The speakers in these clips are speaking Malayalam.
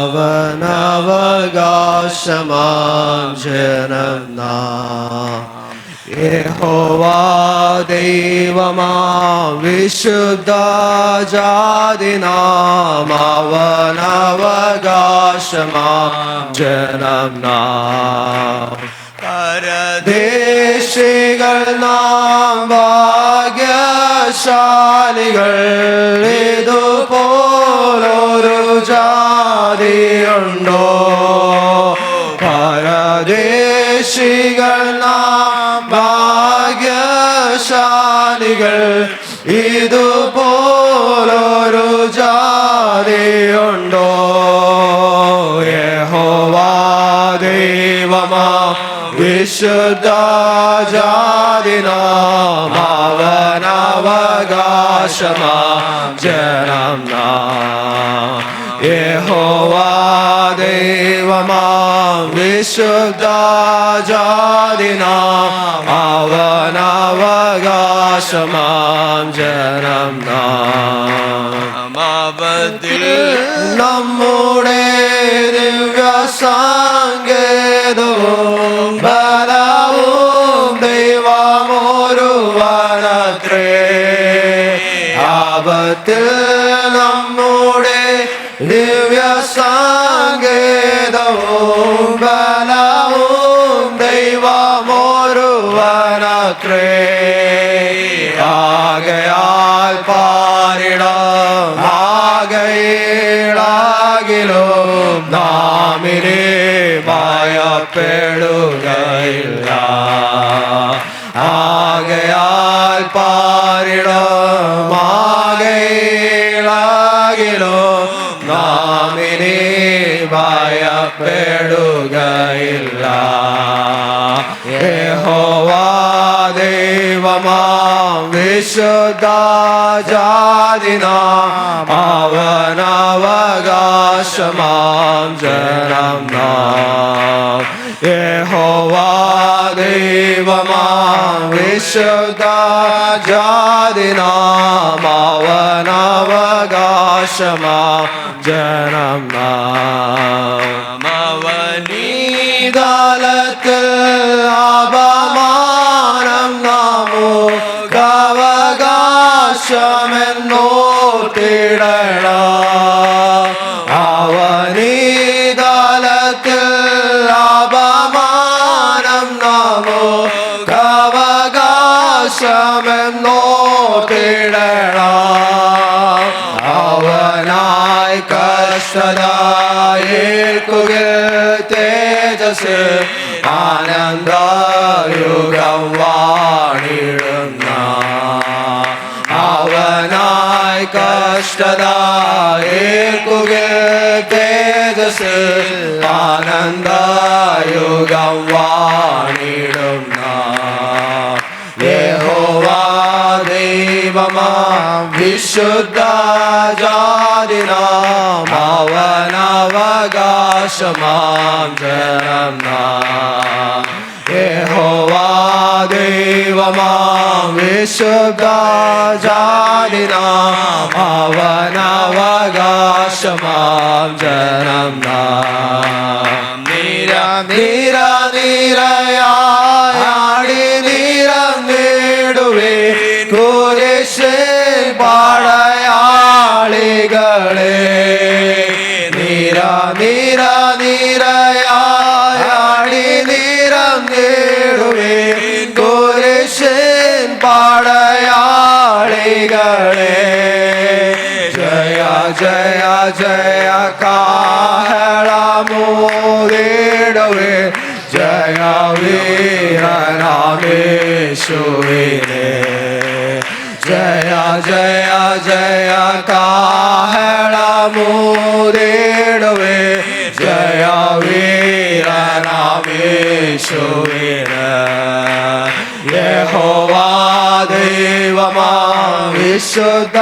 അവനവകാശമാം ജനം നാം. യഹോവ ദൈവമാം വിശുദ്ധ ജാതി നാം. അവനവകാശമാം ജനം നാം. പരദേശികൾ നാം ഭാഗ്യശാലികൾ. ഇതുപോലൊരു ജാതിയുണ്ടോ? പരദേശികൾ നാം ഭാഗ്യശാലികൾ. ഇതുപോലൊരു ജാതിയുണ്ടോ? യഹോവ ദൈവമാം വിശുദ്ധ ജാതി നാം. അവനവകാശമാം ജനം നാം. യഹോവ ദൈവമാം വിശുദ്ധ ജാതി നാം. അവനവകാശമാം ജനം നാം. അവത്തിൽ നമ്മുടെ ദിവ്യ സാങ്കേതവും ബലവും ദൈവമൊരുവനത്രേ. ആപത്തിൽ നമ്മുടെ ദിവ്യ സാങ്കേതവും ബലവും ദൈവമൊരുവനത്രേ. ആകയാൽ പാരിടമാകയിലാകിലും നാമിനെ ഭയപ്പെടുകയില്ല. ആകയാൽ പാരിടമാകയിലാകിലും നാമിനെ ഭയപ്പെടുകയില്ല. യഹോവ ദൈവമാം വിശുദ്ധ ജാതി നാം. അവനവകാശമാം ജനം നാം. യഹോവ ദൈവമാം വിശുദ്ധ ജാതി നാം. അവനവകാശമാം ജനം നാം. അവനീതലത്തിൽ അപമാനം നമുക്കവകാശമെന്നോർത്തിടണം. അവനീതലത്തിൽ അപമാനം നമുക്കവകാശമെന്നോർത്തിടണം. അവനായി കഷ്ടതയേൽക്കുകയിൽ തേജസ് ആനന്ദയുഗം വാണിടുന്ന. അവനായി കഷ്ടതയേൽക്കുകയിൽ തേജസ് ആനന്ദയുഗം വാണിടുന്ന. യഹോവ ദൈവമാം വിശുദ്ധ ജാതി നാം. അവനവകാശമാം ജനം നാം. യഹോവ ദൈവമാം വിശുദ്ധ ജാതി നാം. അവനവകാശമാം ജനം നാം. നിരയാടി നിരന്നിടുവേ കുരിശിൽ പടയാളികളെ. നിരയാടി നിരന്നിടുവേ കുരിശിൽ പടയാളികളെ. ജയ ജയ ജയ കാഹളമോദിടുവേ. ജയ വീരനാമേശുവിനെ. ജയ ജയ ജയ കാഹളമോദിടുവേ. ജയ വീരനാമേശുവിനെ. യഹോവ ദൈവമാം വിശുദ്ധ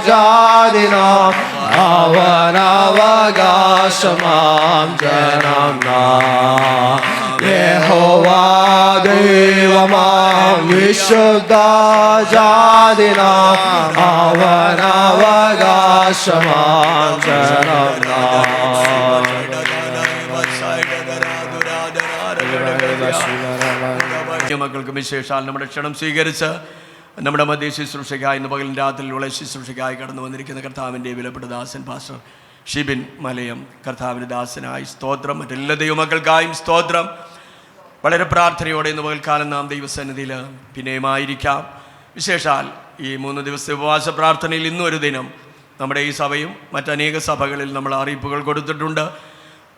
ജാതി നാം. അവനവകാശമാം ജനം നാം. യഹോവ ദൈവമാം വിശുദ്ധ ജാതിനാം അവനവകാശമാം ജനം മക്കൾക്ക് വിശേഷാൽ നമ്മുടെ ക്ഷണം സ്വീകരിച്ച് നമ്മുടെ മധ്യ ശുശ്രൂഷയ്ക്കായി ഇന്ന് പകലിൻ രാത്രിയിലുള്ള ശുശ്രൂഷയ്ക്കായി കടന്നു വന്നിരിക്കുന്ന കർത്താവിൻ്റെ വിലപ്പെട്ട ദാസൻ പാസ്റ്റർ ഷിബിൻ മലയം, കർത്താവിൻ്റെ ദാസനായി സ്തോത്രം. മറ്റെല്ലാ ദൈവമക്കൾക്കായും സ്തോത്രം. വളരെ പ്രാർത്ഥനയോടെ ഇന്ന് പകൽക്കാലം നാം ദൈവസന്നിധിയിൽ പിന്നെയുമായിരിക്കാം. വിശേഷാൽ ഈ 3 ദിവസത്തെ ഉപവാസ പ്രാർത്ഥനയിൽ ഇന്നൊരു ദിനം നമ്മുടെ ഈ സഭയും മറ്റനേക സഭകളിൽ നമ്മൾ അറിയിപ്പുകൾ കൊടുത്തിട്ടുണ്ട്.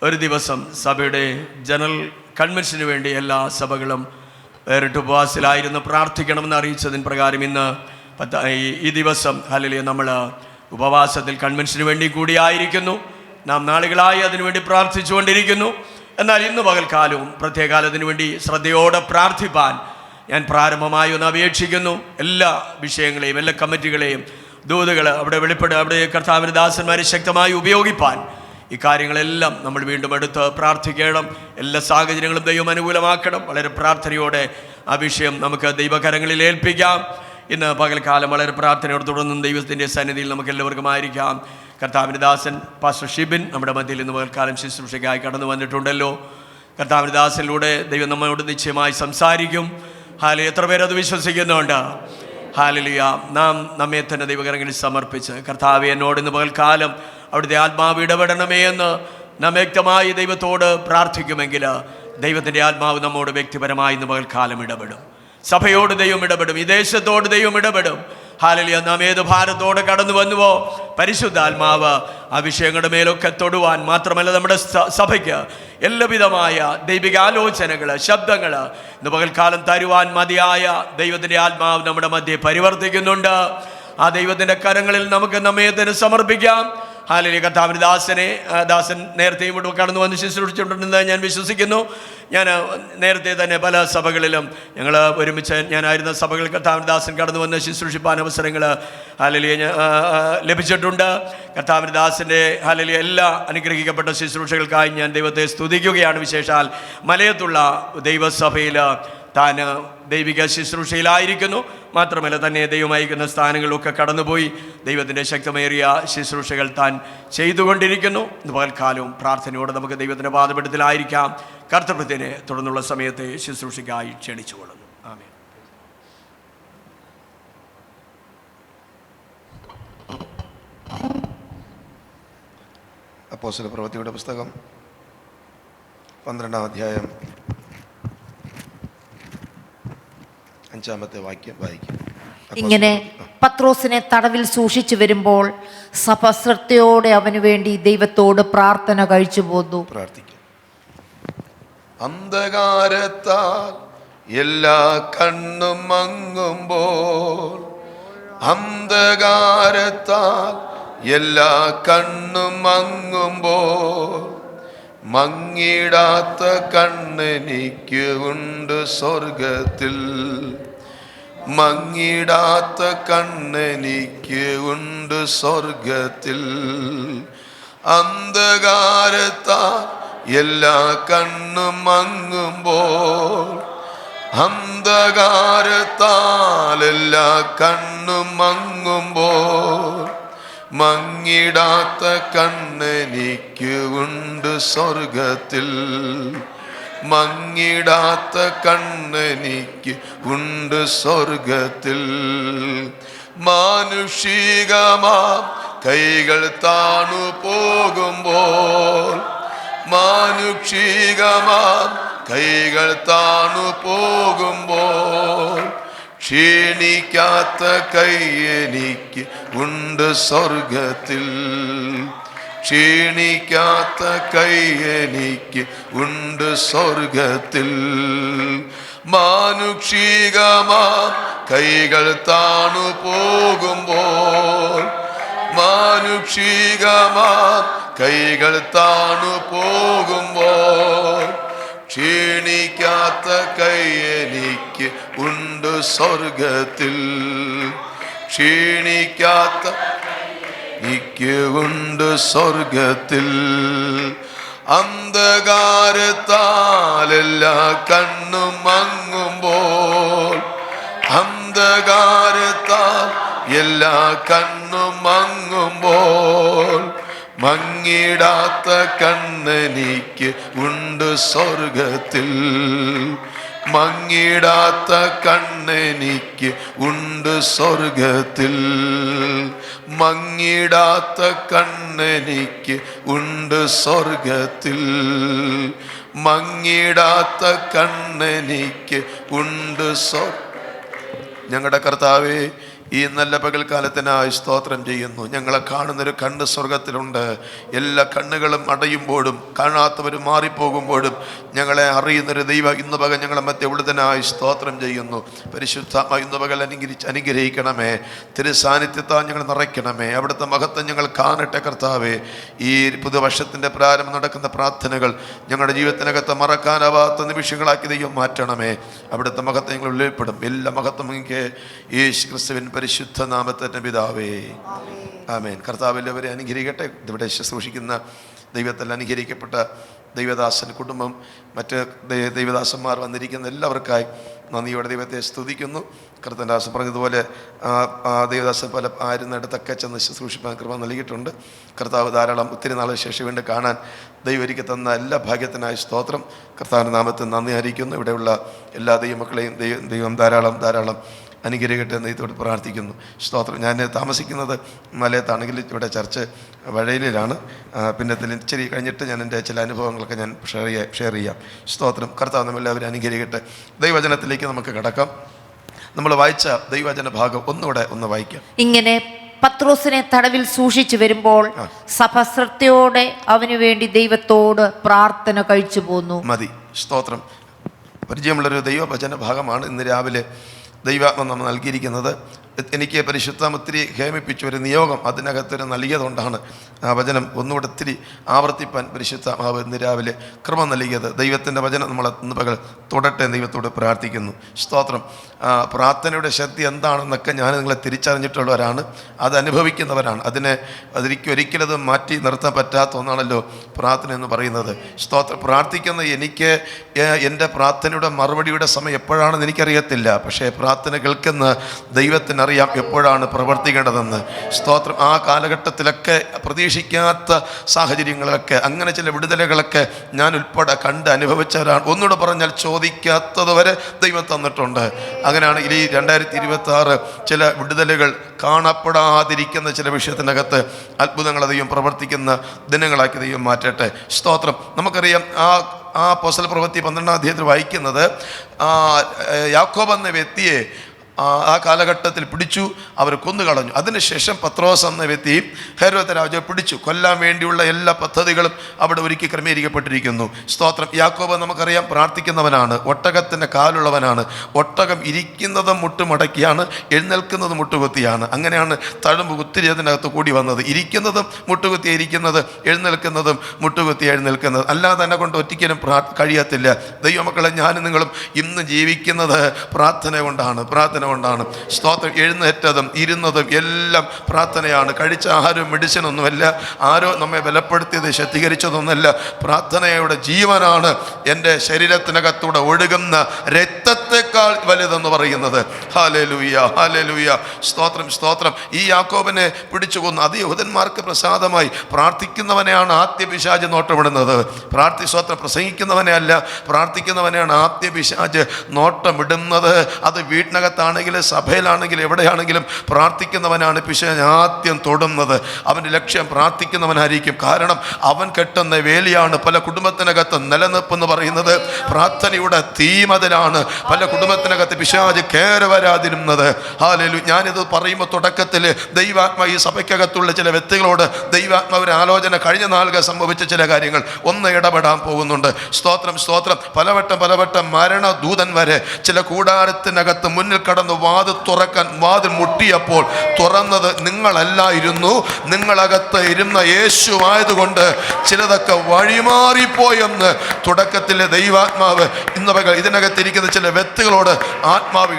ഒരു ദിവസം സഭയുടെ ജനറൽ കൺവെൻഷന് വേണ്ടി എല്ലാ സഭകളും വേറിട്ട് ഉപവാസത്തിലായിരുന്നു പ്രാർത്ഥിക്കണമെന്ന് അറിയിച്ചതിന് പ്രകാരം ഇന്ന് ഈ ദിവസം ഹല്ലേലൂയ നമ്മൾ ഉപവാസത്തിൽ കൺവെൻഷന് വേണ്ടി കൂടിയായിരിക്കുന്നു. നാം നാളുകളായി അതിനുവേണ്ടി പ്രാർത്ഥിച്ചുകൊണ്ടിരിക്കുന്നു. എന്നാൽ ഇന്ന് പകൽക്കാലവും പ്രത്യേകാലത്തിന് വേണ്ടി ശ്രദ്ധയോടെ പ്രാർത്ഥിപ്പാൻ ഞാൻ പ്രാരംഭമായി ഒന്ന് അപേക്ഷിക്കുന്നു. എല്ലാ വിഷയങ്ങളെയും എല്ലാ കമ്മിറ്റികളെയും ദൂതുകൾ അവിടെ അവിടെ കർത്താവിൻ്റെ ദാസന്മാരെ ശക്തമായി ഉപയോഗിപ്പാൻ ഈ കാര്യങ്ങളെല്ലാം നമ്മൾ വീണ്ടും എടുത്ത് പ്രാർത്ഥിക്കണം. എല്ലാ സാഹചര്യങ്ങളും ദൈവം അനുകൂലമാക്കണം. വളരെ പ്രാർത്ഥനയോടെ ആ വിഷയം നമുക്ക് ദൈവകരങ്ങളിൽ ഏൽപ്പിക്കാം. ഇന്ന് പകൽക്കാലം വളരെ പ്രാർത്ഥനയോടെ തുടർന്നും ദൈവത്തിൻ്റെ സന്നിധിയിൽ നമുക്ക് എല്ലാവർക്കും ആയിരിക്കാം. കർത്താവിൻ്റെ ദാസൻ പാസ്റ്റർ ഷിബിൻ നമ്മുടെ മധ്യയിൽ ഇന്ന് പകൽക്കാലം ശുശ്രൂഷയ്ക്കായി കടന്നു വന്നിട്ടുണ്ടല്ലോ. കർത്താവിൻ്റെ ദാസനിലൂടെ ദൈവം നമ്മോട് നിശ്ചയമായി സംസാരിക്കും. ഹല്ലേലൂയ. എത്ര പേരത് വിശ്വസിക്കുന്നുണ്ട്? ഹല്ലേലൂയ. നാം നമ്മെ തന്നെ ദൈവകരങ്ങളിൽ സമർപ്പിച്ച് കർത്താവേ എന്നോട് ഇന്ന് പകൽക്കാലം അവിടുത്തെ ആത്മാവ് ഇടപെടണമേ എന്ന് നാം വ്യക്തമായി ദൈവത്തോട് പ്രാർത്ഥിക്കുമെങ്കിൽ ദൈവത്തിൻ്റെ ആത്മാവ് നമ്മോട് വ്യക്തിപരമായി ഇന്ന് പകൽക്കാലം ഇടപെടും. സഭയോട് ദൈവം ഇടപെടും. ഈ ദേശത്തോട് ദൈവം ഇടപെടും. ഹല്ലേലൂയ. നാം ഏത് ഭാരത്തോടെ കടന്നു വന്നുവോ പരിശുദ്ധാത്മാവ് ആ വിഷയങ്ങളുടെ മേലൊക്കെ തൊടുവാൻ, മാത്രമല്ല നമ്മുടെ സഭയ്ക്ക് എല്ലാവിധമായ ദൈവിക ആലോചനകൾ, ശബ്ദങ്ങൾ ഇന്ന് പകൽക്കാലം തരുവാൻ മതിയായ ദൈവത്തിൻ്റെ ആത്മാവ് നമ്മുടെ മധ്യേ പരിവർത്തിക്കുന്നുണ്ട്. ആ ദൈവത്തിൻ്റെ കരങ്ങളിൽ നമുക്ക് നമ്മെ തന്നെ സമർപ്പിക്കാം. ഹല്ലേലൂയ. കർത്താവിൻ്റെ ദാസൻ നേരത്തെയും ഇവിടെ കടന്നു വന്ന് ശുശ്രൂഷിച്ചിട്ടുണ്ടെന്ന് ഞാൻ വിശ്വസിക്കുന്നു. ഞാൻ നേരത്തെ തന്നെ പല സഭകളിലും ഞങ്ങൾ ഒരുമിച്ച് ഞാനായിരുന്ന സഭകളിൽ കർത്താവിൻ്റെ ദാസൻ കടന്നു വന്ന് ശുശ്രൂഷിപ്പാൻ അവസരങ്ങൾ ഹല്ലേലൂയ ലഭിച്ചിട്ടുണ്ട്. കർത്താവിൻ്റെ ദാസൻ്റെ ഹല്ലേലൂയ എല്ലാ അനുഗ്രഹിക്കപ്പെട്ട ശുശ്രൂഷകൾക്കായി ഞാൻ ദൈവത്തെ സ്തുതിക്കുകയാണ്. വിശേഷാൽ മലയത്തുള്ള ദൈവസഭയിൽ താൻ ദൈവിക ശുശ്രൂഷയിലായിരിക്കുന്നു. മാത്രമല്ല തന്നെ ദൈവം അയക്കുന്ന സ്ഥാനങ്ങളിലൊക്കെ കടന്നുപോയി ദൈവത്തിൻ്റെ ശക്തമേറിയ ശുശ്രൂഷകൾ താൻ ചെയ്തുകൊണ്ടിരിക്കുന്നു. പകൽക്കാലവും പ്രാർത്ഥനയോടെ നമുക്ക് ദൈവത്തിൻ്റെ പാദപീഠത്തിലായിരിക്കാം. കർത്തവ്യത്തിനെ തുടർന്നുള്ള സമയത്തെ ശുശ്രൂഷയ്ക്കായി ക്ഷണിച്ചുകൊള്ളുന്നു. ആമേൻ. അപ്പോസ്തല പ്രവൃത്തിയുടെ പുസ്തകം 12-ാം അധ്യായം 5-ാമത്തെ വാക്യം വായിക്കും. ഇങ്ങനെ പത്രോസിനെ തടവിൽ സൂക്ഷിച്ചു വരുമ്പോൾ സഭ ശ്രദ്ധയോടെ അവന് വേണ്ടി ദൈവത്തോട് പ്രാർത്ഥന കഴിച്ചു പോന്നു. പ്രാർത്ഥിക്കും. അന്ധകാരത്താൽ എല്ലാ കണ്ണും മങ്ങുമ്പോൾ, അന്ധകാരത്താൽ എല്ലാ കണ്ണും മങ്ങുമ്പോൾ, മങ്ങിടാത്ത കണ്ണെനിക്ക് ഉണ്ട് സ്വർഗത്തിൽ, മങ്ങിടാത്ത കണ്ണെനിക്ക് ഉണ്ട് സ്വർഗത്തിൽ. അന്ധകാരത്താൽ എല്ലാ കണ്ണും മങ്ങുമ്പോൾ, അന്ധകാരത്താൽ എല്ലാ കണ്ണും മങ്ങുമ്പോൾ, മങ്ങിടാത്ത കണ്ണെനിക്ക് ഉണ്ട് സ്വർഗത്തിൽ, മങ്ങിടാത്ത കണ്ണെനിക്ക് ഉണ്ട് സ്വർഗത്തിൽ. മാനുഷികമാം കൈകൾ താണു പോകുമ്പോൾ, മാനുഷികമാം കൈകൾ താണു പോകുമ്പോൾ, ക്ഷീണിക്കാത്ത കൈ എനിക്ക് ഉണ്ട് സ്വർഗത്തിൽ, ക്ഷീണിക്കാത്ത കൈ എനിക്ക് ഉണ്ട് സ്വർഗത്തിൽ. മാനുഷികമാം കൈകൾ താണു പോകുമ്പോൾ, മാനുഷികമാം കൈകൾ താണു പോകുമ്പോൾ, ക്ഷീണിക്കാത്ത കൈ എനിക്ക് ഉണ്ട് സ്വർഗത്തിൽ, ക്ഷീണിക്കാത്ത എനിക്ക് ഉണ്ട് സ്വർഗത്തിൽ. അന്ധകാരത്താൽ എല്ലാ കണ്ണും മങ്ങും അന്ധകാരത്താൽ എല്ലാ കണ്ണും മങ്ങുമ്പോൾ മങ്ങിടാത്ത കണ്ണെനിക്ക് ഉണ്ട് സ്വർഗത്തിൽ. മങ്ങിടാത്ത കണ്ണെനിക്ക് ഉണ്ട് സ്വർഗത്തിൽ. മങ്ങിടാത്ത കണ്ണെനിക്ക് ഉണ്ട് സ്വർഗത്തിൽ. മങ്ങിടാത്ത കണ്ണെനിക്ക് ഉണ്ട് ഞങ്ങളുടെ കർത്താവേ, ഈ നല്ല പകൽക്കാലത്തിനായി സ്തോത്രം ചെയ്യുന്നു. ഞങ്ങളെ കാണുന്നൊരു കണ്ണ് സ്വർഗത്തിലുണ്ട്. എല്ലാ കണ്ണുകളും അടയുമ്പോഴും കാണാത്തവരും മാറിപ്പോകുമ്പോഴും ഞങ്ങളെ അറിയുന്നൊരു ദൈവം ഇന്ന് പകൽ ഞങ്ങളെ മധ്യ ഉള്ളതിനായി സ്തോത്രം ചെയ്യുന്നു. പരിശുദ്ധാത്മാ ഇന്ന് പകൽ അനുഗ്രഹിക്കണമേ. തിരുസാന്നിധ്യത്താൽ ഞങ്ങൾ നിറയ്ക്കണമേ. അവിടുത്തെ മഹത്വം ഞങ്ങൾ കാണട്ടെ കർത്താവേ. ഈ പുതുവർഷത്തിൻ്റെ പ്രാരംഭം നടക്കുന്ന പ്രാർത്ഥനകൾ ഞങ്ങളുടെ ജീവിതത്തിനകത്ത് മറക്കാനാവാത്ത നിമിഷങ്ങളാക്കി ദൈവം മാറ്റണമേ. അവിടുത്തെ മഹത്വം ഞങ്ങൾ ഉള്ളിൽപ്പെടും. എല്ലാ മഹത്വം എനിക്ക് യേശു ക്രിസ്തുവിൻ പരിശുദ്ധ നാമത്തിന്റെ പിതാവേ, ആമേൻ. കർത്താവെല്ലാവരെ അനുഗ്രഹിക്കട്ടെ. ഇവിടെ ശുശ്രൂഷിക്കുന്ന ദൈവത്തിൽ അനുഗ്രഹിക്കപ്പെട്ട ദൈവദാസൻ കുടുംബം, മറ്റ് ദൈവദാസന്മാർ വന്നിരിക്കുന്ന എല്ലാവർക്കായി നന്ദിയോടെ ദൈവത്തെ സ്തുതിക്കുന്നു. കർത്തൻദാസൻ പറഞ്ഞതുപോലെ ദൈവദാസൻ പല ആയിരുന്നിടത്തൊക്കെ ചെന്ന് ശുശ്രൂഷിപ്പാൻ കൃപ നൽകിയിട്ടുണ്ട്. കർത്താവ് ധാരാളം ഒത്തിരി നാളിന് ശേഷം വീണ്ടും കാണാൻ ദൈവം ഒരുക്കി തന്ന എല്ലാ ഭാഗ്യത്തിനായി സ്തോത്രം. കർത്താവിൻ്റെ നാമത്തിൽ നന്ദി അറിയിക്കുന്നു. ഇവിടെയുള്ള എല്ലാ ദൈവമക്കളെയും ദൈവം ധാരാളം അനുഗ്രഹിക്കട്ടെ എന്ന് ദൈവത്തോട് പ്രാർത്ഥിക്കുന്നു. സ്തോത്രം. ഞാൻ താമസിക്കുന്നത് മലയത്താണെങ്കിൽ ഇവിടെ ചർച്ച് വഴയിലാണ്. പിന്നെ ഇച്ചിരി കഴിഞ്ഞിട്ട് ഞാൻ എൻ്റെ ചില അനുഭവങ്ങളൊക്കെ ഞാൻ ഷെയർ ചെയ്യാം. സ്തോത്രം. കർത്താവ് നമ്മളെല്ലാവരും അനുഗ്രഹിക്കട്ടെ. ദൈവവചനത്തിലേക്ക് നമുക്ക് കടക്കാം. നമ്മൾ വായിച്ച ദൈവവചന ഭാഗം ഒന്ന് വായിക്കാം. ഇങ്ങനെ പത്രോസിനെ തടവിൽ സൂക്ഷിച്ചു വരുമ്പോൾ സഭ ശ്രദ്ധയോടെ അവനു വേണ്ടി ദൈവത്തോട് പ്രാർത്ഥന കഴിച്ചു പോന്നു. മതി. സ്തോത്രം. പരിചയമുള്ളൊരു ദൈവവചന ഭാഗമാണ് ഇന്ന് രാവിലെ ദൈവാത്മ നമ്മൾ നൽകിയിരിക്കുന്നത്. എനിക്ക് പരിശുദ്ധം ഒത്തിരി ഹേമിപ്പിച്ചു ഒരു നിയോഗം അതിനകത്തൊരു നൽകിയതുകൊണ്ടാണ് ആ വചനം ഒന്നുകൂടെ ഒത്തിരി ആവർത്തിപ്പാൻ പരിശുദ്ധാത്മാവ് ഇന്ന് രാവിലെ കൃപ നൽകിയത്. ദൈവത്തിൻ്റെ വചനം നമ്മൾ ഇന്ന് പകൽ തൊടട്ടെ ദൈവത്തോട് പ്രാർത്ഥിക്കുന്നു. സ്തോത്രം. പ്രാർത്ഥനയുടെ ശക്തി എന്താണെന്നൊക്കെ ഞാൻ നിങ്ങളെ തിരിച്ചറിഞ്ഞിട്ടുള്ളവരാണ്, അത് അനുഭവിക്കുന്നവരാണ്. ഒരിക്കലത് മാറ്റി നിർത്താൻ പറ്റാത്ത ഒന്നാണല്ലോ പ്രാർത്ഥന എന്ന് പറയുന്നത്. സ്തോത്രം. പ്രാർത്ഥിക്കുന്ന എനിക്ക് എൻ്റെ പ്രാർത്ഥനയുടെ മറുപടിയുടെ സമയം എപ്പോഴാണെന്ന് എനിക്കറിയത്തില്ല. പക്ഷേ പ്രാർത്ഥന കേൾക്കുന്ന ദൈവത്തിനറിയാം എപ്പോഴാണ് പ്രവർത്തിക്കേണ്ടതെന്ന്. സ്തോത്രം. ആ കാലഘട്ടത്തിലൊക്കെ പ്രതീക്ഷിക്കാത്ത സാഹചര്യങ്ങളൊക്കെ അങ്ങനെ ചില വിടുതലുകളൊക്കെ ഞാൻ ഉൾപ്പെടെ കണ്ട് അനുഭവിച്ചവരാണ്. ഒന്നുകൂടെ പറഞ്ഞാൽ ചോദിക്കാത്തത് വരെ ദൈവം തന്നിട്ടുണ്ട്. അങ്ങനെയാണ് ഈ 2026 ചില വിടുതലുകൾ കാണപ്പെടാതിരിക്കുന്ന ചില വിഷയത്തിനകത്ത് അത്ഭുതങ്ങൾ ദൈവം പ്രവർത്തിക്കുന്ന ദിനങ്ങളാക്കി ദൈവം മാറ്റട്ടെ. സ്തോത്രം. നമുക്കറിയാം ആ അപ്പോസ്തല പ്രവൃത്തി 12-ാം അധ്യായത്തിൽ വായിക്കുന്നത് യാക്കോബ് എന്ന വ്യക്തിയെ ആ കാലഘട്ടത്തിൽ പിടിച്ചു, അവർ കൊന്നുകളഞ്ഞു. അതിനുശേഷം പത്രോസ് എന്ന വ്യക്തി ഹെരോദ് രാജാവ് പിടിച്ചു. കൊല്ലാൻ വേണ്ടിയുള്ള എല്ലാ പദ്ധതികളും അവിടെ ഒരുക്കി ക്രമീകരിക്കപ്പെട്ടിരിക്കുന്നു. സ്തോത്രം. യാക്കോബ് നമുക്കറിയാം പ്രാർത്ഥിക്കുന്നവനാണ്, ഒട്ടകത്തിൻ്റെ കാലുള്ളവനാണ്. ഒട്ടകം ഇരിക്കുന്നതും മുട്ടുമടക്കിയാണ്, എഴുന്നേൽക്കുന്നതും മുട്ടുകുത്തിയാണ്. അങ്ങനെയാണ് തഴമ്പ് ഒത്തിരി അതിനകത്ത് കൂടി വന്നത്. ഇരിക്കുന്നതും മുട്ടുകുത്തി ഇരിക്കുന്നത്, എഴുന്നേൽക്കുന്നതും മുട്ടുകുത്തി എഴുന്നേൽക്കുന്നത്. അല്ലാതെ തന്നെ കൊണ്ട് ഒറ്റയ്ക്കലും കഴിയത്തില്ല. ദൈവമക്കളെ, ഞാനും നിങ്ങളും ഇന്ന് ജീവിക്കുന്നത് പ്രാർത്ഥന കൊണ്ടാണ്. സ്തോത്രം. എഴുന്നേറ്റതും ഇരുന്നതും എല്ലാം പ്രാർത്ഥനയാണ്. കഴിച്ച ആഹാരവും മെഡിസിനൊന്നുമല്ല, ആരോ നമ്മെ ബലപ്പെടുത്തിയത് ശക്തീകരിച്ചതൊന്നുമല്ല. പ്രാർത്ഥനയുടെ ജീവനാണ് എൻ്റെ ശരീരത്തിനകത്തൂടെ ഒഴുകുന്ന രക്തത്തെക്കാൾ വലുതെന്ന് പറയുന്നത്. Hallelujah, hallelujah. സ്തോത്രം. ഈ യാക്കോബിനെ പിടിച്ചു കൊന്നു. അത് യഹൂദന്മാർക്ക് പ്രസാദമായി. പ്രാർത്ഥിക്കുന്നവനെയാണ് ആദ്യ പിശാച് നോട്ടമിടുന്നത്. പ്രസംഗിക്കുന്നവനെ അല്ല, പ്രാർത്ഥിക്കുന്നവനെയാണ് ആദ്യ പിശാച് നോട്ടമിടുന്നത്. അത് വീട്ടിനകത്താണെങ്കിലും സഭയിലാണെങ്കിലും എവിടെയാണെങ്കിലും പ്രാർത്ഥിക്കുന്നവനാണ് പിശാച് ആദ്യം തൊടുന്നത്. അവൻ്റെ ലക്ഷ്യം പ്രാർത്ഥിക്കുന്നവനായിരിക്കും. കാരണം അവൻ കെട്ടുന്ന വേലിയാണ് പല കുടുംബത്തിനകത്ത് നിലനിൽപ്പെന്ന് പറയുന്നത്. പ്രാർത്ഥനയുടെ തീമതിലാണ് പല കുടുംബത്തിനകത്ത് പിശാച് കയറി വരാതിരുന്നത്. ഹല്ലേലൂയ. ഞാനിത് പറയുമ്പോൾ തുടക്കത്തിൽ ദൈവാത്മ ഈ സഭയ്ക്കകത്തുള്ള ചില വ്യക്തികളോട് ദൈവാത്മ ഒരു ആലോചന കഴിഞ്ഞ നാളുകൾ സംഭവിച്ച ചില കാര്യങ്ങൾ ഇടപെടാൻ പോകുന്നുണ്ട്. സ്തോത്രം. പലവട്ടം മരണദൂതൻ വരെ ചില കൂടാരത്തിനകത്ത് മുന്നിൽ കടന്ന് വാതിൽ മുട്ടിയപ്പോൾ തുറന്നത് നിങ്ങളല്ലായിരുന്നു, നിങ്ങളകത്ത് ഇരുന്ന യേശു ആയതുകൊണ്ട് ചിലതൊക്കെ വഴിമാറിപ്പോയെന്ന് തുടക്കത്തിലെ ദൈവാത്മാവ് ഇന്ന് ഇതിനകത്തിരിക്കുന്ന ചില വ്യക്തികളോട് ആത്മാവ്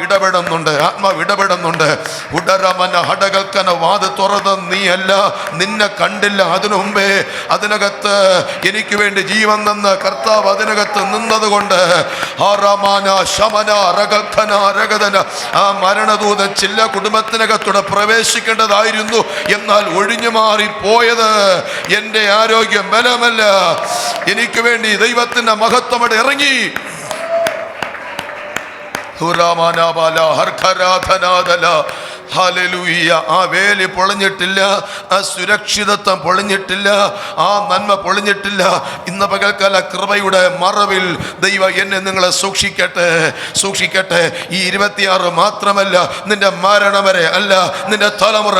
ഇടപെടുന്നുണ്ട്. ഉടരമന ഹടകൽക്കന വാത് തുറന്ന് നീയല്ല, നിന്നെ കണ്ടില്ല. അതിനു മുമ്പേ അതിനകത്ത് എനിക്ക് വേണ്ടി ജീവൻ തന്ന കർത്താവ് അതിനകത്ത് നിന്നതുകൊണ്ട് ആ മരണദൂതൻ ചില കുടുംബത്തിനകത്തൂടെ പ്രവേശിക്കേണ്ടതായിരുന്നു. എന്നാൽ ഒഴിഞ്ഞു മാറിപ്പോയത് എൻ്റെ ആരോഗ്യം, ബലമല്ല. എനിക്ക് വേണ്ടി ദൈവത്തിന്റെ മഹത്വം അവിടെ ഇറങ്ങി. ഹല്ലേലൂയ. ആ വേലി പൊളിഞ്ഞിട്ടില്ല, ആ സുരക്ഷിതത്വം പൊളിഞ്ഞിട്ടില്ല, ആ നന്മ പൊളിഞ്ഞിട്ടില്ല. ഇന്ന് പകൽക്കാല കൃപയുടെ മറവിൽ ദൈവം എന്നെ നിങ്ങളെ സൂക്ഷിക്കട്ടെ. ഈ 26 മാത്രമല്ല, നിന്റെ മരണം വരെ അല്ല, നിന്റെ തലമുറ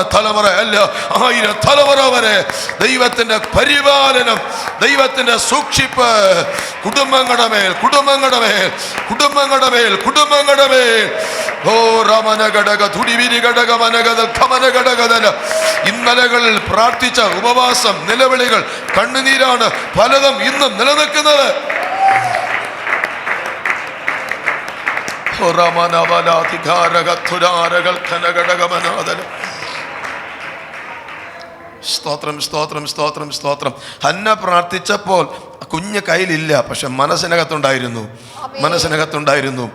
അല്ല, 1000 തലമുറ വരെ ദൈവത്തിന്റെ പരിപാലനം, ദൈവത്തിന്റെ സൂക്ഷിപ്പ് കുടുംബങ്ങളുടെ മേൽ. ഓ രമന ഘടക തുടിവിരി ഘടക മനഗത ഖമന ഘടകതല. ഇന്നലകളിൽ പ്രാർത്ഥിച്ച ഉപവാസം, നിലവിളികൾ, കണ്ണുനീരാണ് പലതും ഇന്നും നിലനിൽക്കുന്നത്. സ്തോത്രം. ഹന്ന പ്രാർത്ഥിച്ചപ്പോൾ കുഞ്ഞ് കയ്യിലില്ല, പക്ഷെ മനസ്സിനകത്തുണ്ടായിരുന്നു.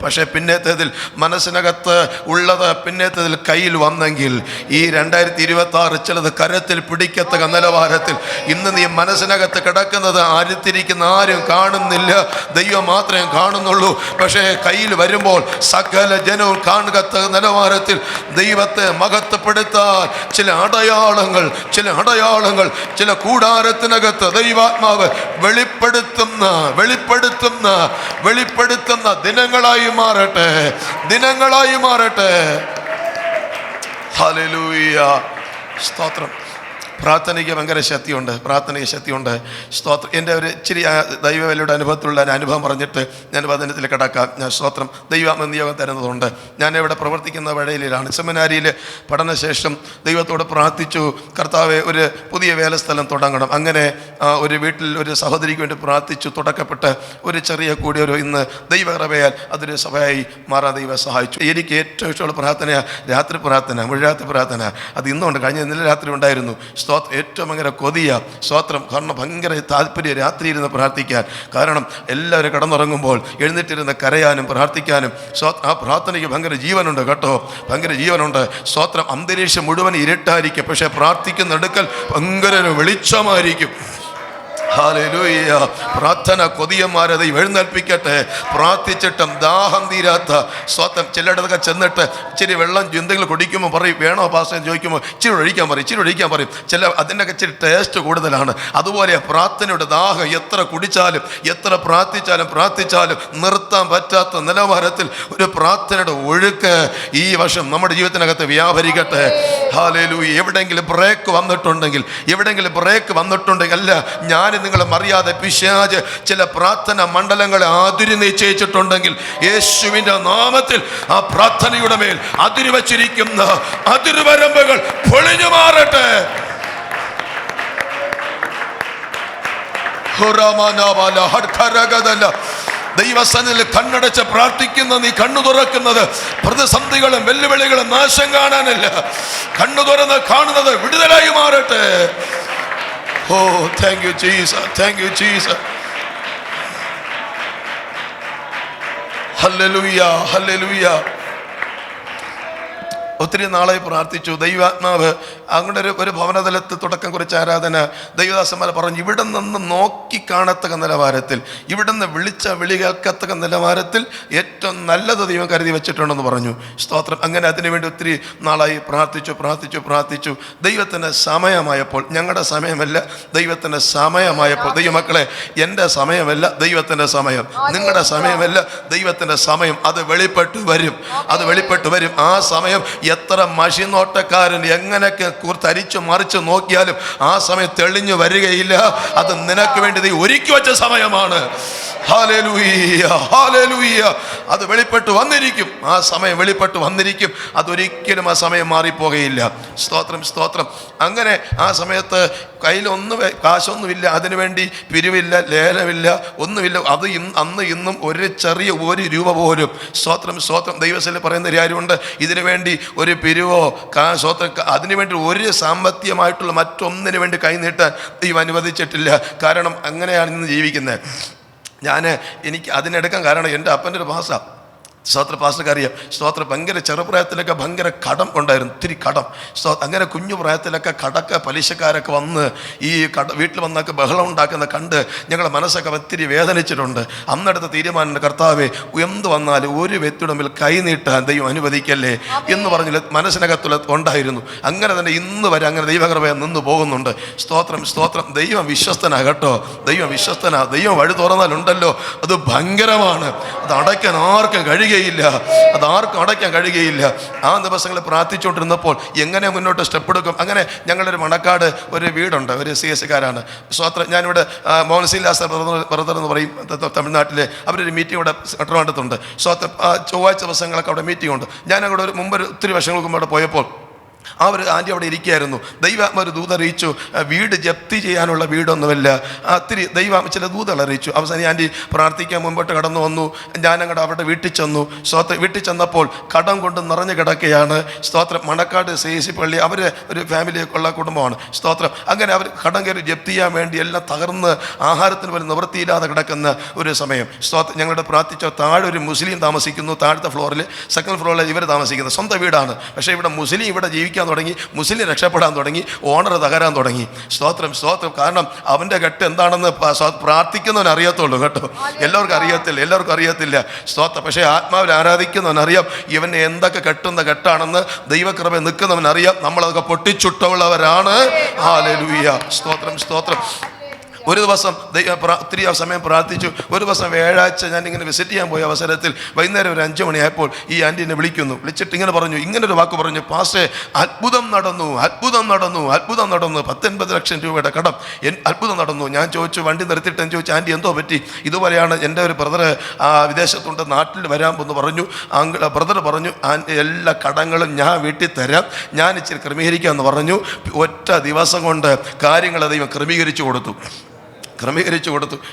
പക്ഷെ പിന്നത്തേതിൽ മനസ്സിനകത്ത് ഉള്ളത് പിന്നത്തേതിൽ കയ്യിൽ വന്നെങ്കിൽ ഈ 2026 ചിലത് കരത്തിൽ പിടിക്കത്തക്ക നിലവാരത്തിൽ ഇന്ന് നീ മനസ്സിനകത്ത് കിടക്കുന്നത് ആരുത്തിരിക്കുന്ന ആരും കാണുന്നില്ല, ദൈവം മാത്രമേ കാണുന്നുള്ളൂ. പക്ഷേ കയ്യിൽ വരുമ്പോൾ സകല ജനവും കാണുകത്ത നിലവാരത്തിൽ ദൈവത്തെ മഹത്വപ്പെടുത്താൻ ചില അടയാളങ്ങൾ ചില കൂടാരത്തിനകത്ത് ദൈവാത്മാവ് വെളിപ്പെടുത്തുന്ന ദിനങ്ങളായി മാറട്ടെ. ഹല്ലേലൂയ. സ്തോത്രം. പ്രാർത്ഥനയ്ക്ക് ഭയങ്കര ശക്തിയുണ്ട്. സ്തോത്രം. എൻ്റെ ഒരു ഇച്ചിരി ദൈവവേലയുടെ അനുഭവത്തിലുള്ള അനുഭവം പറഞ്ഞിട്ട് ഞാൻ വചനത്തിൽ കിടക്കാം. ഞാൻ സ്തോത്രം ദൈവം നിയോഗം തരുന്നതുകൊണ്ട് ഞാൻ ഇവിടെ പ്രവർത്തിക്കുന്ന വഴിയിലാണ്. സെമിനാരിയിൽ പഠനശേഷം ദൈവത്തോട് പ്രാർത്ഥിച്ചു, കർത്താവെ ഒരു പുതിയ വേലസ്ഥലം തുടങ്ങണം. അങ്ങനെ ഒരു വീട്ടിൽ ഒരു സഹോദരിക്ക് വേണ്ടി പ്രാർത്ഥിച്ചു. തുടക്കപ്പെട്ട് ഒരു ചെറിയ കൂടി ഇന്ന് ദൈവകൃപയാൽ അതൊരു സഭയായി മാറാൻ ദൈവം സഹായിച്ചു. എനിക്ക് ഏറ്റവും ഇഷ്ടമുള്ള പ്രാർത്ഥനയാണ് രാത്രി പ്രാർത്ഥന, മുഴുരാത്രി പ്രാർത്ഥന. അത് ഇന്നുണ്ട്, കഴിഞ്ഞ ഇന്നലെ രാത്രി ഉണ്ടായിരുന്നു. സ്തോത്രം. ഏറ്റവും ഭയങ്കര കൊതിയ സ്തോത്രം. കാരണം ഭയങ്കര താല്പര്യം രാത്രി ഇരുന്ന് പ്രാർത്ഥിക്കാൻ. കാരണം എല്ലാവരും കിടന്നുറങ്ങുമ്പോൾ എഴുന്നേറ്റിരുന്ന് കരയാനും പ്രാർത്ഥിക്കാനും ആ പ്രാർത്ഥനയ്ക്ക് ഭയങ്കര ജീവനുണ്ട് കേട്ടോ, ഭയങ്കര ജീവനുണ്ട്. സ്തോത്രം. അന്തരീക്ഷം മുഴുവൻ ഇരുട്ടായിരിക്കും, പക്ഷെ പ്രാർത്ഥിക്കുന്നെടുക്കൽ ഭയങ്കര വെളിച്ചമായിരിക്കും. ഹല്ലേലൂയ. പ്രാർത്ഥന കൊതിയന്മാരെ ദൈവം എഴുന്നേൽപ്പിക്കട്ടെ. പ്രാർത്ഥിച്ചിട്ടും ദാഹം തീരാത്ത സ്വന്തം ചിലയിടത്തൊക്കെ ചെന്നിട്ട് ഇച്ചിരി വെള്ളം എന്തെങ്കിലും കുടിക്കുമ്പോൾ പറയും, വേണോ പാസ്റ്റർ ചോദിക്കുമ്പോൾ ഇച്ചിരി ഒഴിക്കാൻ പറയും. ചില അതിൻ്റെയൊക്കെ ഇച്ചിരി ടേസ്റ്റ് കൂടുതലാണ്. അതുപോലെ പ്രാർത്ഥനയുടെ ദാഹം എത്ര കുടിച്ചാലും എത്ര പ്രാർത്ഥിച്ചാലും നിർത്താൻ പറ്റാത്ത നിലവാരത്തിൽ ഒരു പ്രാർത്ഥനയുടെ ഒഴുക്ക് ഈ വർഷം നമ്മുടെ ജീവിതത്തിനകത്ത് വ്യാപരിക്കട്ടെ. ഹല്ലേലൂയ. എവിടെയെങ്കിലും ബ്രേക്ക് വന്നിട്ടുണ്ടെങ്കിൽ അല്ല, ഞാൻ നിങ്ങളും അറിയാതെ പിശാച് ചില പ്രാർത്ഥന മണ്ഡലങ്ങളെ അതിര് നിശ്ചയിച്ചിട്ടുണ്ടെങ്കിൽ യേശുവിന്റെ നാമത്തിൽ ആ പ്രാർത്ഥനയുടെ മേൽ അതിര് വച്ചിരിക്കുന്ന അതിർവരമ്പുകൾ പൊളിഞ്ഞു മാറട്ടെ. ദൈവസന്നിധിയിൽ കണ്ണടച്ച് പ്രാർത്ഥിക്കുന്ന നീ കണ്ണു തുറക്കുന്നത് പ്രതിസന്ധികളും വെല്ലുവിളികളും നാശം കാണാനല്ല, കണ്ണു തുറന്ന് കാണുന്നത് വിടുതലായി മാറട്ടെ. Oh, thank you, Jesus. Hallelujah. ഒത്തിരി നാളായി പ്രാർത്ഥിച്ചു. ദൈവാത്മാവ് അങ്ങനെ ഒരു ഭവനതലത്ത് തുടക്കം കുറിച്ച ആരാധന ദൈവദാസന്മാരെ പറഞ്ഞു, ഇവിടെ നിന്ന് നോക്കി കാണത്തക്ക നിലവാരത്തിൽ, ഇവിടെ നിന്ന് വിളിച്ച വിളി കേൾക്കത്തക്ക നിലവാരത്തിൽ ഏറ്റവും നല്ലത് ദൈവം കരുതി വെച്ചിട്ടുണ്ടെന്ന് പറഞ്ഞു. സ്തോത്രം. അങ്ങനെ അതിനുവേണ്ടി ഒത്തിരി നാളായി പ്രാർത്ഥിച്ചു. ദൈവത്തിൻ്റെ സമയമായപ്പോൾ, ഞങ്ങളുടെ സമയമല്ല, ദൈവത്തിൻ്റെ സമയമായപ്പോൾ, ദൈവമക്കളെ എൻ്റെ സമയമല്ല, ദൈവത്തിൻ്റെ സമയം, നിങ്ങളുടെ സമയമല്ല, ദൈവത്തിൻ്റെ സമയം, അത് വെളിപ്പെട്ടു വരും. ആ സമയം എത്ര മഷിനോട്ടക്കാരൻ എങ്ങനെയൊക്കെ തരിച്ചു മറിച്ച് നോക്കിയാലും ആ സമയം തെളിഞ്ഞു വരികയില്ല. അത് നിനക്ക് വേണ്ടി നീ ഒരുക്കി വെച്ച സമയമാണ്. Hallelujah, hallelujah. അത് വെളിപ്പെട്ട് വന്നിരിക്കും. ആ സമയം വെളിപ്പെട്ട് വന്നിരിക്കും. അതൊരിക്കലും ആ സമയം മാറിപ്പോകയില്ല. സ്തോത്രം, സ്തോത്രം. അങ്ങനെ ആ സമയത്ത് കയ്യിലൊന്നും കാശൊന്നുമില്ല, അതിനുവേണ്ടി പിരിവില്ല, ലേലമില്ല, ഒന്നുമില്ല. അത് അന്ന് ഇന്നും ഒരു ചെറിയ ഒരു രൂപ പോലും. സ്തോത്രം, സ്തോത്രം. ദൈവത്തിൽ പറയുന്ന കാര്യമുണ്ട്, ഇതിനു വേണ്ടി ഒരു പിരിവോ സ്തോത്രം അതിനുവേണ്ടി ഒരു സാമ്പത്തികമായിട്ടുള്ള മറ്റൊന്നിനു വേണ്ടി കൈനീട്ടാൻ ദൈവം അനുവദിച്ചിട്ടില്ല. കാരണം അങ്ങനെയാണ് ഇന്ന് ജീവിക്കുന്നത്. എനിക്ക് അതിനെടുക്കാൻ കാരണം എൻ്റെ അപ്പൻ്റെ ഒരു ഭാഷ പാസ്റ്റർക്ക് അറിയാം. ഭയങ്കര ചെറുപ്രായത്തിലൊക്കെ ഭയങ്കര കടം ഉണ്ടായിരുന്നു, ഒത്തിരി കടം. അങ്ങനെ കുഞ്ഞു പ്രായത്തിലൊക്കെ പലിശക്കാരൊക്കെ വന്ന് ഈ വീട്ടിൽ വന്നൊക്കെ ബഹളം ഉണ്ടാക്കുന്ന കണ്ട് ഞങ്ങളുടെ മനസ്സൊക്കെ ഒത്തിരി വേദനിച്ചിട്ടുണ്ട്. അന്നെടുത്ത തീരുമാനം, കർത്താവേ എന്ത് വന്നാലും ഒരു വ്യക്തിയുടെ മുമ്പിൽ കൈനീട്ടാൻ ദൈവം അനുവദിക്കല്ലേ എന്ന് പറഞ്ഞ് മനസ്സിനകത്തുള്ള ഉണ്ടായിരുന്നു. അങ്ങനെ തന്നെ ഇന്ന് വരെ അങ്ങനെ ദൈവകൃപ നിന്ന് പോകുന്നുണ്ട്. സ്തോത്രം, സ്തോത്രം. ദൈവം വിശ്വസ്തനാ കേട്ടോ, ദൈവം വിശ്വസ്തനാ. ദൈവം വഴി തുറന്നാലുണ്ടല്ലോ അത് ഭയങ്കരമാണ്. അത് അടയ്ക്കാൻ ആർക്കും കഴിയുക അതാർക്കും അടയ്ക്കാൻ കഴിയുകയില്ല. ആ ദിവസങ്ങളിൽ പ്രാർത്ഥിച്ചുകൊണ്ടിരുന്നപ്പോൾ എങ്ങനെ മുന്നോട്ട് സ്റ്റെപ്പ് എടുക്കും. അങ്ങനെ ഞങ്ങളൊരു മണക്കാട് ഒരു വീടുണ്ട്, ഒരു CS-കാരാണ്. ഞാനിവിടെ മോഹൻസിലാസ് ബ്രദർ എന്ന് പറയും, തമിഴ്നാട്ടിലെ അവരൊരു മീറ്റിംഗ് ഇവിടെ ട്രിവാൻഡ്രത്തുണ്ട്. ചൊവ്വാഴ്ച ദിവസങ്ങളൊക്കെ അവിടെ മീറ്റിംഗ് ഉണ്ട്. ഞാൻ അവിടെ മുമ്പ് ഒത്തിരി വർഷങ്ങൾക്ക് മുമ്പ് അവിടെ പോയപ്പോൾ ആ ഒരു ആൻറ്റി അവിടെ ഇരിക്കുകയായിരുന്നു. ദൈവാത്മ ഒരു ദൂത് അറിയിച്ചു, വീട് ജപ്തി ചെയ്യാനുള്ള വീടൊന്നുമല്ല. ഒത്തിരി ദൈവാത്മ ചില ദൂതകൾ അറിയിച്ചു. അവസാനം ആൻറ്റി പ്രാർത്ഥിക്കാൻ മുമ്പോട്ട് കടന്നു വന്നു. ഞാനങ്ങടെ അവരുടെ വീട്ടിൽ ചെന്നു. വീട്ടിൽ ചെന്നപ്പോൾ കടം കൊണ്ട് നിറഞ്ഞു കിടക്കുകയാണ്. സ്തോത്രം. മണക്കാട് CSC പള്ളി, അവർ ഒരു ഫാമിലിയൊക്കെയുള്ള കുടുംബമാണ്. സ്തോത്രം. അങ്ങനെ അവർ കടം കയറി ജപ്തി ചെയ്യാൻ വേണ്ടി എല്ലാം തകർന്ന് ആഹാരത്തിന് പോലും നിവൃത്തിയില്ലാതെ കിടക്കുന്ന ഒരു സമയം. സ്തോത്രം. ഞങ്ങളുടെ പ്രാർത്ഥിച്ച താഴെ ഒരു മുസ്ലിം താമസിക്കുന്നു. താഴത്തെ ഫ്ലോറിൽ, സെക്കൻഡ് ഫ്ലോറിൽ ഇവർ താമസിക്കുന്നത്. സ്വന്തം വീടാണ്. പക്ഷേ ഇവിടെ മുസ്ലിം ഇവിടെ ജീവിക്കാൻ തുടങ്ങി, മുസ്ലിം രക്ഷപ്പെടാൻ തുടങ്ങി, ഓണർ തകരാൻ തുടങ്ങി. സ്തോത്രം, സ്തോത്രം. കാരണം അവൻ്റെ കെട്ട് എന്താണെന്ന് പ്രാർത്ഥിക്കുന്നവൻ അറിയത്തുള്ളൂ കേട്ടോ. എല്ലാവർക്കും അറിയത്തില്ല. സ്തോത്രം. പക്ഷേ ആത്മാവിൽ ആരാധിക്കുന്നവനറിയാം ഇവനെ എന്തൊക്കെ കെട്ടുന്ന കെട്ടാണെന്ന്. ദൈവകൃപ നിൽക്കുന്നവനറിയാം നമ്മളതൊക്കെ പൊട്ടിച്ചുട്ടുള്ളവരാണ്. ഹല്ലേലൂയ. സ്തോത്രം, സ്തോത്രം. ഒരു ദിവസം ഒത്തിരി സമയം പ്രാർത്ഥിച്ചു. ഒരു ദിവസം വ്യാഴാഴ്ച ഞാനിങ്ങനെ വിസിറ്റ് ചെയ്യാൻ പോയ അവസരത്തിൽ വൈകുന്നേരം ഒരു 5 മണിയായപ്പോൾ ഈ ആൻറ്റി എന്നെ വിളിച്ചിട്ട് ഇങ്ങനെ പറഞ്ഞു, ഇങ്ങനൊരു വാക്ക് പറഞ്ഞു, പാസ്റ്റേ അത്ഭുതം നടന്നു 19 ലക്ഷം രൂപയുടെ കടം, അത്ഭുതം നടന്നു. ഞാൻ ചോദിച്ചു, വണ്ടി നിർത്തിയിട്ട് ഞാൻ ചോദിച്ചു, ആൻറ്റി എന്തോ പറ്റി? ഇതുപോലെയാണ് എൻ്റെ ഒരു ബ്രദർ വിദേശത്തുണ്ട്, നാട്ടിൽ വരാമെന്ന് പറഞ്ഞു. ബ്രദർ പറഞ്ഞു, എല്ലാ കടങ്ങളും ഞാൻ വീട്ടിൽ തരാം, ഞാൻ ഇച്ചിരി ക്രമീകരിക്കാമെന്ന് പറഞ്ഞു. ഒറ്റ ദിവസം കൊണ്ട് കാര്യങ്ങൾ ദൈവം ക്രമീകരിച്ചു കൊടുത്തു.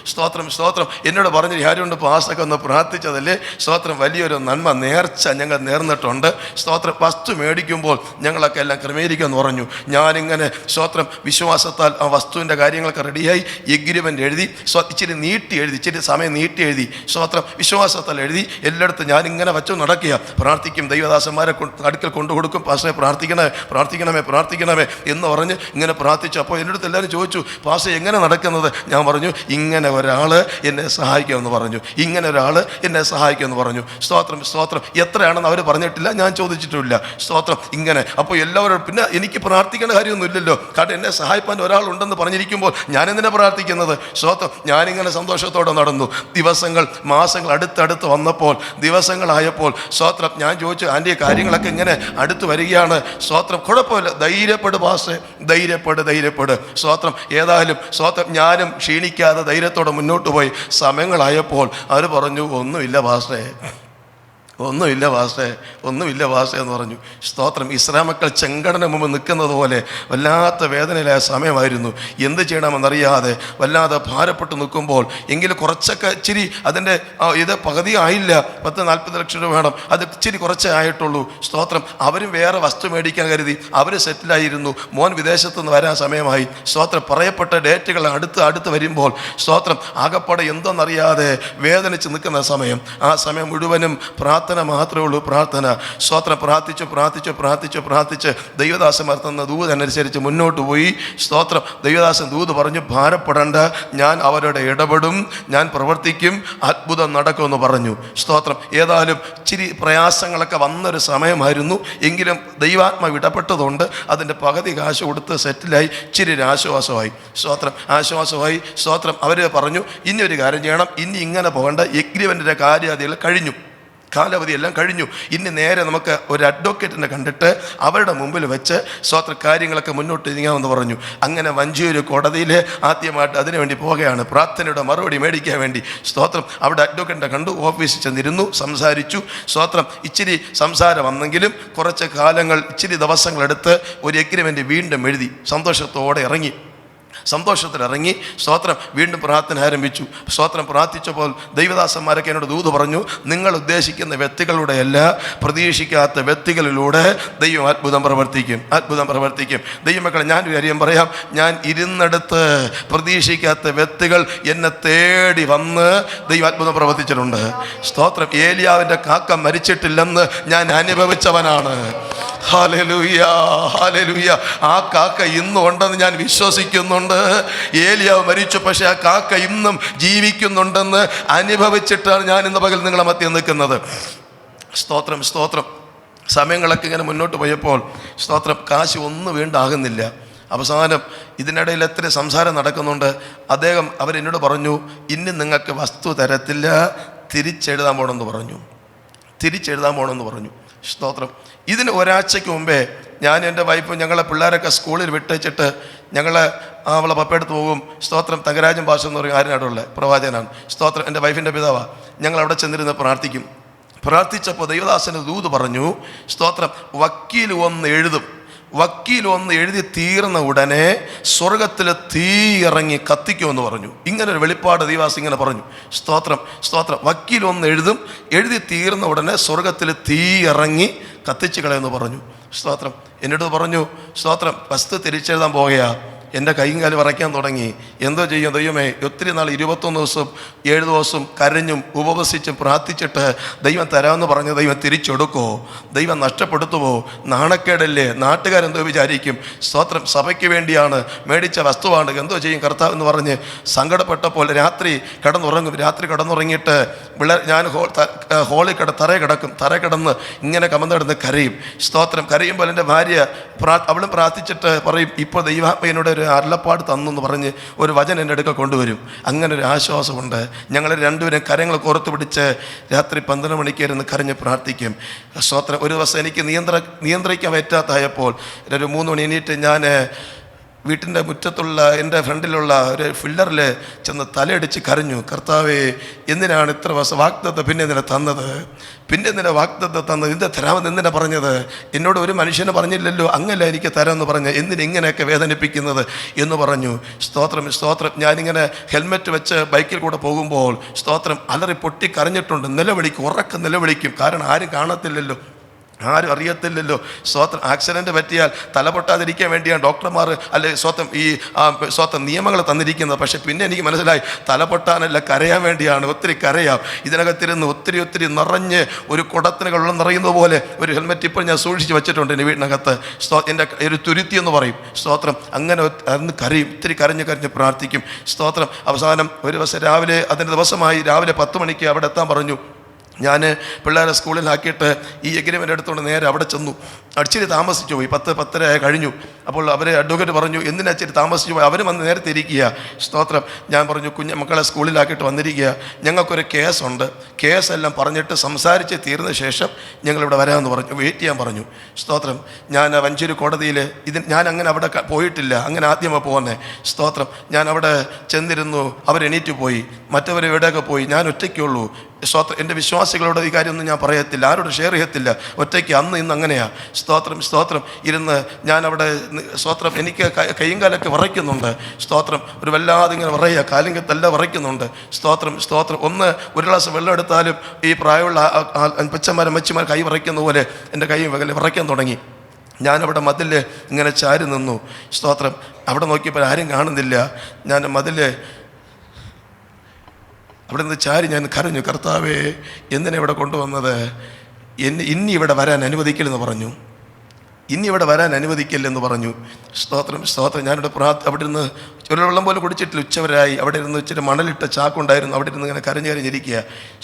സ്തോത്രം, സ്തോത്രം. എന്നോട് പറഞ്ഞ കാര്യമുണ്ട്, പാസ്റ്റൊക്കെ ഒന്ന് പ്രാർത്ഥിച്ചതല്ലേ. സ്തോത്രം. വലിയൊരു നന്മ നേർച്ച ഞങ്ങൾ നേർന്നിട്ടുണ്ട്. സ്തോത്രം. വസ്തു മേടിക്കുമ്പോൾ ഞങ്ങളൊക്കെ എല്ലാം ക്രമീകരിക്കുമെന്ന് പറഞ്ഞു. ഞാനിങ്ങനെ സ്തോത്രം വിശ്വാസത്താൽ ആ വസ്തുവിൻ്റെ കാര്യങ്ങളൊക്കെ റെഡിയായി എഗ്രിമെൻ്റ് എഴുതി, ഇച്ചിരി സമയം നീട്ടി എഴുതി. സ്തോത്രം. വിശ്വാസത്താൽ എഴുതി എല്ലായിടത്തും ഞാനിങ്ങനെ വച്ചു നടക്കുക. പ്രാർത്ഥിക്കും, ദൈവദാസന്മാരെ അടുക്കൽ കൊണ്ടുകൊടുക്കും. പാസ്റ്ററെ പ്രാർത്ഥിക്കണമേ എന്ന് പറഞ്ഞ് ഇങ്ങനെ പ്രാർത്ഥിച്ചു. അപ്പോൾ എൻ്റെ അടുത്ത് എല്ലാവരും ചോദിച്ചു, പാസ്റ്റർ എങ്ങനെ നടക്കുന്നത്? ഞാൻ പറഞ്ഞു, ഇങ്ങനെ ഒരാൾ എന്നെ സഹായിക്കുമെന്ന് പറഞ്ഞു. സ്തോത്രം, സ്തോത്രം. എത്രയാണെന്ന് അവർ പറഞ്ഞിട്ടില്ല, ഞാൻ ചോദിച്ചിട്ടുമില്ല. സ്തോത്രം. ഇങ്ങനെ അപ്പോൾ എല്ലാവരും, പിന്നെ എനിക്ക് പ്രാർത്ഥിക്കേണ്ട കാര്യമൊന്നും ഇല്ലല്ലോ, കാരണം എന്നെ സഹായിപ്പാൻ ഒരാളുണ്ടെന്ന് പറഞ്ഞിരിക്കുമ്പോൾ ഞാൻ എന്തിനാ പ്രാർത്ഥിക്കുന്നത്? സ്തോത്രം. ഞാനിങ്ങനെ സന്തോഷത്തോടെ നടന്നു. ദിവസങ്ങൾ, മാസങ്ങൾ അടുത്തടുത്ത് വന്നപ്പോൾ, ദിവസങ്ങളായപ്പോൾ സ്തോത്രം ഞാൻ ചോദിച്ചു, ആൻറ്റി കാര്യങ്ങളൊക്കെ ഇങ്ങനെ അടുത്ത് വരികയാണ്. സ്തോത്രം. കുഴപ്പമില്ല, ധൈര്യപ്പെട് പാസ്റ്റേ, ധൈര്യപ്പെട്. സ്തോത്രം. ഏതായാലും സ്തോത്രം ഞാനും ക്ഷീണിക്കാതെ ധൈര്യത്തോടെ മുന്നോട്ട് പോയി. സമയങ്ങളായപ്പോൾ അവർ പറഞ്ഞു, ഒന്നുമില്ല പാസ്റ്റേ എന്ന് പറഞ്ഞു. സ്തോത്രം. ഇസ്രായേൽ മക്കൾ ചെങ്കടന മുമ്പ് നിൽക്കുന്നത് പോലെ വല്ലാത്ത വേദനയിലായ സമയമായിരുന്നു. എന്ത് ചെയ്യണമെന്നറിയാതെ വല്ലാതെ ഭാരപ്പെട്ട് നിൽക്കുമ്പോൾ, എങ്കിലും കുറച്ചൊക്കെ ഇച്ചിരി അതിൻ്റെ ഇത് പകുതി ആയില്ല. 40 ലക്ഷം രൂപ വേണം, അത് ഇച്ചിരി കുറച്ചേ ആയിട്ടുള്ളൂ. സ്തോത്രം. അവരും വേറെ വസ്തു മേടിക്കാൻ കരുതി അവർ സെറ്റിലായിരുന്നു. മോൻ വിദേശത്ത് നിന്ന് വരാൻ സമയമായി. സ്തോത്രം. പറയപ്പെട്ട ഡേറ്റുകൾ അടുത്ത് വരുമ്പോൾ സ്തോത്രം ആകപ്പാടെ എന്തോന്നറിയാതെ വേദനിച്ച് നിൽക്കുന്ന സമയം. ആ സമയം മുഴുവനും പ്രാർത്ഥന മാത്രമേ ഉള്ളൂ, പ്രാർത്ഥന. സ്തോത്രം. പ്രാർത്ഥിച്ച് ദൈവദാസന്മാർ തന്ന ദൂത് അനുസരിച്ച് മുന്നോട്ട് പോയി. സ്തോത്രം. ദൈവദാസൻ ദൂത് പറഞ്ഞു, ഭാരപ്പെടേണ്ട, ഞാൻ അവരുടെ ഇടപെടും, ഞാൻ പ്രവർത്തിക്കും, അത്ഭുതം നടക്കുമെന്ന് പറഞ്ഞു. സ്തോത്രം. ഏതായാലും ഇച്ചിരി പ്രയാസങ്ങളൊക്കെ വന്നൊരു സമയമായിരുന്നു. എങ്കിലും ദൈവാത്മാവ് ഇടപെട്ടതുകൊണ്ട് അതിൻ്റെ പകുതി കാശ് കൊടുത്ത് സെറ്റിലായി. ഇച്ചിരി ആശ്വാസമായി. സ്തോത്രം. അവർ പറഞ്ഞു, ഇനി ഒരു കാര്യം ചെയ്യണം, ഇനി ഇങ്ങനെ പോകേണ്ട, എഗ്രിമെൻറ്റിൻ്റെ കാര്യാദികൾ കഴിഞ്ഞു. കാലാവധി എല്ലാം കഴിഞ്ഞു. ഇനി നേരെ നമുക്ക് ഒരു അഡ്വക്കേറ്റിനെ കണ്ടിട്ട് അവരുടെ മുമ്പിൽ വെച്ച് സ്തോത്ര കാര്യങ്ങളൊക്കെ മുന്നോട്ട് നീങ്ങാമെന്ന് പറഞ്ഞു. അങ്ങനെ വഞ്ചിയൂർ കോടതിയിൽ ആദ്യമായിട്ട് അതിനുവേണ്ടി പോകുകയാണ്, പ്രാർത്ഥനയുടെ മറുപടി മേടിക്കാൻ വേണ്ടി. സ്തോത്രം അവിടെ അഡ്വക്കേറ്റിനെ കണ്ടു, ഓഫീസിൽ ചെന്നിരുന്നു, സംസാരിച്ചു. സ്തോത്രം ഇച്ചിരി സംസാരം വന്നെങ്കിലും കുറച്ച് കാലങ്ങൾ ഇച്ചിരി ദിവസങ്ങളെടുത്ത് ഒരു എഗ്രിമെൻ്റ് വീണ്ടും എഴുതി സന്തോഷത്തോടെ സന്തോഷത്തിലിറങ്ങി. സ്തോത്രം വീണ്ടും പ്രാർത്ഥന ആരംഭിച്ചു. സ്തോത്രം പ്രാർത്ഥിച്ചപ്പോൾ ദൈവദാസന്മാരൊക്കെ എന്നോട് ദൂത് പറഞ്ഞു, നിങ്ങൾ ഉദ്ദേശിക്കുന്ന വ്യക്തികളുടെ എല്ലാ പ്രതീക്ഷിക്കാത്ത വ്യക്തികളിലൂടെ ദൈവം അത്ഭുതം പ്രവർത്തിക്കും. ദൈവമക്കളെ, ഞാനൊരു കാര്യം പറയാം, ഞാൻ ഇരുന്നിടത്ത് പ്രതീക്ഷിക്കാത്ത വ്യക്തികൾ എന്നെ തേടി വന്ന് ദൈവം അത്ഭുതം പ്രവർത്തിച്ചിട്ടുണ്ട്. സ്തോത്രം, ഏലിയാവിൻ്റെ കാക്ക മരിച്ചിട്ടില്ലെന്ന് ഞാൻ അനുഭവിച്ചവനാണ്. Hallelujah, hallelujah. ആ കാക്ക ഇന്നും ഉണ്ടെന്ന് ഞാൻ വിശ്വസിക്കുന്നുണ്ട്. ഏലിയാവ് മരിച്ചു, പക്ഷെ ആ കാക്ക ഇന്നും ജീവിക്കുന്നുണ്ടെന്ന് അനുഭവിച്ചിട്ടാണ് ഞാൻ ഇന്ന് പകൽ നിങ്ങളെ മധ്യം നിൽക്കുന്നത്. സ്തോത്രം, സ്തോത്രം. സമയങ്ങളൊക്കെ ഇങ്ങനെ മുന്നോട്ട് പോയപ്പോൾ സ്തോത്രം കാശ് ഒന്നും വീണ്ടാകുന്നില്ല. അവസാനം ഇതിനിടയിൽ എത്ര സംസാരം നടക്കുന്നുണ്ട്. അവരെന്നോട് പറഞ്ഞു, ഇനി നിങ്ങൾക്ക് വസ്തു തരത്തില്ല, തിരിച്ചെഴുതാൻ പോകണമെന്ന് പറഞ്ഞു. സ്തോത്രം. ഇതിന് ഒരാഴ്ചയ്ക്ക് മുമ്പേ ഞാൻ എൻ്റെ വൈഫും ഞങ്ങളെ പിള്ളേരൊക്കെ സ്കൂളിൽ വിട്ടേച്ചിട്ട് അവളെ പപ്പയെടുത്ത് പോകും. സ്തോത്രം, തങ്കരാജൻ ഭാഷ എന്ന് പറയും, ആരിനാടുള്ള പ്രവാചകനാണ്. സ്തോത്രം, എൻ്റെ വൈഫിൻ്റെ പിതാവാണ്. ഞങ്ങൾ അവിടെ ചെന്നിരുന്ന് പ്രാർത്ഥിച്ചപ്പോൾ ദൈവദാസന് ദൂത് പറഞ്ഞു, സ്തോത്രം, വക്കീൽ ഒന്ന് എഴുതി തീർന്ന ഉടനെ സ്വർഗത്തിൽ തീ ഇറങ്ങി കത്തിക്കുമെന്ന് പറഞ്ഞു. ഇങ്ങനൊരു വെളിപ്പാട് ദൈവദാസൻ ഇങ്ങനെ പറഞ്ഞു. സ്തോത്രം, സ്തോത്രം. വക്കീൽ ഒന്ന് എഴുതി തീർന്ന ഉടനെ സ്വർഗത്തിൽ തീ ഇറങ്ങി കത്തിച്ച് കളയെന്ന് പറഞ്ഞു. സ്തോത്രം. എന്നോട് പറഞ്ഞു, സ്തോത്രം, വസ്തു തിരിച്ചെഴുതാൻ പോകുകയാ. എൻ്റെ കൈയും കാലും വിറയ്ക്കാൻ തുടങ്ങി. എന്തോ ചെയ്യും ദൈവമേ? ഒത്തിരി നാൾ 21 ദിവസം 7 ദിവസം കരഞ്ഞും ഉപവസിച്ചും പ്രാർത്ഥിച്ചിട്ട് ദൈവം തരാമെന്ന് പറഞ്ഞ് ദൈവം തിരിച്ചെടുക്കുമോ? ദൈവം നഷ്ടപ്പെടുത്തുമോ? നാണക്കേടല്ലേ? നാട്ടുകാരെന്തോ വിചാരിക്കും? സ്തോത്രം, സഭയ്ക്ക് വേണ്ടിയാണ് മേടിച്ച വസ്തുവാണ്, എന്തോ ചെയ്യും കർത്താവ് എന്ന് പറഞ്ഞ് സങ്കടപ്പെട്ടപ്പോൾ രാത്രി കിടന്നുറങ്ങിയിട്ട് ഞാൻ ഹോളിൽ തറയിൽ കിടന്ന് ഇങ്ങനെ കമന്നിടന്ന് കരയും. സ്തോത്രം. കരയുമ്പോൾ എൻ്റെ ഭാര്യ അവളും പ്രാർത്ഥിച്ചിട്ട് പറയും, ഇപ്പോൾ ദൈവാത്മനോട് ഒരു അരുളപ്പാട് തന്നെന്ന് പറഞ്ഞ് ഒരു വചനം എൻ്റെ അടുക്ക കൊണ്ടുവരും. അങ്ങനെ ഒരു ആശ്വാസമുണ്ട്. ഞങ്ങൾ രണ്ടുപേരും കരങ്ങൾ കോർത്ത് പിടിച്ച് രാത്രി 12 മണിക്ക് ഇരുന്ന് കരഞ്ഞ് പ്രാർത്ഥിക്കും. സ്തോത്രം. ഒരു ദിവസം എനിക്ക് നിയന്ത്രിക്കാൻ പറ്റാത്തായപ്പോൾ ഒരു 3 മണി എണീറ്റ് ഞാൻ വീട്ടിൻ്റെ മുറ്റത്തുള്ള എൻ്റെ ഫ്രണ്ടിലുള്ള ഒരു ഫില്ലറിൽ ചെന്ന് തലയടിച്ച് കരഞ്ഞു. കർത്താവേ, എന്തിനാണ് ഇത്ര വാഗ്ദത്തം പിന്നെ എന്തിനാ തന്നത്? ഇതിൻ്റെ തരാമെന്ന് എന്തിനാ പറഞ്ഞത്? എന്നോട് ഒരു മനുഷ്യനെ പറഞ്ഞില്ലല്ലോ, അങ്ങല്ല എനിക്ക് തരാമെന്ന് പറഞ്ഞ് എന്തിനാ ഇങ്ങനെയൊക്കെ വേദനിപ്പിക്കുന്നത് എന്ന് പറഞ്ഞു. സ്തോത്രം, സ്തോത്രം. ഞാനിങ്ങനെ ഹെൽമെറ്റ് വെച്ച് ബൈക്കിൽ കൂടെ പോകുമ്പോൾ സ്തോത്രം അലറി പൊട്ടി കരഞ്ഞിട്ടുണ്ട്. ഉറക്കം നിലവിളിക്കും. കാരണം ആരും കാണത്തില്ലല്ലോ, ആരും അറിയത്തില്ലല്ലോ. സ്തോത്രം. ആക്സിഡൻറ്റ് പറ്റിയാൽ തല പൊട്ടാതിരിക്കാൻ വേണ്ടിയാണ് ഡോക്ടർമാർ സ്വന്തം നിയമങ്ങൾ തന്നിരിക്കുന്നത്. പക്ഷെ പിന്നെ എനിക്ക് മനസ്സിലായി, തല പൊട്ടാനല്ല, കരയാൻ വേണ്ടിയാണ്. ഒത്തിരി കരയാം. ഇതിനകത്തിരുന്ന് ഒത്തിരി നിറഞ്ഞ് ഒരു കുടത്തിന് വെള്ളം നിറയുന്നത് പോലെ ഒരു ഹെൽമെറ്റ് ഇപ്പോൾ ഞാൻ സൂക്ഷിച്ച് വെച്ചിട്ടുണ്ട് എൻ്റെ വീടിനകത്ത്. എൻ്റെ ഒരു തുരുത്തി എന്ന് പറയും. സ്തോത്രം. അങ്ങനെ അന്ന് കരയും, ഒത്തിരി കരഞ്ഞ് പ്രാർത്ഥിക്കും. സ്തോത്രം. അവസാനം ഒരു ദിവസം അതിൻ്റെ ദിവസമായി രാവിലെ 10 മണിക്ക് അവിടെ എത്താൻ പറഞ്ഞു. ഞാൻ പിള്ളേരെ സ്കൂളിലാക്കിയിട്ട് ഈ എഗ്രിമെൻ്റ് എടുത്തുകൊണ്ട് നേരെ അവിടെ ചെന്നു. അടിച്ചിരി താമസിച്ചു പോയി. 10-10:30 കഴിഞ്ഞു. അപ്പോൾ അവരെ അഡ്വക്കേറ്റ് പറഞ്ഞു, എന്തിനാ ഇച്ചിരി താമസിച്ചു പോയി? അവർ വന്ന് നേരത്തെ ഇരിക്കുക. സ്തോത്രം. ഞാൻ പറഞ്ഞു, മക്കളെ സ്കൂളിലാക്കിയിട്ട് വന്നിരിക്കുക, ഞങ്ങൾക്കൊരു കേസുണ്ട്, കേസെല്ലാം പറഞ്ഞിട്ട് സംസാരിച്ച് തീർന്ന ശേഷം ഞങ്ങളിവിടെ വരാമെന്ന് പറഞ്ഞു, വെയിറ്റ് ചെയ്യാൻ പറഞ്ഞു. സ്തോത്രം. ഞാൻ വഞ്ചൂർ കോടതിയിൽ ഞാൻ അങ്ങനെ അവിടെ പോയിട്ടില്ല, അങ്ങനെ ആദ്യമാണ് പോകുന്നത്. സ്തോത്രം. ഞാൻ അവിടെ ചെന്നിരുന്നു. അവരെണീറ്റ് പോയി, മറ്റവർ എവിടെയൊക്കെ പോയി, ഞാൻ ഒറ്റയ്ക്കുള്ളൂ. സ്തോത്രം. എൻ്റെ വിശ്വാസികളോട് ഈ കാര്യമൊന്നും ഞാൻ പറയത്തില്ല, ആരോട് ഷെയർ ചെയ്യത്തില്ല, ഒറ്റയ്ക്ക്. ഇന്ന് അങ്ങനെയാണ്. സ്തോത്രം, സ്തോത്രം. ഇരുന്ന് ഞാനവിടെ സ്തോത്രം. എനിക്ക് കൈയും കാലൊക്കെ വിറയ്ക്കുന്നുണ്ട്. സ്തോത്രം. ഒരു വല്ലാതെ ഇങ്ങനെ വിറയുക, കാലിങ്കത്തെല്ലാം വിറയ്ക്കുന്നുണ്ട്. സ്തോത്രം, സ്തോത്രം. ഒരു ഗ്ലാസ് വെള്ളം എടുത്താലും ഈ പ്രായമുള്ള അമ്മച്ചിമാർ കൈ വിറയ്ക്കുന്ന പോലെ എൻ്റെ കൈ വിറയ്ക്കാൻ തുടങ്ങി. ഞാനവിടെ മതിൽ ഇങ്ങനെ ചാരി നിന്നു. സ്തോത്രം. അവിടെ നോക്കിയപ്പോൾ ആരും കാണുന്നില്ല. ഞാൻ അവിടെ നിന്ന് ചാരി ഞാൻ കരഞ്ഞു, കർത്താവേ, എന്തിനാ ഇവിടെ കൊണ്ടുവന്നത്? ഇനി ഇവിടെ വരാൻ അനുവദിക്കില്ലെന്ന് പറഞ്ഞു. സ്തോത്രം, സ്തോത്രം. ഞാനിവിടെ അവിടെ ഇരുന്ന് ഒരു വെള്ളം പോലും കുടിച്ചിട്ടില്ല. ഉച്ചവരായി. അവിടെ ഇരുന്ന് ഇച്ചിരി മണലിട്ട ചാക്കുണ്ടായിരുന്നു, അവിടെ ഇരുന്ന് ഇങ്ങനെ കരഞ്ഞിരിക്കുക.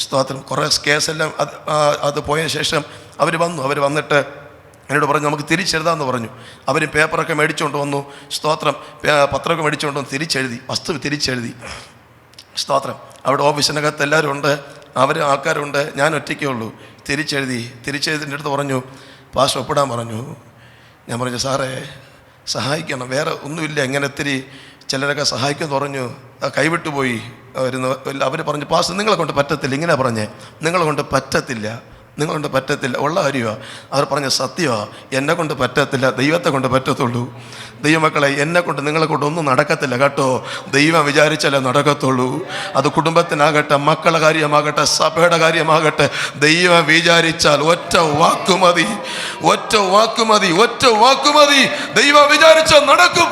സ്തോത്രം. കുറേ കേസെല്ലാം അത് പോയ ശേഷം അവർ വന്നിട്ട് എന്നോട് പറഞ്ഞു, നമുക്ക് തിരിച്ചെഴുതാമെന്ന് പറഞ്ഞു. അവർ പേപ്പറൊക്കെ മേടിച്ചുകൊണ്ട് വന്നു. സ്തോത്രം. പത്രമൊക്കെ മേടിച്ചുകൊണ്ട് വന്ന് വസ്തു തിരിച്ചെഴുതി. സ്തോത്രം. അവിടെ ഓഫീസിനകത്ത് എല്ലാവരും ഉണ്ട്, ആൾക്കാരുണ്ട്, ഞാൻ ഒറ്റയ്ക്കേ ഉള്ളൂ. തിരിച്ചെഴുതിൻ്റെ അടുത്ത് പറഞ്ഞു പാസ്റ്റർ ഒപ്പിടാൻ പറഞ്ഞു. ഞാൻ പറഞ്ഞു സാറേ സഹായിക്കണം, വേറെ ഒന്നുമില്ല, ഇങ്ങനെ ഒത്തിരി ചിലരൊക്കെ സഹായിക്കുമെന്ന് പറഞ്ഞു. കൈവിട്ടു പോയി അവർ പറഞ്ഞു പാസ്റ്റർ നിങ്ങളെ കൊണ്ട് പറ്റത്തില്ല, ഇങ്ങനെ പറഞ്ഞേ നിങ്ങളെ കൊണ്ട് പറ്റത്തില്ല ഉള്ള കാര്യമാണ്. അവർ പറഞ്ഞ സത്യമാണ്, എന്നെ കൊണ്ട് പറ്റത്തില്ല, ദൈവത്തെ കൊണ്ട് പറ്റത്തുള്ളൂ. ദൈവമക്കളെ എന്നെ കൊണ്ട് നിങ്ങളെ കൊണ്ട് ഒന്നും നടക്കത്തില്ല കേട്ടോ. ദൈവം വിചാരിച്ചാലേ നടക്കത്തുള്ളൂ. അത് കുടുംബത്തിനാകട്ടെ, മക്കളുടെ കാര്യമാകട്ടെ, സഭയുടെ കാര്യമാകട്ടെ, ദൈവം വിചാരിച്ചാൽ ഒറ്റ വാക്കുമതി ദൈവം വിചാരിച്ചാൽ നടക്കും.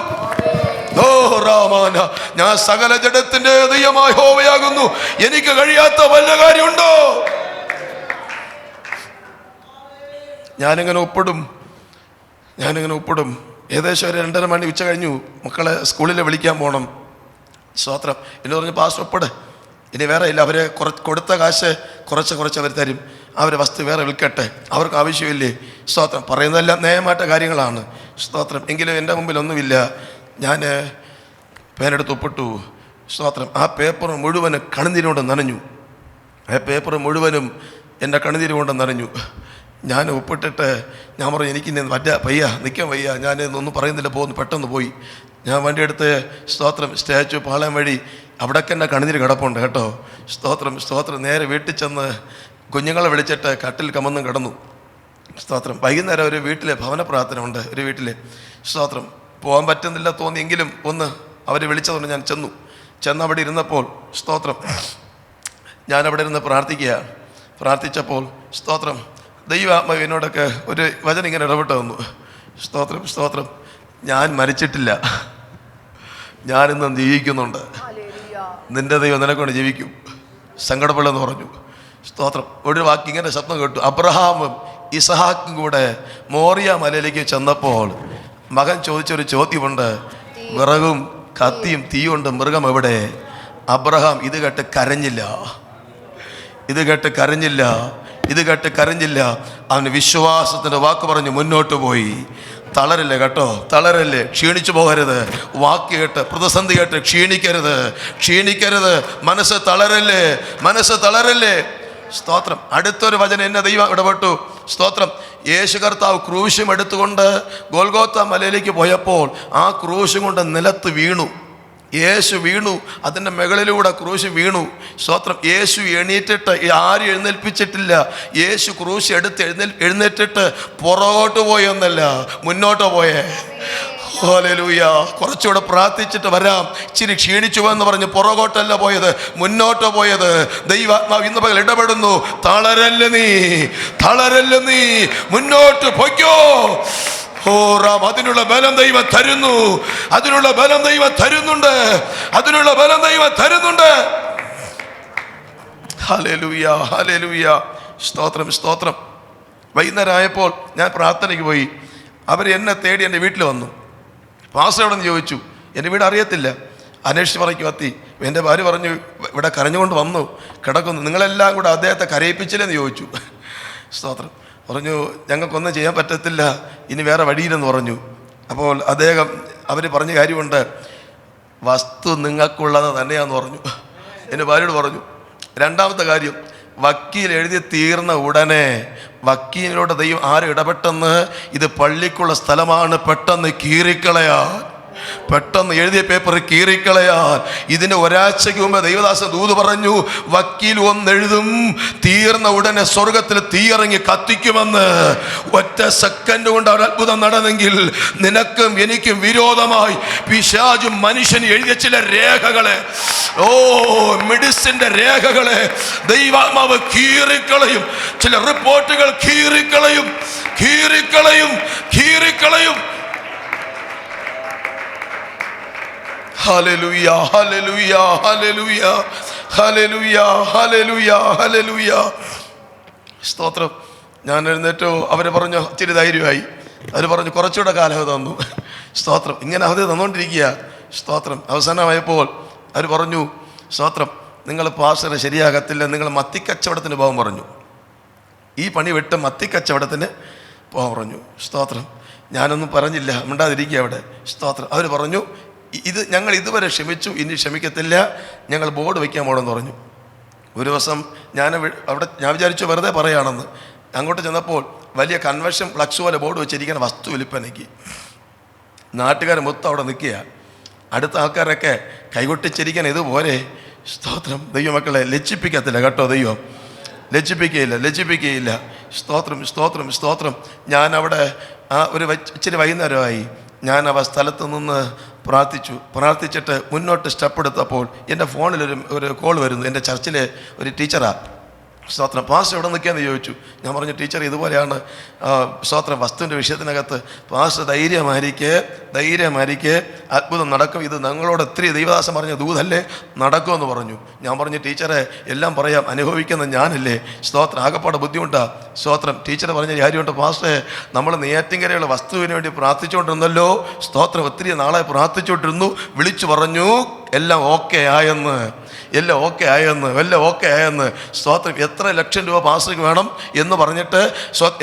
ഓ രാമാന, ഞാൻ സകല ജഡത്തിന്റെ ദൈവമായ യഹോവയാകുന്നു, എനിക്ക് കഴിയാത്ത വല്ല കാര്യമുണ്ടോ? ഞാനിങ്ങനെ ഒപ്പിടും. ഏകദേശം ഒരു 2:30 മണി ഉച്ച കഴിഞ്ഞു. മക്കളെ സ്കൂളിൽ വിളിക്കാൻ പോകണം. സ്തോത്രം. എന്ന് പറഞ്ഞ് പാസ്റ്റർ ഒപ്പിട്, ഇനി വേറെ ഇല്ല, അവരെ കൊടുത്ത കാശ് കുറച്ച് അവർ തരും, അവരെ വസ്തു വേറെ വിൽക്കട്ടെ, അവർക്ക് ആവശ്യമില്ലേ. സ്തോത്രം. പറയുന്നതെല്ലാം ന്യായമായിട്ട കാര്യങ്ങളാണ്. സ്തോത്രം. എങ്കിലും എൻ്റെ മുമ്പിലൊന്നുമില്ല. ഞാൻ പേനെടുത്ത് ഒപ്പിട്ടു. സ്തോത്രം. ആ പേപ്പർ മുഴുവനും കണ്ണുനീരുകൊണ്ട് നനഞ്ഞു. എൻ്റെ കണ്ണുനീര് കൊണ്ട് നനഞ്ഞു. ഞാൻ ഒപ്പിട്ടിട്ട് ഞാൻ പറഞ്ഞു എനിക്കിന്ന് നിൽക്കാൻ വയ്യ, ഞാൻ ഒന്നും പറയുന്നില്ല, പെട്ടെന്ന് പോയി. ഞാൻ വണ്ടി എടുത്ത് സ്തോത്രം സ്റ്റാച്ചു പാളയം വഴി അവിടേക്ക് എൻ്റെ കണ്ണുനീര് കിടപ്പുണ്ട് കേട്ടോ. സ്തോത്രം. നേരെ വീട്ടിൽ ചെന്ന് കുഞ്ഞുങ്ങളെ വിളിച്ചിട്ട് കട്ടിൽ കമന്നും കിടന്നു. സ്തോത്രം. വൈകുന്നേരം ഒരു വീട്ടിലെ ഭവന പ്രാർത്ഥന ഉണ്ട്, ഒരു വീട്ടിൽ. സ്തോത്രം. പോകാൻ പറ്റുന്നില്ല തോന്നിയെങ്കിലും ഒന്ന് അവർ വിളിച്ചതുകൊണ്ട് ഞാൻ ചെന്നവിടെ ഇരുന്നപ്പോൾ സ്തോത്രം ഞാനവിടെ ഇരുന്ന് പ്രാർത്ഥിച്ചപ്പോൾ സ്തോത്രം ദൈവാത്മാവ് എന്നോടൊക്കെ ഒരു വചനം ഇങ്ങനെ ഇടപെട്ട് വന്നു. സ്തോത്രം. ഞാൻ മരിച്ചിട്ടില്ല, ഞാനിന്നും ജീവിക്കുന്നുണ്ട്. നിന്റെ ദൈവം നിനക്കൊണ്ട് ജീവിക്കും. സങ്കടപ്പെടെന്ന് പറഞ്ഞു. സ്തോത്രം. ഒരു വാക്ക് ഇങ്ങനെ ശബ്ദം കേട്ടു. അബ്രഹാമും ഇസഹാക്കും കൂടെ മോറിയ മലയിലേക്ക് ചെന്നപ്പോൾ മകൻ ചോദിച്ചൊരു ചോദ്യമുണ്ട്, വിറകും കത്തിയും തീയുണ്ട്, മൃഗം എവിടെ? അബ്രഹാം ഇത് കേട്ട് കരഞ്ഞില്ല. അവന് വിശ്വാസത്തിൻ്റെ വാക്ക് പറഞ്ഞ് മുന്നോട്ട് പോയി. തളരല്ലേ കേട്ടോ, തളരല്ലേ, ക്ഷീണിച്ചു പോകരുത്. വാക്ക് കേട്ട്, പ്രതിസന്ധി കേട്ട് ക്ഷീണിക്കരുത്. മനസ്സ് തളരല്ലേ. സ്തോത്രം. അടുത്തൊരു വചനം എന്നെ ദൈവം ഇടപെട്ടു. സ്തോത്രം. യേശു കർത്താവ് ക്രൂശും എടുത്തുകൊണ്ട് ഗോൽഗോത്ത മലയിലേക്ക് പോയപ്പോൾ ആ ക്രൂശും കൊണ്ട് നിലത്ത് വീണു. അതിൻ്റെ മുകളിലൂടെ ക്രൂശ് വീണു. സ്തോത്രം. യേശു എണീറ്റിട്ട് ആരും എഴുന്നേൽപ്പിച്ചിട്ടില്ല. യേശു ക്രൂശ് എടുത്ത് എഴുന്നേറ്റിട്ട് പുറകോട്ട് പോയെന്നല്ല, മുന്നോട്ട് പോയേ. ഹല്ലേലൂയ. കുറച്ചുകൂടെ പ്രാർത്ഥിച്ചിട്ട് വരാം, ഇച്ചിരി ക്ഷീണിച്ചു എന്ന് പറഞ്ഞ് പുറകോട്ടല്ല പോയത്, മുന്നോട്ട് പോയത്. ദൈവാത്മാവ് ഇന്ന് പകൽ ഇടപെടുന്നു. തളരല്ല നീ, മുന്നോട്ട് പൊയ്ക്കോ. ഓ റാം. അതിനുള്ള ബലം ദൈവം തരുന്നുണ്ട്. ഹല്ലേലൂയ. സ്തോത്രം. വൈകുന്നേരം ആയപ്പോൾ ഞാൻ പ്രാർത്ഥനയ്ക്ക് പോയി. അവർ എന്നെ തേടി എൻ്റെ വീട്ടിൽ വന്നു. പാസ്റ്റർ എവിടെ നിന്ന് ചോദിച്ചു. എൻ്റെ വീട് അറിയത്തില്ല. അന്വേഷിച്ച് പറയ്ക്കും എത്തി. എൻ്റെ ഭാര്യ പറഞ്ഞു ഇവിടെ കരഞ്ഞുകൊണ്ട് വന്നു കിടക്കുന്നു, നിങ്ങളെല്ലാം കൂടെ അദ്ദേഹത്തെ കരയിപ്പിച്ചില്ലെന്ന് ചോദിച്ചു. സ്തോത്രം. പറഞ്ഞു ഞങ്ങൾക്കൊന്നും ചെയ്യാൻ പറ്റത്തില്ല, ഇനി വേറെ വഴിയില്ലെന്ന് പറഞ്ഞു. അപ്പോൾ അവർ പറഞ്ഞ കാര്യമുണ്ട്, വസ്തു നിങ്ങൾക്കുള്ളത് തന്നെയാന്ന് പറഞ്ഞു. എൻ്റെ ഭാര്യയോട് പറഞ്ഞു. രണ്ടാമത്തെ കാര്യം, വക്കീൽ എഴുതി തീർന്ന ഉടനെ വക്കീലിനോട് ദൈവം ആരും ഇടപെട്ടെന്ന്, ഇത് പള്ളിക്കുള്ള സ്ഥലമാണ്, പെട്ടെന്ന് എഴുതിയ പേപ്പർ കീറിക്കളയാൻ. ഇതിന് ഒരാഴ്ചയ്ക്ക് മുമ്പ് ദൈവദാസൻ ദൂത് പറഞ്ഞു, വക്കീൽ ഒന്നെഴുതും, തീർന്ന ഉടനെ സ്വർഗത്തിൽ തീയിറങ്ങി കത്തിക്കുമെന്ന്. ഒറ്റ സെക്കൻഡ് കൊണ്ട് ഒരു അത്ഭുതം നടന്നെങ്കിൽ നിനക്കും എനിക്കും വിരോധമായി പിശാചും മനുഷ്യന് എഴുതിയ ചില രേഖകളെ, മെഡിസിന്റെ രേഖകളെ ദൈവാത്മാവ് കീറിക്കളയും. ചില റിപ്പോർട്ടുകൾ കീറിക്കളയും. ഹല്ലേലൂയ. സ്തോത്രം. ഞാൻ എഴുന്നേറ്റോ, അവർ പറഞ്ഞു ഇച്ചിരി ധൈര്യമായി. അവർ പറഞ്ഞു കുറച്ചുകൂടെ കാലം തന്നു. സ്തോത്രം. ഇങ്ങനെ അവധി തന്നുകൊണ്ടിരിക്കുക. സ്തോത്രം. അവസാനമായപ്പോൾ അവർ പറഞ്ഞു, സ്തോത്രം, നിങ്ങൾ പാസ്റ്ററെ ശരിയാകത്തില്ല, നിങ്ങൾ മത്തിക്കച്ചവടത്തിന് പോകാൻ പറഞ്ഞു. ഈ പണി വിട്ട് മത്തിക്കച്ചവടത്തിന് പോകാൻ പറഞ്ഞു. സ്തോത്രം. ഞാനൊന്നും പറഞ്ഞില്ല, മിണ്ടാതിരിക്കുക അവിടെ. സ്തോത്രം. അവർ പറഞ്ഞു ഞങ്ങൾ ഇതുവരെ ക്ഷമിച്ചു, ഇനി ക്ഷമിക്കത്തില്ല, ഞങ്ങൾ ബോർഡ് വയ്ക്കാൻ പോകണമെന്ന് പറഞ്ഞു. ഒരു ദിവസം ഞാൻ വിചാരിച്ചു വെറുതെ പറയുകയാണെന്ന്. അങ്ങോട്ട് ചെന്നപ്പോൾ വലിയ കൺവെൻഷൻ ഫ്ലക്സ് പോലെ ബോർഡ് വെച്ചിരിക്കുന്ന വസ്തു വിൽപ്പനയ്ക്ക്. നാട്ടുകാർ മൊത്തം അവിടെ നിൽക്കുക. അടുത്ത ആൾക്കാരൊക്കെ കൈകൊട്ടിച്ചിരിക്കാൻ ഇതുപോലെ. സ്തോത്രം. ദൈവമക്കളെ ലജ്ജിപ്പിക്കത്തില്ല കേട്ടോ, ദൈവം ലജ്ജിപ്പിക്കുകയില്ല. സ്തോത്രം സ്തോത്രം സ്തോത്രം. ഞാനവിടെ ഇച്ചിരി വൈകുന്നേരമായി. ഞാൻ ആ സ്ഥലത്ത് നിന്ന് പ്രാർത്ഥിച്ചിട്ട് മുന്നോട്ട് സ്റ്റെപ്പ് എടുത്തപ്പോൾ എൻ്റെ ഫോണിൽ ഒരു കോൾ വരുന്നു. എൻ്റെ ചർച്ചിലെ ഒരു ടീച്ചറാണ്. സ്തോത്രം. പാസ്റ്റർ എവിടെ നിൽക്കുകയെന്ന് ചോദിച്ചു. ഞാൻ പറഞ്ഞു, ടീച്ചർ ഇതുപോലെയാണ് സ്തോത്രം വസ്തുവിൻ്റെ വിഷയത്തിനകത്ത്. പാസ്റ്റർ ധൈര്യമായിരിക്കെ അത്ഭുതം നടക്കും, ഇത് ഞങ്ങളോട് ഒത്തിരി ദൈവദാസൻ പറഞ്ഞ ദൂതല്ലേ, നടക്കുമെന്ന് പറഞ്ഞു. ഞാൻ പറഞ്ഞു, ടീച്ചറെ എല്ലാം പറയാം, അനുഭവിക്കുന്ന ഞാനല്ലേ. സ്തോത്രം. ആകപ്പാടെ ബുദ്ധിമുട്ടാണ്. സ്തോത്രം. ടീച്ചർ പറഞ്ഞ കാര്യമുണ്ട്, പാസ്റ്ററെ നമ്മൾ നെയ്യാറ്റിൻകരയുള്ള വസ്തുവിന് വേണ്ടി പ്രാർത്ഥിച്ചുകൊണ്ടിരുന്നല്ലോ. സ്തോത്രം. ഒത്തിരി നാളെ പ്രാർത്ഥിച്ചുകൊണ്ടിരുന്നു. വിളിച്ചു പറഞ്ഞു എല്ലാം ഓക്കെ ആയെന്ന്. സ്തോത്രം. എത്ര ലക്ഷം രൂപ പാസ്റ്റർക്ക് വേണം എന്ന് പറഞ്ഞിട്ട്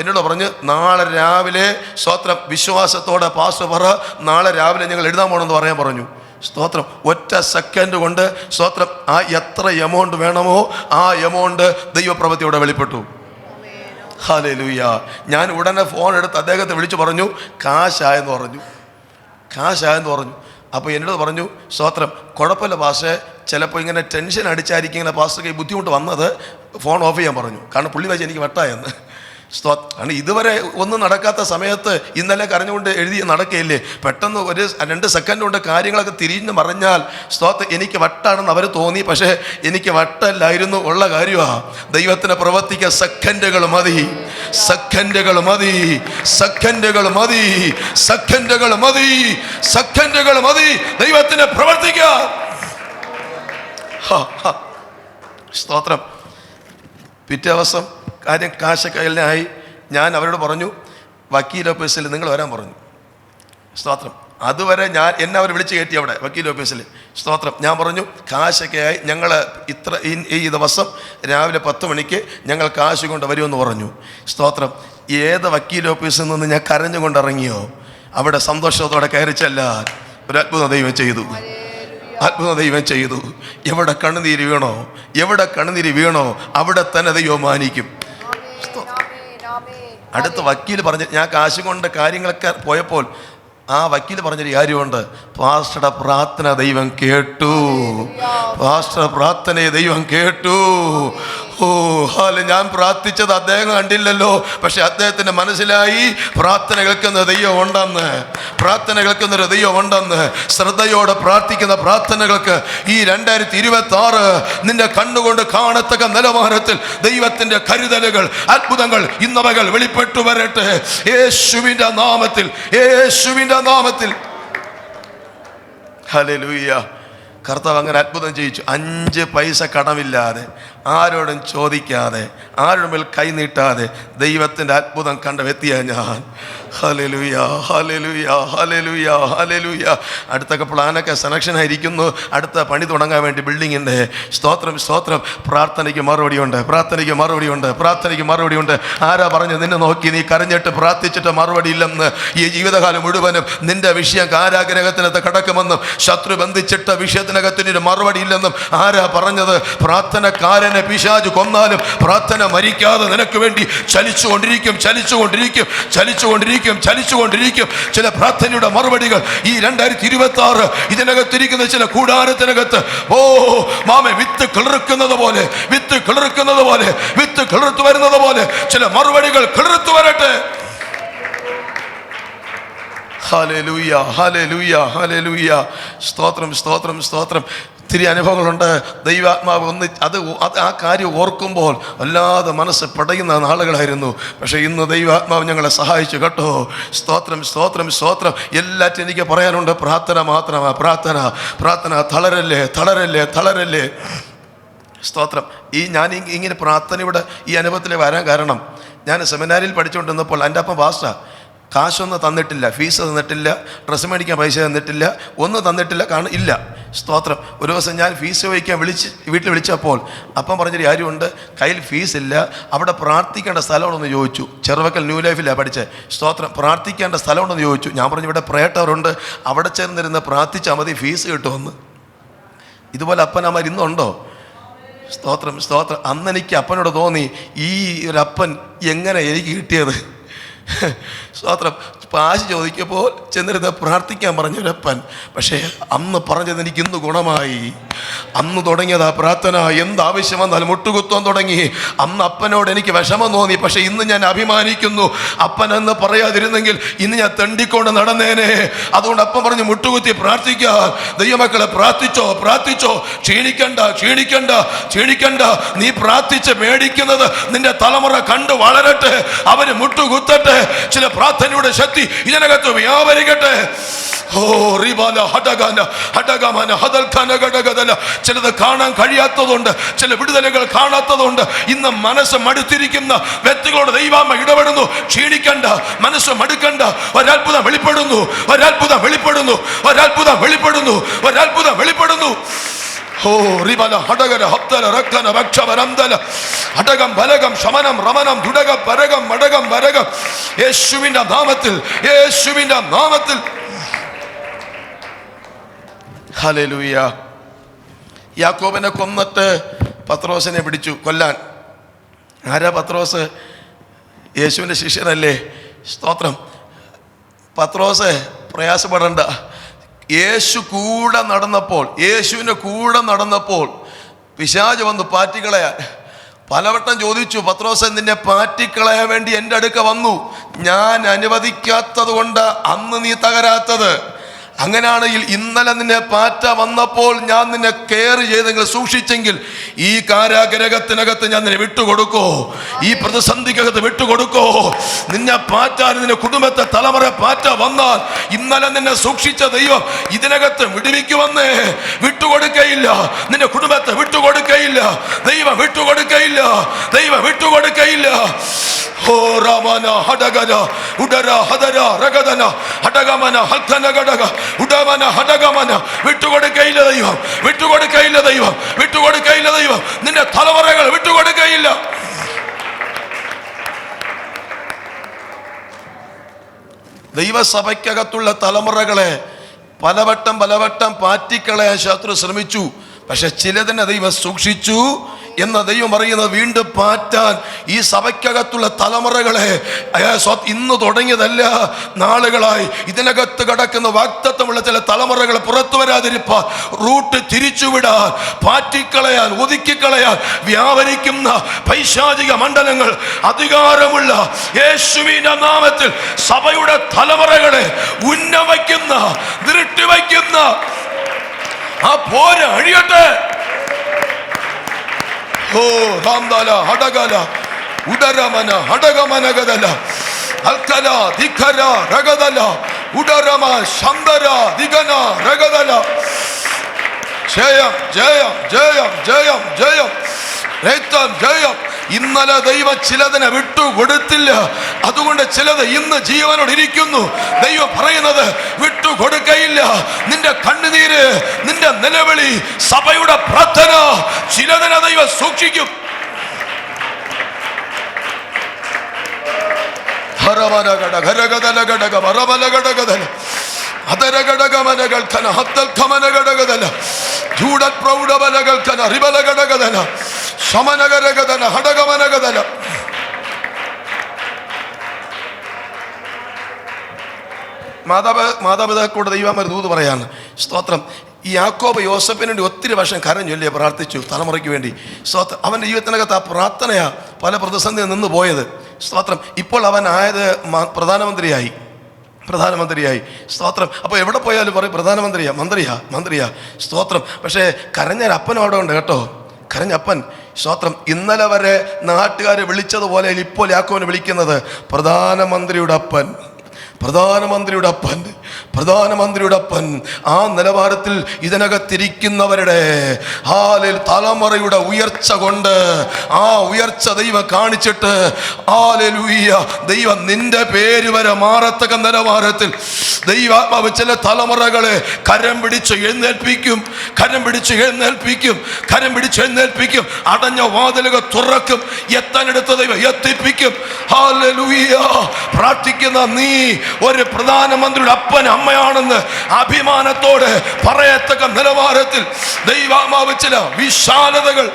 എന്നോട് പറഞ്ഞ് നാളെ രാവിലെ സ്തോത്രം വിശ്വാസത്തോടെ പാസ്റ്റർ പറ, നാളെ രാവിലെ ഞങ്ങൾ എഴുതാൻ പോകണമെന്ന് പറയാൻ പറഞ്ഞു. സ്തോത്രം. ഒറ്റ സെക്കൻഡ് കൊണ്ട് സ്തോത്രം ആ എത്ര എമൗണ്ട് വേണമോ ആ എമൗണ്ട് ദൈവപ്രവൃത്തിയോടെ വെളിപ്പെട്ടു. ഹല്ലേലൂയ. ഞാൻ ഉടനെ ഫോൺ എടുത്ത് അദ്ദേഹത്തെ വിളിച്ചു പറഞ്ഞു, കാശായെന്ന് പറഞ്ഞു. അപ്പോൾ എന്നോട് പറഞ്ഞു, സ്തോത്രം, കുഴപ്പമില്ല പാസ്റ്റേ, ചിലപ്പോൾ ഇങ്ങനെ ടെൻഷൻ അടിച്ചായിരിക്കും ഇങ്ങനെ പാസ്റ്റർക്ക് ഈ ബുദ്ധിമുട്ട് വന്നത്, ഫോൺ ഓഫ് ചെയ്യാൻ പറഞ്ഞു. കാരണം പുള്ളി വെച്ച് എനിക്ക് വട്ടായെന്ന്. കാരണം ഇതുവരെ ഒന്നും നടക്കാത്ത സമയത്ത് ഇന്നലെ കരഞ്ഞുകൊണ്ട് എഴുതി നടക്കുകയില്ലേ. പെട്ടെന്ന് 1-2 സെക്കൻഡ് കൊണ്ട് കാര്യങ്ങളൊക്കെ തിരിഞ്ഞ് മറിഞ്ഞാൽ സ്തോത്രം എനിക്ക് വട്ടാണെന്ന് അവർ തോന്നി. പക്ഷേ എനിക്ക് വട്ടല്ലായിരുന്നു, ഉള്ള കാര്യമാണ്. ദൈവത്തിന് പ്രവർത്തിക്കാൻ സെക്കൻഡുകൾ മതി ദൈവത്തിന് പ്രവർത്തിക്കാൻ. സ്തോത്രം. പിറ്റേ ദിവസം കാര്യം കാശക്കൈലിനായി. ഞാൻ അവരോട് പറഞ്ഞു, വക്കീൽ ഓഫീസിൽ നിങ്ങൾ വരാൻ പറഞ്ഞു. സ്തോത്രം. അതുവരെ എന്നെ അവർ വിളിച്ച് കയറ്റി അവിടെ വക്കീൽ ഓഫീസിൽ. സ്തോത്രം. ഞാൻ പറഞ്ഞു, കാശൊക്കെയായി, ഞങ്ങൾ ഈ ദിവസം രാവിലെ 10 മണിക്ക് ഞങ്ങൾ കാശ് കൊണ്ട് വരുമെന്ന് പറഞ്ഞു. സ്തോത്രം. ഏത് വക്കീൽ ഓഫീസിൽ നിന്ന് ഞാൻ കരഞ്ഞുകൊണ്ട് ഇറങ്ങിയോ അവിടെ സന്തോഷത്തോടെ കയറി ചെല്ലാൻ ഒരു അത്ഭുത ദൈവം ചെയ്തു. എവിടെ കണ്ണുനീര് വീണോ അവിടെ തന്നെ ദൈവം മാനിക്കും. അടുത്ത വക്കീൽ പറഞ്ഞ്, ഞാൻ കാശ് കൊണ്ട് കാര്യങ്ങളൊക്കെ പോയപ്പോൾ ആ വക്കീൽ പറഞ്ഞൊരു കാര്യമുണ്ട്, പാസ്റ്ററുടെ പ്രാർത്ഥന ദൈവം കേട്ടു. ഞാൻ പ്രാർത്ഥിച്ചത് അദ്ദേഹം കണ്ടില്ലല്ലോ, പക്ഷെ അദ്ദേഹത്തിന് മനസ്സിലായി പ്രാർത്ഥന കേൾക്കുന്നൊരു ദൈവം ഉണ്ടെന്ന്. ശ്രദ്ധയോടെ പ്രാർത്ഥിക്കുന്ന പ്രാർത്ഥനകൾക്ക് ഈ 2026 നിന്റെ കണ്ണുകൊണ്ട് കാണത്തക്ക നിലവാരത്തിൽ ദൈവത്തിന്റെ കരുതലുകൾ, അത്ഭുതങ്ങൾ, ഇന്നവകൾ വെളിപ്പെട്ടു വരട്ടെ യേശുവിന്റെ നാമത്തിൽ. ഹല്ലേലൂയ. കർത്താവ് അങ്ങനെ അത്ഭുതം ചെയ്യിച്ചു. 5 പൈസ കടമില്ലാതെ, ആരോടും ചോദിക്കാതെ, ആരുടെ മേൽ കൈ നീട്ടാതെ ദൈവത്തിൻ്റെ അത്ഭുതം കണ്ട വ്യക്തിയാണ് ഞാൻ. ഹല്ലേലൂയ. അടുത്തൊക്കെ പ്ലാനൊക്കെ സെലക്ഷൻ ആയിരിക്കുന്നു. അടുത്ത പണി തുടങ്ങാൻ വേണ്ടി ബിൽഡിങ്ങിൻ്റെ. സ്തോത്രം. പ്രാർത്ഥനയ്ക്ക് മറുപടി ഉണ്ട്. ആരാ പറഞ്ഞു നിന്നെ നോക്കി നീ കരഞ്ഞിട്ട് പ്രാർത്ഥിച്ചിട്ട് മറുപടി ഇല്ലെന്ന്? ഈ ജീവിതകാലം മുഴുവനും നിന്റെ വിഷയം കാരാഗ്രഹത്തിനകത്ത് കിടക്കുമെന്നും ശത്രു ബന്ധിച്ചിട്ട വിഷയത്തിനകത്തിന് മറുപടി ഇല്ലെന്നും ആരാ പറഞ്ഞത്? പ്രാർത്ഥനക്കാരനെ പിശാച് കൊന്നാലും പ്രാർത്ഥന മരിക്കാതെ നിനക്ക് വേണ്ടി ചലിച്ചുകൊണ്ടിരിക്കും. ചില പ്രാർത്ഥനയുടെ മറുപടികൾ ഈ 2026 ഇതിനകത്തിരിക്കുന്ന ചില കൂടാരത്തിനകത്ത് വിത്ത് കിളിർക്കുന്നത് പോലെ കിളിർത്തു വരുന്നത് പോലെ ചില മറുപടികൾ കിളിർത്തു വരട്ടെ. ഹല്ലേലൂയ. സ്തോത്രം. ഒത്തിരി അനുഭവങ്ങളുണ്ട്. ദൈവാത്മാവ് ആ കാര്യം ഓർക്കുമ്പോൾ അല്ലാതെ മനസ്സ് പടയുന്ന നാളുകളായിരുന്നു. പക്ഷേ ഇന്ന് ദൈവാത്മാവ് ഞങ്ങളെ സഹായിച്ചു കേട്ടോ. സ്തോത്രം. എല്ലാറ്റും എനിക്ക് പറയാനുണ്ട്. പ്രാർത്ഥന മാത്രമാണ്. പ്രാർത്ഥന. തളരല്ലേ. സ്തോത്രം. ഞാൻ ഇങ്ങനെ പ്രാർത്ഥനയുടെ ഈ അനുഭവത്തിൽ വരാൻ കാരണം, ഞാൻ സെമിനാരിൽ പഠിച്ചുകൊണ്ടിരുന്നപ്പോൾ എൻ്റെ അപ്പം പാസ്റ്റർ കാശൊന്നും തന്നിട്ടില്ല, ഫീസ് തന്നിട്ടില്ല, ഡ്രസ്സ് മേടിക്കാൻ പൈസ തന്നിട്ടില്ല, ഒന്നും തന്നിട്ടില്ല. കാരണം ഇല്ല. സ്തോത്രം. ഒരു ദിവസം ഞാൻ ഫീസ് ചോദിക്കാൻ വീട്ടിൽ വിളിച്ചപ്പോൾ അപ്പം പറഞ്ഞൊരു കാര്യമുണ്ട്, കയ്യിൽ ഫീസ് ഇല്ല, അവിടെ പ്രാർത്ഥിക്കേണ്ട സ്ഥലമുണ്ടെന്ന് ചോദിച്ചു. ചെറുവക്കൽ ന്യൂ ലൈഫിലാണ് പഠിച്ചത്. സ്തോത്രം. പ്രാർത്ഥിക്കേണ്ട സ്ഥലമുണ്ടെന്ന് ചോദിച്ചു. ഞാൻ പറഞ്ഞു ഇവിടെ പ്രേട്ടവരുണ്ട്, അവിടെ ചേർന്നിരുന്ന് പ്രാർത്ഥിച്ചാൽ മതി, ഫീസ് കിട്ടുമെന്ന്. ഇതുപോലെ അപ്പനമ്മമാർ ഇന്നുണ്ടോ? സ്തോത്രം സ്തോത്രം. അന്ന് എനിക്ക് അപ്പനോട് തോന്നി, ഈ ഒരു അപ്പൻ എങ്ങനെ എനിക്ക് കിട്ടിയത്? സ്തോത്രം. പാശ് ചോദിക്കുമ്പോൾ ചെന്നിരുന്ന് പ്രാർത്ഥിക്കാൻ പറഞ്ഞൊരപ്പൻ. പക്ഷേ അന്ന് പറഞ്ഞത് എനിക്ക് ഇന്ന് ഗുണമായി. അന്ന് തുടങ്ങിയതാ പ്രാർത്ഥന. എന്താവശ്യം വന്നാലും മുട്ടുകുത്താൻ തുടങ്ങി. അന്ന് അപ്പനോട് എനിക്ക് വിഷമം തോന്നി. പക്ഷെ ഇന്ന് ഞാൻ അഭിമാനിക്കുന്നു, അപ്പൻ എന്ന് പറയാതിരുന്നെങ്കിൽ ഇന്ന് ഞാൻ തെണ്ടിക്കൊണ്ട് നടന്നേനെ. അതുകൊണ്ട് അപ്പൻ പറഞ്ഞു മുട്ടുകുത്തി പ്രാർത്ഥിക്കാൻ. ദൈവമക്കളെ പ്രാർത്ഥിച്ചോ, പ്രാർത്ഥിച്ചോ. ക്ഷീണിക്കണ്ട, ക്ഷീണിക്കണ്ട, ക്ഷീണിക്കണ്ട. നീ പ്രാർത്ഥിച്ച് മേടിക്കുന്നത് നിന്റെ തലമുറ കണ്ടു വളരട്ടെ, അവന് മുട്ടുകുത്തട്ടെ. ചില പ്രാർത്ഥനയുടെ ശക്തി ഇതിനകത്ത് വ്യാപരിക്കട്ടെ. ഓ റിബാല ഹടഗാന ഹടഗമന ഹദൽഖന ഗടഗദല. ചിലത് കാണാൻ കഴിയാത്തതുകൊണ്ട്, ചില വിടുതലുകൾ കാണാത്തതുകൊണ്ട് ഇന്ന് മനസ്സ് മടുത്തിരിക്കുന്ന വ്യക്തികളോട് ദൈവം ഇടപെടുന്നു. ക്ഷീണിക്കണ്ട, മനസ്സ് മടുക്കണ്ട. ഒരത്ഭുതം വെളിപ്പെടുന്നു, ഒരത്ഭുതം വെളിപ്പെടുന്നു, ഒരത്ഭുതം വെളിപ്പെടുന്നു, ഒരത്ഭുതം വെളിപ്പെടുന്നു. ഓ റിബല ഹടഗര ഹപ്തല റക്കന വക്ഷവരംദല ഹടകം ബലകം ശമനം റമനം ദുടകം പരകം മടകം വരകം. യേശുവിന്റെ നാമത്തിൽ, യേശുവിന്റെ നാമത്തിൽ. ഹല്ലേലൂയ. യാക്കോബിനെ കൊന്നിട്ട് പത്രോസിനെ പിടിച്ചു കൊല്ലാൻ. ആരാ പത്രോസ്? യേശുവിൻ്റെ ശിഷ്യനല്ലേ? സ്തോത്രം. പത്രോസ് പ്രയാസപ്പെടണ്ട. യേശു കൂടെ നടന്നപ്പോൾ, യേശുവിൻ്റെ കൂടെ നടന്നപ്പോൾ പിശാച് വന്നു പാറ്റിക്കളയാൻ. പലവട്ടം ചോദിച്ചു, പത്രോസ് നിന്നെ പാറ്റിക്കളയാൻ വേണ്ടി എൻ്റെ അടുക്ക വന്നു, ഞാൻ അനുവദിക്കാത്തത് കൊണ്ട് അന്ന് നീ തകരാത്തത്. അങ്ങനെയാണെങ്കിൽ ഇന്നലെ നിന്നെ പാറ്റ വന്നപ്പോൾ ഞാൻ നിന്നെ കെയർ ചെയ്തെങ്കിൽ, സൂക്ഷിച്ചെങ്കിൽ ഈ കാരാഗ്രഹത്തിനകത്ത് ഞാൻ നിന്നെ വിട്ടുകൊടുക്കോ? ഈ പ്രതിസന്ധിക്കകത്ത് വിട്ടുകൊടുക്കോ? നിന്നെ പാറ്റാൻ, നിന്റെ കുടുംബത്തെ തലമുറ പാറ്റ വന്നാൽ ഇന്നലെ നിന്നെ സൂക്ഷിച്ച ദൈവം ഇതിനകത്ത് വിടുവിക്കുവന്നേ. വിട്ടുകൊടുക്കയില്ല, നിന്റെ കുടുംബത്തെ വിട്ടുകൊടുക്കയില്ല. ദൈവം വിട്ടുകൊടുക്കയില്ല, ദൈവം വിട്ടുകൊടുക്കയില്ല. ഓ രാമന ഹടഗന ഉടര ഹദര രഗദന ഹടഗമന ഹൽഖന ഗടഗ ഉടമന ഹടഗമന. വിട്ടുകൊടുക്കയില്ല ദൈവം, വിട്ടുകൊടുക്കയില്ല ദൈവം, വിട്ടുകൊടുക്കയില്ല ദൈവം. നിന്റെ തലമുറകൾ വിട്ടുകൊടുക്കയില്ല. ദൈവസഭയ്ക്കകത്തുള്ള തലമുറകളെ പലവട്ടം പാറ്റിക്കളയാൻ ശത്രു ശ്രമിച്ചു. പക്ഷെ ചിലതിനെ ദൈവം സൂക്ഷിച്ചു എന്ന ദൈവം പറയുന്നത്. വീണ്ടും പാറ്റാൻ ഈ സഭയ്ക്കകത്തുള്ള തലമുറകളെ ഇന്ന് തുടങ്ങിയതല്ല, നാളുകളായി ഇതിനകത്ത് കിടക്കുന്ന വാഗ്ദത്തമുള്ള ചില തലമുറകൾ പുറത്തു വരാതിരിപ്പാൻ, റൂട്ട് തിരിച്ചുവിടാൻ, പാറ്റിക്കളയാൻ, ഒതുക്കിക്കളയാൻ വ്യാപരിക്കുന്ന പൈശാചിക മണ്ഡലങ്ങൾ അധികാരമുള്ള യേശുവിന്റെ നാമത്തിൽ സഭയുടെ തലമുറകളെ ഉന്നവയ്ക്കുന്ന, ദൃഷ്ടിവയ്ക്കുന്ന ആ പോര് അഴിയട്ടെ. ഓ രാംദാല ഹടഗല ഉടരമന ഹടഗമനഗദല അൽക്കല ദിഖര രഗദല ഉടരമ ശന്ദര ദിഗന രഗദല. ജയം ജയം ജയം ജയം ജയം രക്തം ജയം. ഇന്നലെ ദൈവം ചിലതിനെ വിട്ടുകൊടുത്തില്ല, അതുകൊണ്ട് ചിലത് ഇന്ന് ജീവനോട് ഇരിക്കുന്നു. ദൈവം പറയുന്നത് വിട്ടുകൊടുക്കയില്ല. നിന്റെ കണ്ണുനീര്, നിന്റെ നിലവിളി, സഭയുടെ പ്രാർത്ഥന, ചിലതിനെ ദൈവം സൂക്ഷിക്കും. മാതാപിതാക്കളോട് ദൈവം ഒരു ദൂത് പറയാണ്. സ്തോത്രം. ഈ യാക്കോബ് യോസഫിന് വേണ്ടി ഒത്തിരി വർഷം കരം ചൊല്ലിയ പ്രാർത്ഥിച്ചു, തലമുറയ്ക്ക് വേണ്ടി. സ്തോത്രം. അവൻ്റെ ജീവിതത്തിനകത്ത് ആ പ്രാർത്ഥനയാ പല പ്രതിസന്ധിയിൽ നിന്ന് പോയത്. സ്തോത്രം. ഇപ്പോൾ അവൻ ആയത് പ്രധാനമന്ത്രിയായി. സ്തോത്രം. അപ്പോൾ എവിടെ പോയാലും പറയും മന്ത്രിയാ. സ്തോത്രം. പക്ഷേ കരഞ്ഞൊരപ്പനും അവിടെ ഉണ്ട് കേട്ടോ, കരഞ്ഞപ്പൻ. സ്തോത്രം. ഇന്നലെ വരെ നാട്ടുകാരെ വിളിച്ചതുപോലെ ഇപ്പോൾ യാക്കോബിനെ വിളിക്കുന്നത് പ്രധാനമന്ത്രിയുടെ അപ്പൻ. ആ നിലവാരത്തിൽ ഇതിനകത്തിരിക്കുന്നവരുടെ തലമുറയുടെ ഉയർച്ച കൊണ്ട്, ആ ഉയർച്ച ദൈവം കാണിച്ചിട്ട് ദൈവം നിന്റെ പേര് വരെ മാറത്തക്ക നിലവാരത്തിൽ ദൈവാത്മാവ് ചില തലമുറകളെ കരം പിടിച്ച് എഴുന്നേൽപ്പിക്കും. അടഞ്ഞ വാതിലുകൾ തുറക്കും, എത്താനെടുത്ത ദൈവം എത്തിപ്പിക്കും. ഹല്ലേലൂയ. പ്രാർത്ഥിക്കുന്ന നീ ഒരു പ്രധാനമന്ത്രിയുടെ അപ്പൻ അമ്മയാണെന്ന് അഭിമാനത്തോടെ പറയത്തക്ക നിലവാരത്തിൽ ദൈവാത്മാവ് ചില വിശാലതകൾ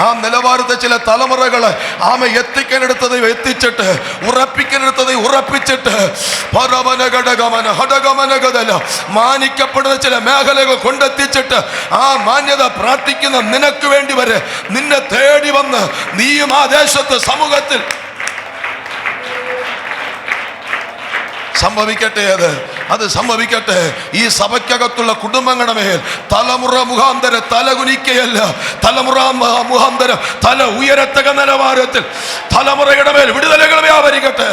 ആ നിലവാരത്തെ ചില തലമുറകള് ആമ എത്തിക്കാനെടുത്തത് എത്തിച്ചിട്ട്, ഉറപ്പിക്കാനെടുത്തത് ഉറപ്പിച്ചിട്ട്, മാനിക്കപ്പെടുന്ന ചില മേഖലകൾ കൊണ്ടെത്തിച്ചിട്ട് ആ മാന്യത പ്രാർത്ഥിക്കുന്ന നിനക്ക് വേണ്ടി വരെ നിന്നെ തേടി വന്ന് നീയും ആ ദേശത്ത് സമൂഹത്തിൽ സംഭവിക്കട്ടെ. അത് സംഭവിക്കട്ടെ. ഈ സഭയ്ക്കകത്തുള്ള കുടുംബങ്ങളുടെ മേൽ തലമുറ മുഖാന്തരം തലകുനിക്കയല്ല, തലമുറ മുഖാന്തരം തല ഉയരത്തക നിലവാരത്തിൽ തലമുറയുടെ മേൽ വിടുതലുകൾ വ്യാപരിക്കട്ടെ.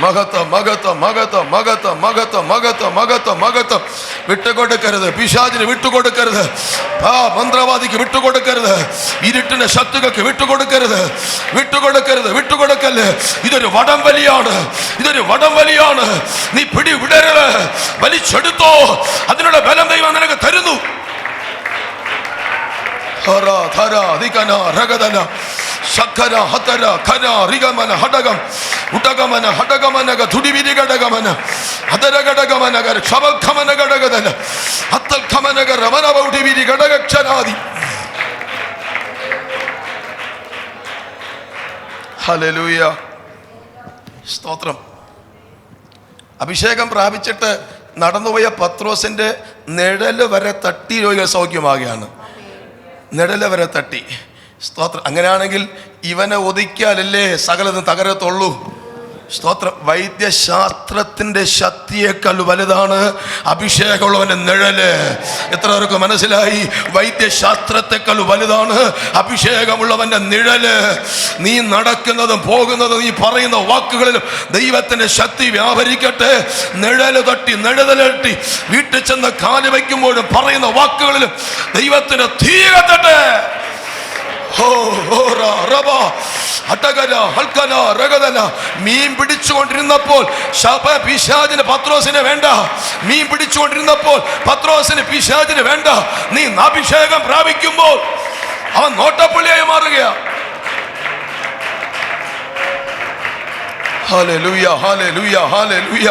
മഹത്വം മഹത്വം മഹത്വം മഹത്വം മഹത്വം മഹത്വം മഹത്വം മഹത്വം. വിട്ടുകൊടുക്കരുത്, പിശാചിന് വിട്ടുകൊടുക്കരുത്, മന്ത്രവാദിക്ക് വിട്ടുകൊടുക്കരുത്, ഇരുട്ടിന്റെ ശക്തികൾക്ക് വിട്ടുകൊടുക്കരുത്, വിട്ടുകൊടുക്കരുത്, വിട്ടുകൊടുക്കല്ലേ. ഇതൊരു വടംവലിയാണ്, ഇതൊരു വടംവലിയാണ്. നീ പിടി വിടരുത്, വലിച്ചെടുത്തോ. അതിനുള്ള ബലം ദൈവം നിനക്ക് തരുന്നു. ശക്കര ഹതര ഖര റിഗമന ഹടകം ഉടഗമന ഹടഗമനഗ തുടിവിരി ഘടകമന ഹതര ഘടകമനഗ ക്ഷമഖമന ഘടകദല ഹത്തഖമനഗ രമന ബൗഡിവിരി ഘടകക്ഷരാദി. ഹല്ലേലൂയ, സ്തോത്രം. അഭിഷേകം പ്രാപിച്ചിട്ട് നടന്നുപോയ പത്രോസിന്റെ നിഴല് വരെ തട്ടി രോഗികൾ സൗഖ്യമാകുകയാണ്. നിഴല് വരെ തട്ടി. സ്തോത്രം. അങ്ങനെയാണെങ്കിൽ ഇവനെ ഒതുക്കിയാലല്ലേ സകലതും തകരത്തുള്ളൂ. സ്തോത്രം. വൈദ്യശാസ്ത്രത്തിന്റെ ശക്തിയേക്കാൾ വലുതാണ് അഭിഷേകമുള്ളവന്റെ നിഴല്. എത്ര പേർക്ക് മനസ്സിലായി? വൈദ്യശാസ്ത്രത്തെക്കാൾ വലുതാണ് അഭിഷേകമുള്ളവന്റെ നിഴല്. നീ നടക്കുന്നതും പോകുന്നതും നീ പറയുന്ന വാക്കുകളിലും ദൈവത്തിന്റെ ശക്തി വ്യാപരിക്കട്ടെ. നിഴല് തട്ടി നെടുതലട്ടി വീട്ടിൽ ചെന്ന് കാല് വയ്ക്കുമ്പോഴും പറയുന്ന വാക്കുകളിലും ദൈവത്തിന്റെ തീ കത്തട്ടെ. മീൻ പിടിച്ചുകൊണ്ടിരുന്നപ്പോൾ പിശാചിന് പത്രോസിനെ വേണ്ട. മീൻ പിടിച്ചുകൊണ്ടിരുന്നപ്പോൾ പത്രോസിന് പിശാചിന് വേണ്ട. നീ അഭിഷേകം പ്രാപിക്കുമ്പോൾ അവൻ നോട്ടപ്പുള്ളിയായി മാറുകയാ. ഹല്ലേലൂയ ഹല്ലേലൂയ ഹല്ലേലൂയ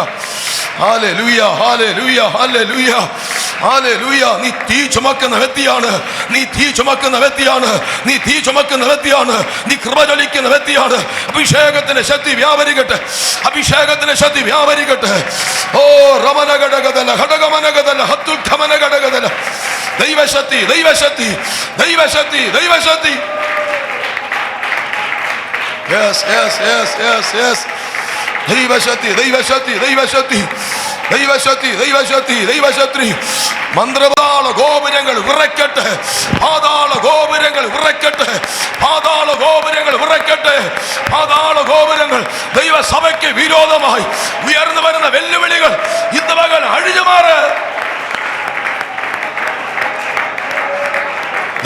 ഹല്ലേലൂയ ഹല്ലേലൂയ ഹല്ലേലൂയ ഹല്ലേലൂയ. നീ തീ ചുമക്കുന്ന വ്യക്തിയാണ്, നീ തീ ചുമക്കുന്ന വ്യക്തിയാണ്, നീ തീ ചുമക്കുന്ന വ്യക്തിയാണ്, നീ കൃപ ജ്വലിക്കുന്ന വ്യക്തിയാണ്. അഭിഷേകത്തിന്റെ ശക്തി വ്യാപരിക്കട്ടെ, അഭിഷേകത്തിന്റെ ശക്തി വ്യാപരിക്കട്ടെ. ഓ രമനഘടകതല ഘടകമനകതല ഹത്തുഖമനഘടകതല. ദൈവശക്തി ദൈവശക്തി ദൈവശക്തി ദൈവശക്തി. Yes yes yes yes yes. ദൈവശക്തി ദൈവശക്തി ദൈവശക്തി ദൈവശക്തി ദൈവശക്തി ദൈവശക്തി. മന്ത്രപാള ഗോപുരങ്ങൾ വിറയ്ക്കട്ടെ, പാതാള ഗോപുരങ്ങൾ വിറയ്ക്കട്ടെ, പാതാള ഗോപുരങ്ങൾ വിറയ്ക്കട്ടെ, പാതാള ഗോപുരങ്ങൾ. ദൈവസഭയ്ക്ക് വിരോധമായി ഉയർന്നു വരുന്ന വെല്ലുവിളികൾ ഇന്ന് പകൽ അഴിഞ്ഞുമാറ്.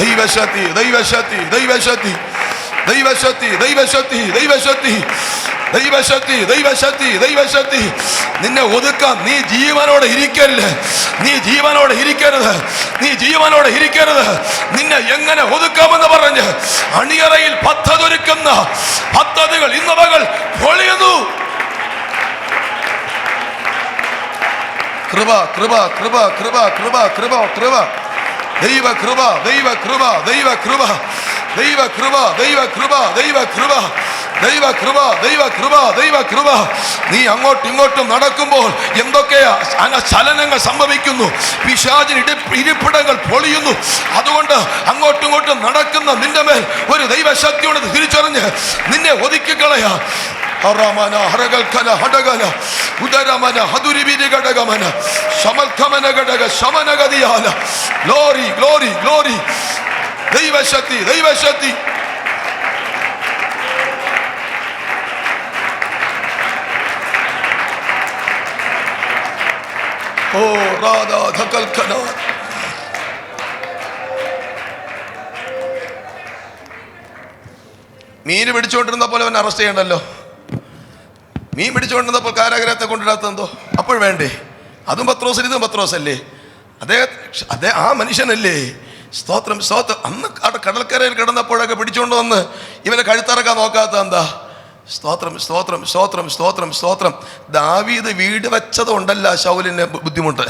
ദൈവശക്തി ദൈവശക്തി ദൈവശക്തി ദൈവശക്തി ദൈവശക്തി ദൈവശക്തി ദൈവശക്തി ദൈവശക്തി ദൈവശക്തി. നിന്നെ ഒതുക്കാൻ നീ ജീവനോടെ ഇരിക്കരുത്, നീ ജീവനോടെ ഇരിക്കരുത്, നീ ജീവനോടെ ഇരിക്കരുത്. നിന്നെ എങ്ങനെ ഒതുക്കാമെന്ന് പറഞ്ഞ് അണിയറയിൽ പദ്ധതിയൊരുക്കുന്ന പദ്ധതികൾ ഇന്ന് പകൽ പൊളിയുന്നു. കൃപ കൃപ കൃപ കൃപ കൃപ കൃപ കൃപ. ദൈവ കൃപ ദൈവ കൃപ ദൈവ കൃപ ദൈവ കൃപ ദൈവ കൃപ ദൈവ കൃപ ദൈവ കൃപ ദൈവ കൃപ ദൈവ കൃപ. നീ അങ്ങോട്ടും ഇങ്ങോട്ടും നടക്കുമ്പോൾ എന്തൊക്കെയാ ചലനങ്ങൾ സംഭവിക്കുന്നു, പിശാചിന് ഇരിപ്പിടങ്ങൾ പൊളിയുന്നു. അതുകൊണ്ട് അങ്ങോട്ടും ഇങ്ങോട്ടും നടക്കുന്ന നിന്റെ മേൽ ഒരു ദൈവശക്തിയോട് തിരിച്ചറിഞ്ഞ് നിന്നെ ഒതുക്കിക്കളയാ. Glory glory glory. ദൈവശക്തി ദൈവശക്തി. ഓ രാധാ ധകൽഖന. മീൻ പിടിച്ചുകൊണ്ടിരുന്ന പോലെ അവൻ അറസ്റ്റ് ചെയ്യണ്ടല്ലോ. മീൻ പിടിച്ചുകൊണ്ടിരുന്നപ്പോൾ കാരാഗ്രഹത്തെ കൊണ്ടിടാത്തതെന്തോ അപ്പോൾ വേണ്ടേ? അതും പത്രോസിന് ഇതും പത്രോസല്ലേ? അതേ ആ മനുഷ്യനല്ലേ? സ്തോത്രം സ്തോത്രം. അന്ന് കടൽക്കരയിൽ കിടന്നപ്പോഴൊക്കെ പിടിച്ചുകൊണ്ട് വന്ന് ഇവനെ കഴുത്തറക്കാൻ നോക്കാത്ത എന്താ? സ്തോത്രം, സ്തോത്രം, സ്തോത്രം, സ്തോത്രം, സ്തോത്രം. ദാവീദ് വീട് വെച്ചത് കൊണ്ടല്ല ശൗലിന് ബുദ്ധിമുട്ട്.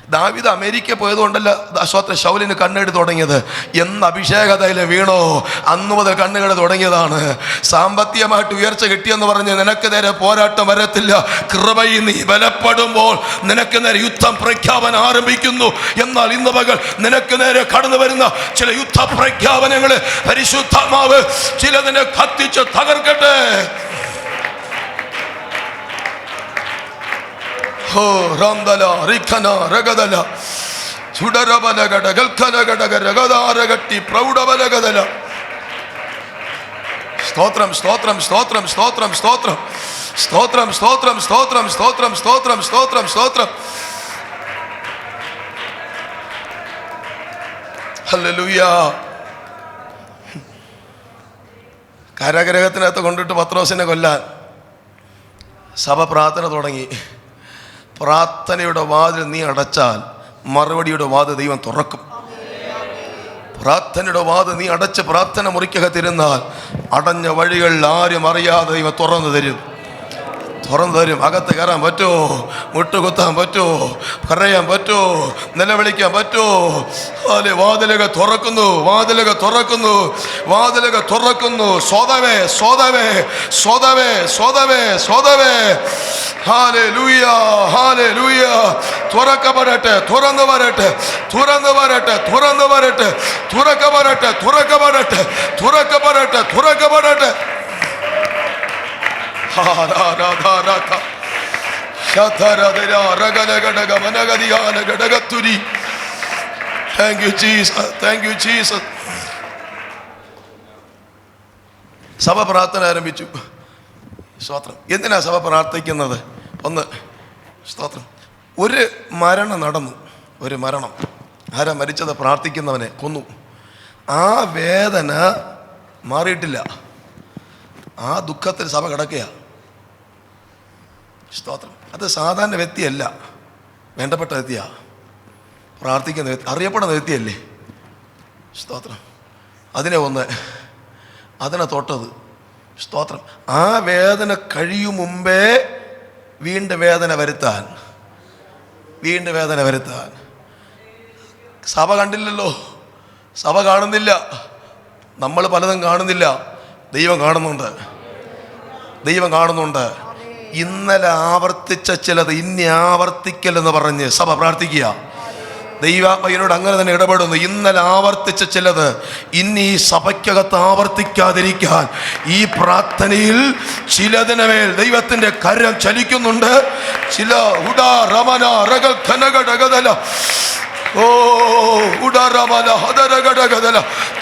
ദാവീദ് അമേരിക്ക പോയതുകൊണ്ടല്ല സ്തോത്രം ശൗലിന് കണ്ണെടുത്ത് തുടങ്ങിയത്. എന്ന് അഭിഷേകതയില് വീണോ അന്നു മുതൽ കണ്ണുകെട് തുടങ്ങിയതാണ്. സാമ്പത്തികമായിട്ട് ഉയർച്ച കിട്ടിയെന്ന് പറഞ്ഞ് നിനക്ക് നേരെ പോരാട്ടം വരത്തില്ല. കൃപയിൽ നീ ബലപ്പെടുമ്പോൾ നിനക്ക് നേരെ യുദ്ധം പ്രഖ്യാപനം ആരംഭിക്കുന്നു. എന്നാൽ ഇന്ന് പകൽ നിനക്ക് നേരെ കടന്നു വരുന്ന ചില യുദ്ധ പ്രഖ്യാപനങ്ങള് പരിശുദ്ധാത്മാവ് ചിലതിനെ കത്തിച്ച് തകർക്കട്ടെ. ഹോ രാംദല റിഖന രഗദല ചുടരബലഗട ഗൽഖനഗടഗ രഗദാരഗട്ടി പ്രൗഢബലഗദല. സ്തോത്രം, സ്തോത്രം, സ്തോത്രം, സ്തോത്രം, സ്തോത്രം, സ്തോത്രം, സ്തോത്രം, സ്തോത്രം, സ്തോത്രം, സ്തോത്രം, സ്തോത്രം, സ്തോത്രം. ഹല്ലേലൂയ. കാരാഗ്രഹത്തിനകത്ത് കൊണ്ടിട്ട് പത്രോസിനെ കൊല്ലാൻ സഭ പ്രാർത്ഥന തുടങ്ങി. പ്രാർത്ഥനയുടെ വാതിൽ നീ അടച്ചാൽ മറുപടിയുടെ വാതിൽ ദൈവം തുറക്കും. പ്രാർത്ഥനയുടെ വാതിൽ നീ അടച്ച് പ്രാർത്ഥന മുറിക്കകത്തിരുന്നാൽ അടഞ്ഞ വഴികൾ ആരും അറിയാതെ ദൈവം തുറന്നു തരും. അകത്ത് കയറാൻ പറ്റുമോ? മുട്ടുകുത്താൻ പറ്റുമോ? കരയാൻ പറ്റുമോ? നിലവിളിക്കാൻ പറ്റുമോ? അല്ലെ വാതിലൊക്കെ തുറക്കുന്നു, വാതിലൊക്കെ തുറക്കുന്നു, വാതിലൊക്കെ തുറക്കുന്നു. സ്വതവേ, സ്വതവേ, സ്വതവേ, സ്വതവേ, സ്വതവേ. Hallelujah, hallelujah. തുറക്കപ്പെടട്ടെ, തുറന്നു വരട്ടെ, തുറന്നു വരട്ടെ, തുറന്നു വരട്ടെ, തുറക്കപ്പെടട്ടെ, തുറക്കപ്പെടട്ടെ, തുറക്കപ്പെടട്ടെ, തുറക്കപ്പെടട്ടെ. സഭ പ്രാർത്ഥന ആരംഭിച്ചു. സ്തോത്രം. എന്തിനാ സഭ പ്രാർത്ഥിക്കുന്നത്? ഒന്ന് സ്തോത്രം. ഒരു മരണം നടന്നു. ഒരു മരണം. ആരാ മരിച്ചത്? പ്രാർത്ഥിക്കുന്നവനെ കൊന്നു. ആ വേദന മാറിയിട്ടില്ല. ആ ദുഃഖത്തിൽ സഭ കിടക്കുക. സ്തോത്രം. അത് സാധാരണ വ്യക്തിയല്ല, വേണ്ടപ്പെട്ട വ്യക്തിയാ. പ്രാർത്ഥിക്കുന്ന വ്യക്തി, അറിയപ്പെടുന്ന വ്യക്തിയല്ലേ. സ്തോത്രം. അതിനെ തൊട്ടത്. സ്തോത്രം. ആ വേദന കഴിയും മുമ്പേ വീണ്ടും വേദന വരുത്താൻ സഭ കണ്ടില്ലല്ലോ. സഭ കാണുന്നില്ല. നമ്മൾ പലതും കാണുന്നില്ല. ദൈവം കാണുന്നുണ്ട്. ഇന്നലെ ആവർത്തിച്ച ചിലത് ഇനി ആവർത്തിക്കലെന്ന് പറഞ്ഞ് സഭ പ്രാർത്ഥിക്കുക. ദൈവാത്മയോട് അങ്ങനെ തന്നെ ഇടപെടുന്നു. ഇന്നലെ ആവർത്തിച്ച ചിലത് ഇനി ഈ സഭയ്ക്കകത്ത് ആവർത്തിക്കാതിരിക്കാൻ ഈ പ്രാർത്ഥനയിൽ ചിലതിന് മേൽ ദൈവത്തിന്റെ കരം ചലിക്കുന്നുണ്ട്. ചില ഉടാ റമന റഗൽ ഖനഗടഗദല ഓ ഉടരമല ഹദരഗടഗദല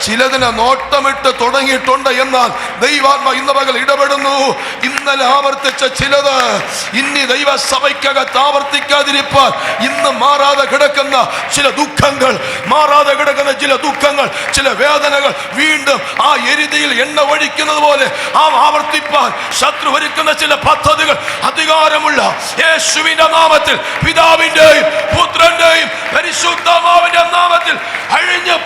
ചിലതിനെ നോട്ടമിട്ട് തുടങ്ങിയിട്ടുണ്ട്. എന്നാൽ ദൈവാത്മ ഇന്ന് പകൽ ഇടപെടുന്നു. ഇന്നലെ ആവർത്തിച്ച ചിലത് ഇനി ദൈവസഭയ്ക്കകത്ത് ആവർത്തിക്കാതിരിപ്പാൻ ഇന്ന് മാറാതെ കിടക്കുന്ന ചില ദുഃഖങ്ങൾ, മാറാതെ കിടക്കുന്ന ചില ദുഃഖങ്ങൾ, ചില വേദനകൾ വീണ്ടും ആ എരിതിയിൽ എണ്ണ ഒഴിക്കുന്നത് പോലെ ആവർത്തിപ്പാൻ ശത്രു ഒരുക്കുന്ന ചില പദ്ധതികൾ അധികാരമുള്ള യേശുവിന്റെ നാമത്തിൽ, പിതാവിന്റെയും പുത്രന്റെയും പരിശുദ്ധാത്മാവിന്റെ നാമത്തിൽ അഴിഞ്ഞു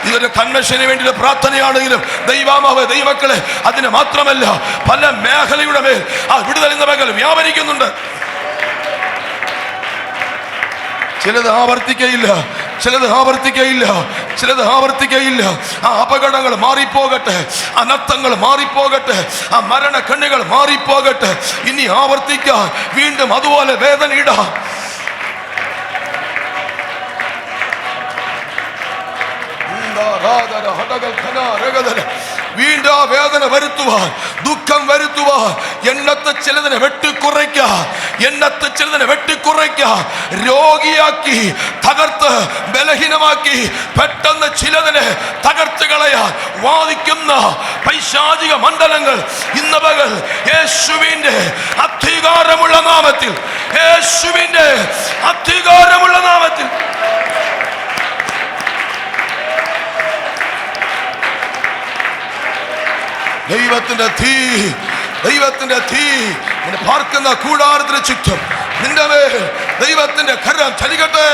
ഇതൊരു കൺവെൻഷന് വേണ്ടി പ്രാർത്ഥനയാണെങ്കിലും ദൈവമക്കളെ അതിന് മാത്രമല്ല പല മേഖലയുടെ മേൽ ആ വിടുതൽ എന്ന മേഖല വ്യാപരിക്കുന്നുണ്ട്. ചിലത് ആവർത്തിക്കയില്ല. ആ അപകടങ്ങൾ മാറിപ്പോകട്ടെ, അനർത്ഥങ്ങൾ മാറിപ്പോകട്ടെ, ആ മരണക്കണ്ണുകൾ മാറിപ്പോകട്ടെ. ഇനി ആവർത്തിക്കാൻ വീണ്ടും അതുപോലെ വേദനയിടാം. വീണ്ടും ആ വേദന വരുത്തുവാൻ, ദുഃഖം വരുത്തുവാൻ എണ്ണത്തെ ചിലതിനെ വെട്ടിക്കുറയ്ക്കാൻ, രോഗിയാക്കി തകർത്ത് ബലഹീനമാക്കി പെട്ടെന്ന് ചിലതിനെ തകർത്ത് കളയാൻ വാദിക്കുന്ന പൈശാചിക മണ്ഡലങ്ങൾ ഇന്ന് പകൽ യേശുവിന്റെ അധികാരമുള്ള നാമത്തിൽ ദൈവത്തിന്റെ തീ പാർക്കുന്ന കൂടാരത്തിന് ചുറ്റും നിന്റെ മേൽ ദൈവത്തിന്റെ കരം ചലിക്കട്ടെ.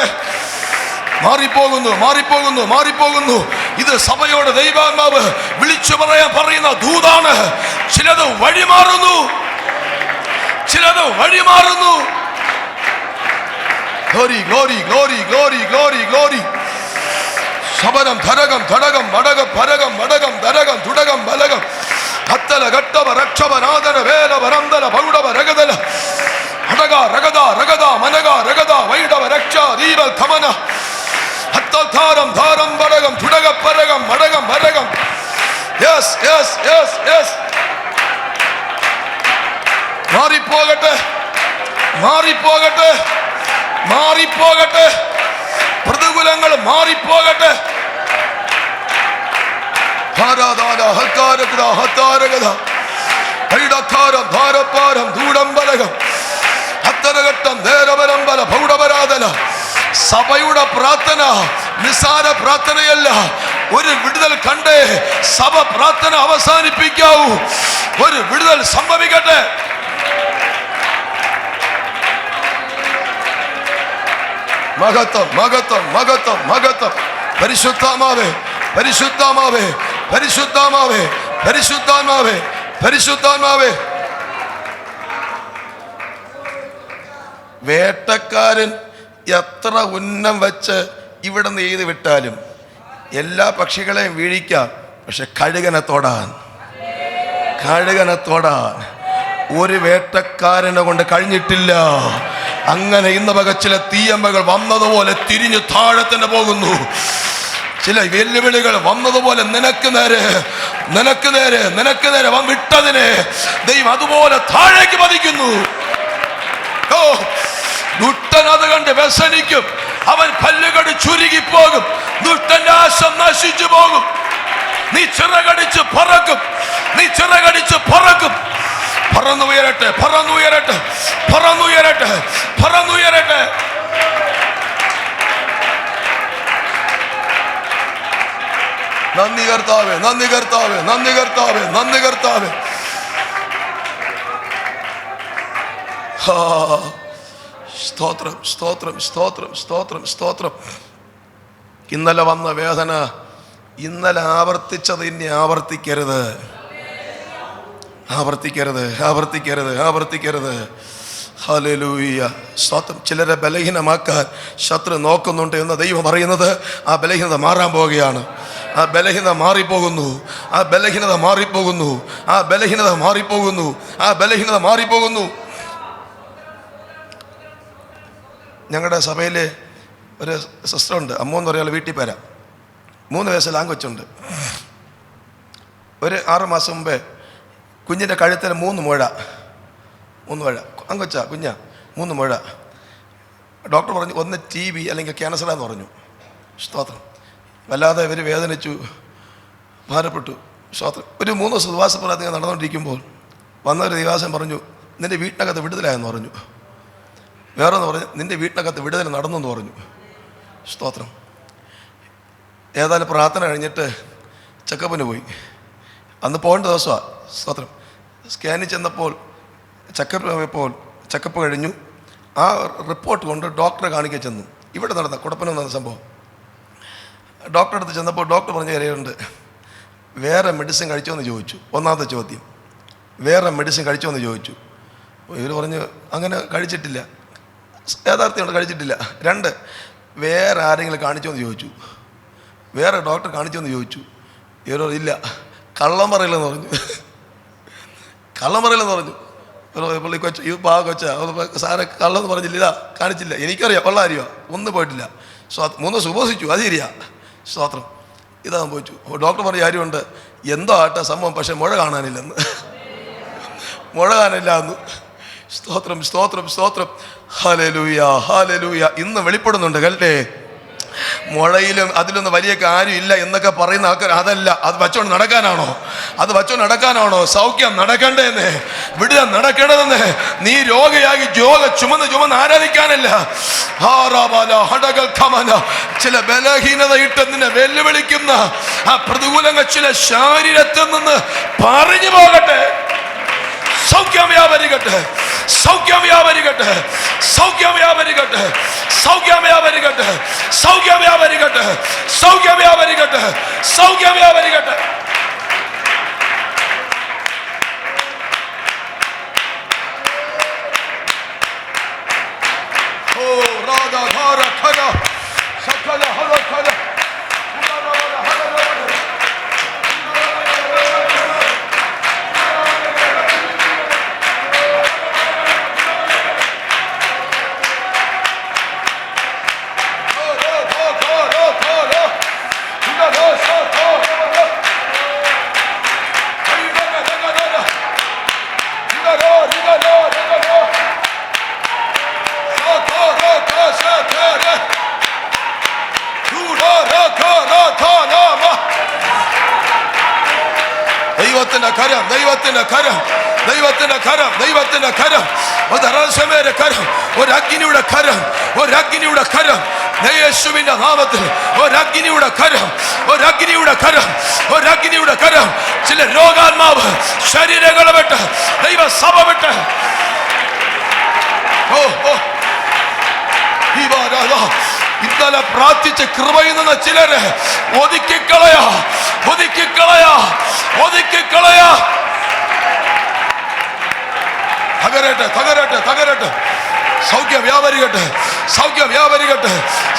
മാറിപ്പോകുന്നു, മാറിപ്പോകുന്നു, മാറിപ്പോകുന്നു. ഇത് സഭയോട് ദൈവാത്മാവ് വിളിച്ചു പറയുന്ന ദൂതാണ്. ചിലത് വഴിമാറുന്നു, ചിലത് വഴിമാറുന്നു. Glory, glory, glory, glory, glory, glory. ശബരം ധരകം ധടകം മടകം ഭരകം മടകം ധരകം തുടകം ബലകം ഹത്തല ഘട്ടവ രക്ഷവനാദന വേല വരന്തല ഭൗഡവ രഗതല ഹടക രഗത രഗത മനക രഗത വൈഡവ രക്ഷ ദീപൽ ഖമന ഹത്തൽ ധാരം ധാരം ബടകം തുടക പരകം മടകം ഭരകം. Yes yes yes yes. മാറിപ്പോകട്ടെ, മാറിപ്പോകട്ടെ, മാറിപ്പോകട്ടെ. പ്രതികൂലങ്ങൾ മാറിപ്പോകട്ടെ. സഭയുടെ പ്രാർത്ഥന നിസ്സാര പ്രാർത്ഥനയല്ല. ഒരു വിടുതൽ കണ്ടേ സഭ പ്രാർത്ഥന അവസാനിപ്പിക്കാവൂ. ഒരു വിടുതൽ സംഭവിക്കട്ടെ. മഹത്വം, മഹത്വം, മഹത്വം, മഹത്വം. പരിശുദ്ധാത്മാവേ, പരിശുദ്ധാത്മാവേ, പരിശുദ്ധാത്മാവേ, പരിശുദ്ധാത്മാവേ, പരിശുദ്ധാത്മാവേ. വേട്ടക്കാരൻ എത്ര ഉന്നം വെച്ച് ഇവിടെ നിന്ന് എഴുതി വിട്ടാലും എല്ലാ പക്ഷികളെയും വീഴിക്കാം, പക്ഷെ കഴുകനെ തൊടാൻ, കഴുകനെ തൊടാൻ ഒരു വേട്ടക്കാരനെ കൊണ്ട് കഴിഞ്ഞിട്ടില്ല. അങ്ങനെ ഇന്ന് പക ചില തീയമ്പകൾ വന്നതുപോലെ തിരിഞ്ഞു താഴെ തന്നെ പോകുന്നു. ചില വെല്ലുവിളികൾ വന്നതുപോലെ നിനക്ക് നേരെ, നിനക്ക് നേരെ, നിനക്ക് നേരെ വിട്ടതിനെ ദൈവം അതുപോലെ താഴേക്ക് പതിക്കുന്നു. ഓ, ദുഷ്ടൻ അത് കണ്ട് വ്യസനിക്കും. അവൻ പല്ലുകടി ചുരുങ്ങിപ്പോകും. ദുഷ്ടന്റെ ആശ നശിച്ചു പോകും. നീ ചിറകടിച്ച് പറക്കും, നീ ചിറകടിച്ച് പറക്കും. പറന്നുയരട്ടെ, പറന്നുയരട്ടെ, പറന്നുയരട്ടെ, പറന്നുയരട്ടെ. നന്ദി കർത്താവേ, നന്ദി കർത്താവേ, നന്ദി കർത്താവേ, നന്ദി കർത്താവേ. സ്തോത്രം, സ്തോത്രം, സ്തോത്രം, സ്തോത്രം, സ്തോത്രം. ഇന്നലെ വന്ന വേദന ഇന്നലെ ആവർത്തിച്ചത് ഇനി ആവർത്തിക്കരുത്, ആവർത്തിക്കരുത്, ആവർത്തിക്കരുത്, ആവർത്തിക്കരുത്. ഹല്ലേലൂയ, സ്തോത്രം. ചിലരെ ബലഹീനമാക്കാൻ ശത്രു നോക്കുന്നുണ്ട് എന്ന് ദൈവം പറയുന്നത് ആ ബലഹീനത മാറാൻ പോവുകയാണ്. ആ ബലഹീനത മാറിപ്പോകുന്നു, ആ ബലഹീനത മാറിപ്പോകുന്നു, ആ ബലഹീനത മാറിപ്പോകുന്നു, ആ ബലഹീനത മാറിപ്പോകുന്നു. ഞങ്ങളുടെ സഭയിലെ ഒരു സിസ്റ്ററുണ്ട്, അമ്മ എന്ന് പറയാനുള്ള വീട്ടിൽ പേരാ. 3 വയസ്സിൽ ആങ്കൊച്ചുണ്ട്. ഒരു 6 മാസം മുമ്പേ കുഞ്ഞിൻ്റെ കഴുത്തിൽ 3 മുഴ, 3 മുഴ. അങ്കൊച്ചാ കുഞ്ഞാ, 3 മുഴ. ഡോക്ടർ പറഞ്ഞു ഒന്ന് TB അല്ലെങ്കിൽ ക്യാൻസറാന്ന് പറഞ്ഞു. സ്തോത്രം. വല്ലാതെ ഇവർ വേദനിച്ചു, ഭാരപ്പെട്ടു. സ്തോത്രം. ഒരു 3 ദിവസം ഉപവാസപ്രാർത്ഥന നടന്നുകൊണ്ടിരിക്കുമ്പോൾ വന്നൊരു ദിവസം പറഞ്ഞു നിൻ്റെ വീട്ടിനകത്ത് വിടുതലായെന്ന് പറഞ്ഞു. വേറൊന്ന് പറഞ്ഞു നിൻ്റെ വീട്ടിനകത്ത് വിടുതൽ നടന്നെന്ന് പറഞ്ഞു. സ്തോത്രം. ഏതായാലും പ്രാർത്ഥന കഴിഞ്ഞിട്ട് ചെക്കപ്പിന് പോയി. അന്ന് പോകേണ്ട ദിവസമാണ്. സ്തോത്രം. സ്കാനിൽ ചെന്നപ്പോൾ ചെക്കപ്പ് കഴിഞ്ഞു. ആ റിപ്പോർട്ട് കൊണ്ട് ഡോക്ടറെ കാണിക്കാൻ ചെന്നു. ഇവിടെ നടന്ന കുടപ്പനം നടന്ന സംഭവം. ഡോക്ടറെ അടുത്ത് ചെന്നപ്പോൾ ഡോക്ടർ പറഞ്ഞ കാര്യമുണ്ട്. വേറെ മെഡിസിൻ കഴിച്ചോ എന്ന് ചോദിച്ചു. ഒന്നാമത്തെ ചോദ്യം, വേറെ മെഡിസിൻ കഴിച്ചോ എന്ന് ചോദിച്ചു. ഇവർ പറഞ്ഞു അങ്ങനെ കഴിച്ചിട്ടില്ല, യാഥാർത്ഥ്യമുണ്ട്, കഴിച്ചിട്ടില്ല. 2, വേറെ ആരെങ്കിലും കാണിച്ചോ എന്ന് ചോദിച്ചു. വേറെ ഡോക്ടർ കാണിച്ചോ എന്ന് ചോദിച്ചു. ഇവരോ ഇല്ല, കള്ളം പറയില്ലെന്ന് പറഞ്ഞു. കള്ളം പറയില്ലെന്ന് പറഞ്ഞു. പുള്ളി കൊച്ച ഈ കൊച്ച സാറെ കള്ളെന്ന് പറഞ്ഞില്ല, ഇതാ കാണിച്ചില്ല. എനിക്കറിയാം, ഉള്ള കാര്യമാണ്, ഒന്നും പോയിട്ടില്ല. 3 ദിവസം ഉപവസിച്ചു, അത് ശരിയാ. സ്തോത്രം. ഇതാ സംഭവിച്ചു. ഡോക്ടർ പറഞ്ഞ കാര്യമുണ്ട്, എന്തോ ആട്ടെ സംഭവം, പക്ഷെ മുഴ കാണാനില്ലെന്ന്. മുഴ കാണില്ല എന്ന്. സ്തോത്രം, സ്തോത്രം, സ്തോത്രം. Hallelujah, hallelujah. ഇന്ന് വെളിപ്പെടുന്നുണ്ട് കല്ലേ. മുഴയിലും അതിലൊന്നും വലിയ കാര്യമില്ല എന്നൊക്കെ പറയുന്ന ആൾക്കാർ അതല്ല. അത് വച്ചോണ്ട് നടക്കാനാണോ? അത് വച്ചോണ്ട് നടക്കാനാണോ? സൗഖ്യം നടക്കണ്ടേന്ന്, വിടുതൽ നടക്കേണ്ടതെന്ന്. നീ രോഗിയാകി ചുമന്ന് ആരാധിക്കാനല്ല. ചില ബലഹീനത ഇട്ട് നിന്നെ വെല്ലുവിളിക്കുന്ന ആ പ്രതികൂലങ്ങൾ ചില ശരീരത്തിൽ നിന്ന് പറഞ്ഞു പോകട്ടെ. സൗഖ്യം വ്യാപരിക്കട്ടെ, സൗഖ്യം വ്യാപരിക്കട്ടെ, സൗഖ്യം വ്യാപരിക്കട്ടെ, സൗഖ്യം വ്യാപരിക്കട്ടെ, സൗഖ്യം വ്യാപരിക്കട്ടെ, സൗഖ്യം വ്യാപരിക്കട്ടെ, സൗഖ്യം വ്യാപരിക്കട്ടെ. ഓ രാധാ ധാര ഖര സകല ഹല ഖര ദൈവത്തിന്റെ കരം, ദൈവത്തിന്റെ കരം, ദൈവത്തിന്റെ കരം, ദൈവത്തിന്റെ കരം, ഒരസമേരെ കരം, ഒരഗ്നിയുടെ കരം, ഒരഗ്നിയുടെ കരം, യേശുവിന്റെ നാമത്തിൽ ഒരഗ്നിയുടെ കരം, ഒരഗ്നിയുടെ കരം, ഒരഗ്നിയുടെ കരം. ചില രോഗാത്മാവ് ശരീരങ്ങളെ വിട്ട് ദൈവസഭ വിട്ട് ഇന്നലെ പ്രാർത്ഥിച്ച് കൃപയിൽ നിന്ന് ചിലര് ഒതുക്കിക്കളയാ, ഒതുക്കിക്കളയാ, ഒതുക്കിക്കളയാ. തകരട്ടെ, തകരട്ടെ, തകരട്ടെ. സൗഖ്യം വ്യാപരിക്കട്ടെ, സൗഖ്യം വ്യാപരിക്കട്ടെ,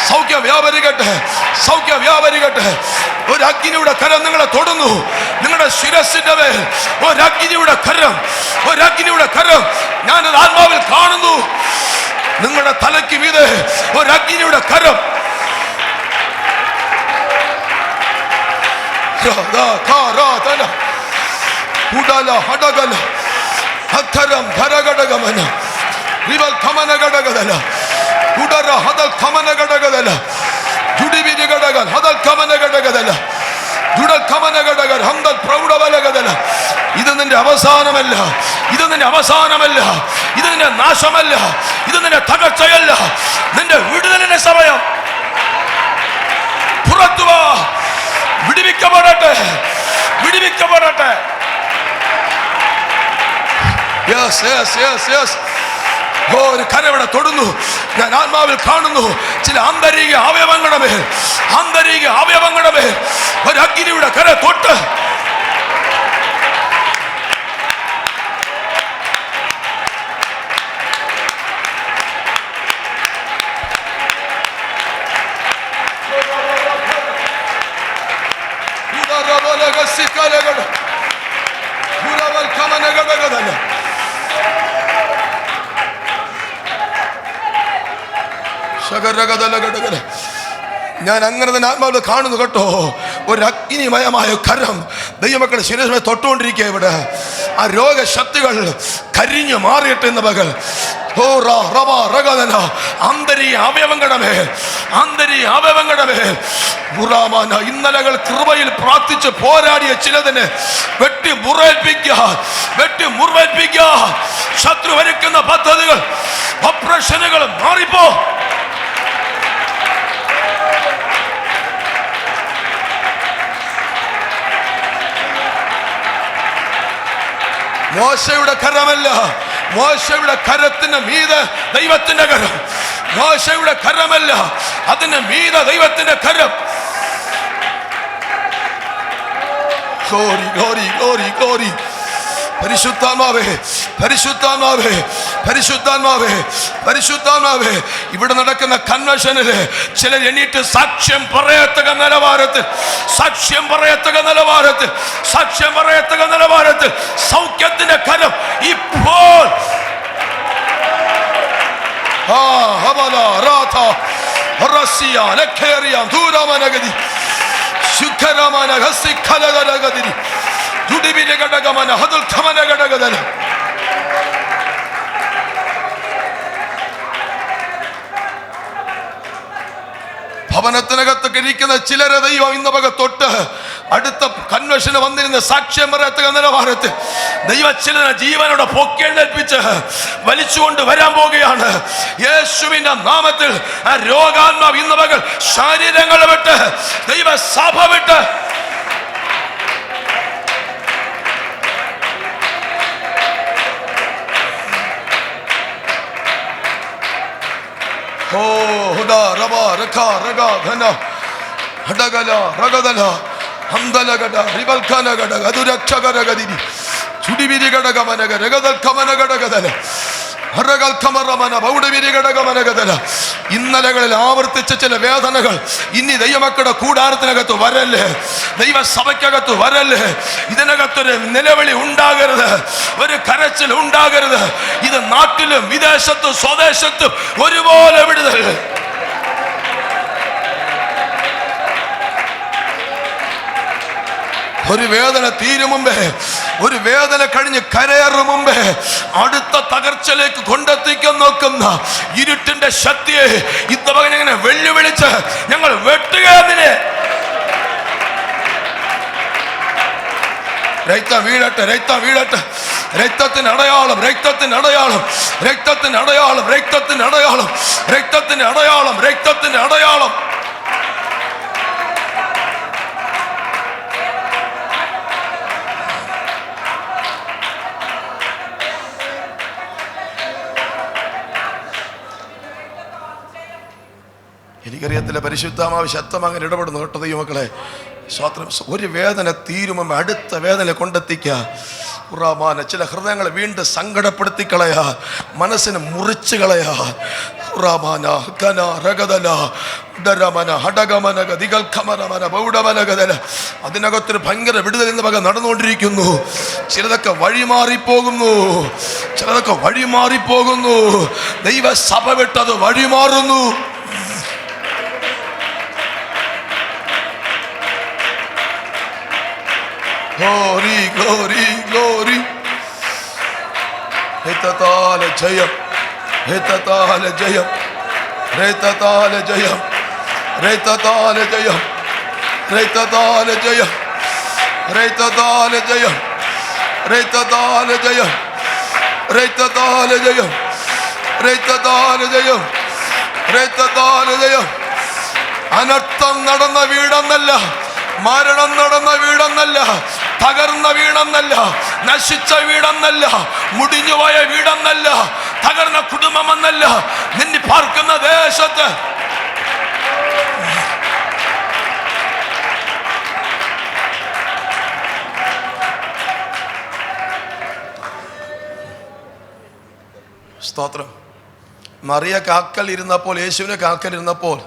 സൗഖ്യം വ്യാപരിക്കട്ടെ, സൗഖ്യം വ്യാപരിക്കട്ടെ. ഒരു അഗ്നിയുടെ കരം നിങ്ങളെ തൊടുന്നു, നിങ്ങളുടെ ശിരസിന്റെ മേൽ ഒരു അഗ്നിയുടെ കരം, ഒരു അഗ്നിയുടെ കരം ഞാനത് ആത്മാവിൽ കാണുന്നു. നിങ്ങളുടെ തലയ്ക്ക് മീതെ ഒരു അഗ്നിയുടെ കരം. ഹത്തരം ധരഘടകമന റിവൽ ഖമന ഘടകദല ഉദര ഹദൽ ഖമന ഘടകദല ജുഡിബിരി ഘടകൽ ഹദൽ ഖമന ഘടകദല ജുഡൽ ഖമന ഘടകൽ ഹംദൽ പ്രൗഢവലഗദല. ഇത് നിന്റെ അവസാനമല്ല, ഇത് നിന്റെ അവസാനമല്ല, ഇത് നിന്റെ നാശമല്ല, ഇത് നിന്റെ തകർച്ചയല്ല, നിന്റെ വിടുതലിന്റെ സമയം. പുറത്തു വാ, വിടുവിക്കപ്പെടട്ടെ, വിടുവിക്കപ്പെടട്ടെ. Yes yes yes yes. ഒരു കരവിടെ തൊടുന്നു, ഞാൻ ആത്മാവിൽ കാണുന്നു. ചില ആന്തരിക അവയവങ്ങളുടെ മേൽ, ആന്തരിക അവയവങ്ങളുടെ മേൽ ഒരു അഗ്നിയുടെ കര തൊട്ട് ഞാൻ അങ്ങനെ തന്നെ ആത്മാവിൽ കാണുന്നു കേട്ടോ. ഒരു അഗ്നിമയമായ കരം ദൈവമക്കളുടെ ശരീരമേ തൊട്ടുകൊണ്ടിരിക്കുക. ഇവിടെ ആ രോഗശക്തികൾ കരിഞ്ഞു മാറിയിട്ട് ഇന്ന് പകൽ ആന്തരിക അവയവങ്ങളുടെ മേൽ, ആന്തരിക അവയവങ്ങളുടെ മേൽ ഇന്നലകൾ കൃപയിൽ പ്രാർത്ഥിച്ച് പോരാടിയ ചിലതിനെ വെട്ടി മുറിവേൽപ്പിക്കുക, വെട്ടി മുറിവേൽപ്പിക്കുക. ശത്രു ഒരുക്കുന്ന പദ്ധതികൾ, ഓപ്പറേഷനുകൾ മാറിപ്പോ. മോശയുടെ കരമല്ല, മോശയുടെ കരത്തിന് മീതെ ദൈവത്തിന്റെ കരം. മോശയുടെ കരമല്ല, അതിന് മീതെ ദൈവത്തിന്റെ കരം. Glory glory glory glory. പരിശുദ്ധാത്മാവേ, പരിശുദ്ധാത്മാവേ, പരിശുദ്ധാത്മാവേ, പരിശുദ്ധാത്മാവേ. ഇവിടെ നടക്കുന്ന കൺവെൻഷനില് ചിലർ എണീറ്റ് സാക്ഷ്യം പറയത്തക്ക നിലവാരത്തിൽ, സാക്ഷ്യം പറയത്തക്ക നിലവാരത്തിൽ, സാക്ഷ്യം പറയത്തക്ക നിലവാരത്തിൽ സൗഖ്യത്തിന്റെ കരം ഇപ്പോൾ. ഭവനത്തിനകത്തൊക്കെ ഇരിക്കുന്ന ചിലരെ ദൈവം ഇന്ന് പക തൊട്ട് അടുത്ത കൺവെൻഷന് വന്നിരുന്ന സാക്ഷ്യം പറയത്തക്ക നിലവാരത്തിൽ ദൈവ ചിലരെ ജീവനോടെ പൊക്കെഴുന്നേൽപ്പിച്ച് വലിച്ചുകൊണ്ട് വരാൻ പോകുകയാണ്. യേശുവിന്റെ നാമത്തിൽ ആ രോഗാത്മാവ് ഇന്ന് പകൽ ശരീരങ്ങളെ വിട്ട്, ദൈവ സഭ വിട്ട് ഓ ഹുദ റബ റഖ റഗ ധന ഹഡഗല റഗദല ഹംദലഗദ റിബൽഖനഗദ ഗദുരക്ഷഗരഗദിരി ചുടിവിരി ഗടഗമനഗ രഗദൽ ഖമനഗടഗദല ഹറഗൽ ഖമറമന ബൗഡവിരി ഗടഗമനഗദല. ഇന്നലകളിൽ ആവർത്തിച്ച ചില വേദനകൾ ഇനി ദൈവമക്കളുടെ കൂടാരത്തിനകത്ത് വരല്ലേ, ദൈവസഭയ്ക്കകത്ത് വരല്ലേ. ഇതിനകത്തൊരു നിലവിളി ഉണ്ടാകരുത്, ഒരു കരച്ചിൽ ഉണ്ടാകരുത്. ഇത് നാട്ടിലും വിദേശത്തും സ്വദേശത്തും ഒരുപോലെ വിടുതൽ. ഒരു വേദന തീരും മുമ്പേ, ഒരു വേദന കഴിഞ്ഞ് കരയേറും മുമ്പേ അടുത്ത തകർച്ചയിലേക്ക് കൊണ്ടെത്തിക്കാൻ നോക്കുന്ന ഇരുട്ടിന്റെ ശക്തിയെ ഇത്തവണ ഇങ്ങനെ വെല്ലുവിളിച്ച് ഞങ്ങൾ വെട്ടുകതിനെ. രക്തം വീഴട്ടെ, രക്തം വീഴട്ടെ. രക്തത്തിന് അടയാളം, രക്തത്തിന് അടയാളം, രക്തത്തിന് അടയാളം, രക്തത്തിന് അടയാളം, രക്തത്തിന് അടയാളം, രക്തത്തിന് അടയാളം. എനിക്കറിയത്തില്ല, പരിശുദ്ധാത്മാവ് ശക്തം അങ്ങനെ ഇടപെടുന്നു കേട്ടോ ദൈവമക്കളെ. സ്വാത്രം. ഒരു വേദന തീരുമ്പോൾ അടുത്ത വേദന കൊണ്ടെത്തിക്കുക. ഉറാമാന ചില ഹൃദയങ്ങളെ വീണ്ടും സങ്കടപ്പെടുത്തി കളയാ, മനസ്സിനെ മുറിച്ച് കളയാ. ഉറാമാന ഘന രഗദല ഡരമന ഹടഗമന ഗദികൾ ഖമരമന ബൗഡമനഗദല. അതിനകത്തൊരു ഭയങ്കര വിടുതൽ ഇന്ന് പക നടന്നുകൊണ്ടിരിക്കുന്നു. ചിലതൊക്കെ വഴിമാറിപ്പോകുന്നു, ചിലതൊക്കെ വഴിമാറിപ്പോകുന്നു. ദൈവസഭ വിട്ടത് വഴിമാറുന്നു. Glory, glory, glory. Hetatale jayam, hetatale jayam, hetatale jayam, hetatale jayam, hetatale jayam, hetatale jayam, hetatale jayam, hetatale jayam, hetatale jayam, hetatale jayam. അനർത്ഥം നടന്ന വീടെന്നല്ല, മരണം നടന്ന വീടെന്നല്ല, തകർന്ന വീടെന്നല്ല, നശിച്ച വീടെന്നല്ല, മുടിഞ്ഞുപോയ വീടെന്നല്ല, തകർന്ന കുടുംബമെന്നല്ല, നിന്നി പാർക്കുന്ന ദേശത്ത് സ്തോത്രം. മറിയ കാക്കൽ ഇരുന്നപ്പോൾ, യേശുവിനെ കാക്കൽ ഇരുന്നപ്പോൾ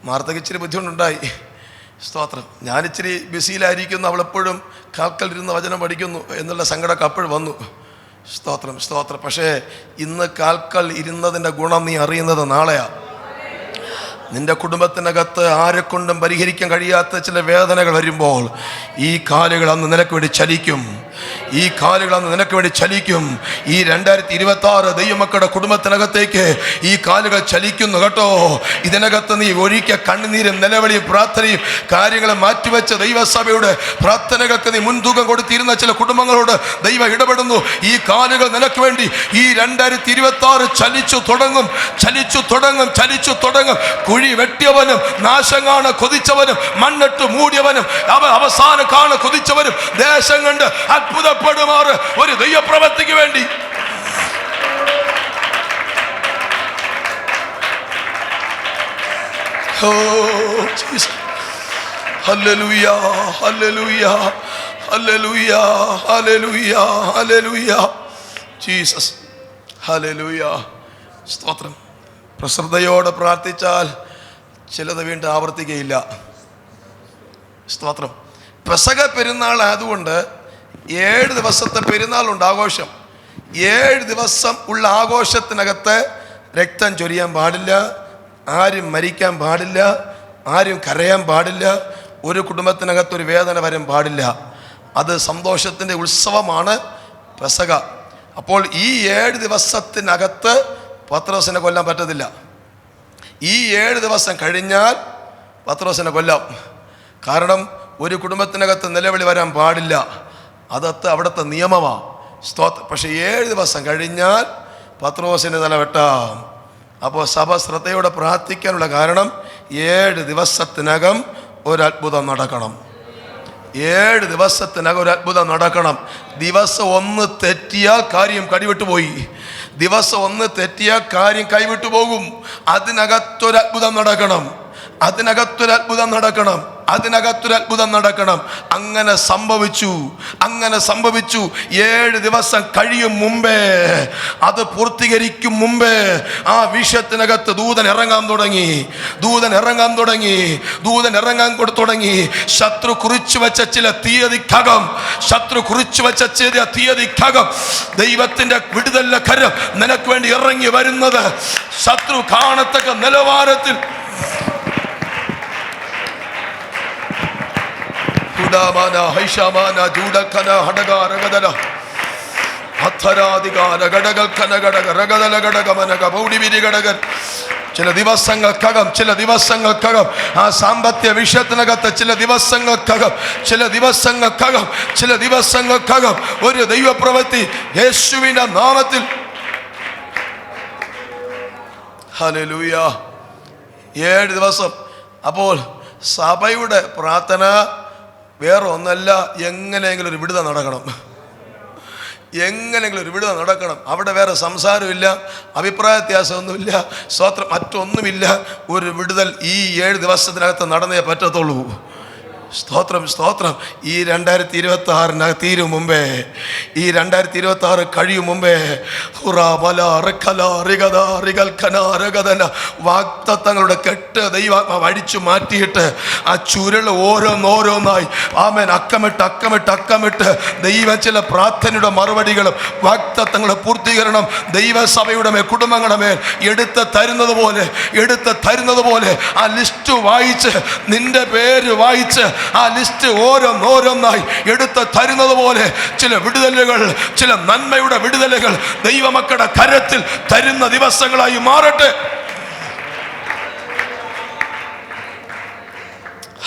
മാർത്തക്ക് ഇച്ചിരി ബുദ്ധിമുട്ടുണ്ടായി. സ്തോത്രം. ഞാനിച്ചിരി ബിസിയിലായിരിക്കുന്നു, അവളെപ്പോഴും കാൽക്കലിരുന്ന് വചനം പഠിക്കുന്നു എന്നുള്ള സങ്കടമൊക്കെ അപ്പോഴും വന്നു. സ്തോത്രം, സ്തോത്രം. പക്ഷേ ഇന്ന് കാൽക്കൽ ഇരുന്നതിൻ്റെ ഗുണം നീ അറിയുന്നത് നാളെയാണ്. നിന്റെ കുടുംബത്തിനകത്ത് ആരെക്കൊണ്ടും പരിഹരിക്കാൻ കഴിയാത്ത ചില വേദനകൾ വരുമ്പോൾ ഈ കാലുകൾ അന്ന് നിനക്ക് വേണ്ടി ചലിക്കും, ഈ കാലുകൾ അന്ന് നിനക്ക് വേണ്ടി ചലിക്കും. ഈ 2026 ദൈവമക്കളുടെ കുടുംബത്തിനകത്തേക്ക് ഈ കാലുകൾ ചലിക്കുന്നു കേട്ടോ. ഇതിനകത്ത് നീ ഒരിക്കൽ കണ്ണുനീരും നിലവിളിയും പ്രാർത്ഥനയും കാര്യങ്ങളെ മാറ്റിവെച്ച ദൈവസഭയുടെ പ്രാർത്ഥനകൾക്ക് നീ മുൻതൂക്കം കൊടുത്തിരുന്ന ചില കുടുംബങ്ങളോട് ദൈവം ഇടപെടുന്നു. ഈ കാലുകൾ നിനക്ക് വേണ്ടി ഈ 2026 ചലിച്ചു തുടങ്ങും, ചലിച്ചു തുടങ്ങും, ചലിച്ചു തുടങ്ങും. കുഴി വെട്ടിയവനും നാശം കാണ കൊതിച്ചവനും മണ്ണിട്ട് മൂടിയവനും അവസാനം കാണ കൊതിച്ചവനും ദേശം കണ്ട് അത്ഭുതപ്പെടുമാറ് ഒരു ദൈവപ്രവൃത്തിക്ക് വേണ്ടി ഹല്ലേലൂയ, ഹല്ലേലൂയ, ഹല്ലേലൂയ, ഹല്ലേലൂയ, ഹല്ലേലൂയ, ജീസസ്, ഹല്ലേലൂയ. സ്തോത്രം. പ്രശ്രദ്ധയോടെ പ്രാർത്ഥിച്ചാൽ ചിലത് വീണ്ടും ആവർത്തിക്കുകയില്ല. സ്തോത്രം. പെസഹ പെരുന്നാൾ ആയതുകൊണ്ട് 7 ദിവസത്തെ പെരുന്നാളുണ്ട്, ആഘോഷം. 7 ദിവസം ഉള്ള ആഘോഷത്തിനകത്ത് രക്തം ചൊരിയാൻ പാടില്ല, ആരും മരിക്കാൻ പാടില്ല, ആരും കരയാൻ പാടില്ല, ഒരു കുടുംബത്തിനകത്തൊരു വേദന വരാൻ പാടില്ല. അത് സന്തോഷത്തിൻ്റെ ഉത്സവമാണ് പെസഹ. അപ്പോൾ ഈ 7 ദിവസത്തിനകത്ത് പത്രോസിനെ കൊല്ലാൻ പറ്റത്തില്ല. ഈ 7 ദിവസം കഴിഞ്ഞാൽ പത്രോസിനെ കൊല്ലാം. കാരണം ഒരു കുടുംബത്തിനകത്ത് നിലവിളി വരാൻ പാടില്ല, അതത്ത് അവിടുത്തെ നിയമമാണ്. പക്ഷേ 7 ദിവസം കഴിഞ്ഞാൽ പത്രോസിന് തല വെട്ടാം. അപ്പോൾ സഭ ശ്രദ്ധയോടെ പ്രാർത്ഥിക്കാനുള്ള കാരണം 7 ദിവസത്തിനകം ഒരത്ഭുതം നടക്കണം. 7 ദിവസത്തിനകം ഒരു അത്ഭുതം നടക്കണം. ദിവസം 1 തെറ്റിയാൽ കാര്യം കടിവിട്ടു പോയി. ദിവസം 1 തെറ്റിയാൽ കാര്യം കൈവിട്ടു പോകും. അതിനകത്തൊരു അത്ഭുതം നടക്കണം. അതിനകത്തൊരു അത്ഭുതം നടക്കണം. അതിനകത്തൊരു അത്ഭുതം നടക്കണം. അങ്ങനെ സംഭവിച്ചു. 7 ദിവസം കഴിയും മുമ്പേ, അത് പൂർത്തീകരിക്കും മുമ്പേ ആ വിഷയത്തിനകത്ത് ദൂതൻ ഇറങ്ങാൻ തുടങ്ങി. ശത്രു കുറിച്ചു വെച്ച ചില തീയതിക്കകം ദൈവത്തിന്റെ വിടുതലിന്റെ കരം നിനക്ക് വേണ്ടി ഇറങ്ങി വരുന്നത് ശത്രു കാണത്തക്ക നിലവാരത്തിൽ ചില ദിവസങ്ങൾക്കകം ആ സാമ്പത്തിക വിഷയത്തിനകത്ത് ചില ദിവസങ്ങൾക്കകം ഒരു ദൈവപ്രവൃത്തി യേശുവിന്റെ നാമത്തിൽ. ഹല്ലേലൂയ. 7 ദിവസം. അപ്പോൾ സഭയുടെ പ്രാർത്ഥന വേറെ ഒന്നല്ല, എങ്ങനെയെങ്കിലും ഒരു വിടുതൽ നടക്കണം. അവിടെ വേറെ സംസാരമില്ല, അഭിപ്രായ വ്യത്യാസമൊന്നുമില്ല, സ്തോത്രം, മറ്റൊന്നുമില്ല. ഒരു വിടുതൽ ഈ 7 ദിവസത്തിനകത്ത് നടന്നേ പറ്റത്തുള്ളൂ. സ്തോത്രം. ഈ 2026 തീരും മുമ്പേ, ഈ 2026 കഴിയും മുമ്പേ വാഗ്ദത്തങ്ങളുടെ കെട്ട് ദൈവാത്മാവ് അടിച്ചു മാറ്റിയിട്ട് ആ ചുരുൾ ഓരോന്നോരോന്നായി അക്കമിട്ട് ദൈവം ചില പ്രാർത്ഥനയുടെ മറുപടികളും വാഗ്ദത്തങ്ങളുടെ പൂർത്തീകരണം ദൈവസഭയുടെ മേൽ, കുടുംബങ്ങളുടെ മേൽ എടുത്ത് തരുന്നത് പോലെ ആ ലിസ്റ്റ് വായിച്ച്, നിന്റെ പേര് വായിച്ച് ആ ലിസ്റ്റ് ഓരോന്നോരോന്നായി എടുത്ത് തരുന്നത് പോലെ ചില വിടുതലുകൾ, ചില നന്മയുടെ വിടുതലുകൾ ദൈവമക്കളുടെ കരത്തിൽ തരുന്ന ദിവസങ്ങളായി മാറട്ടെ.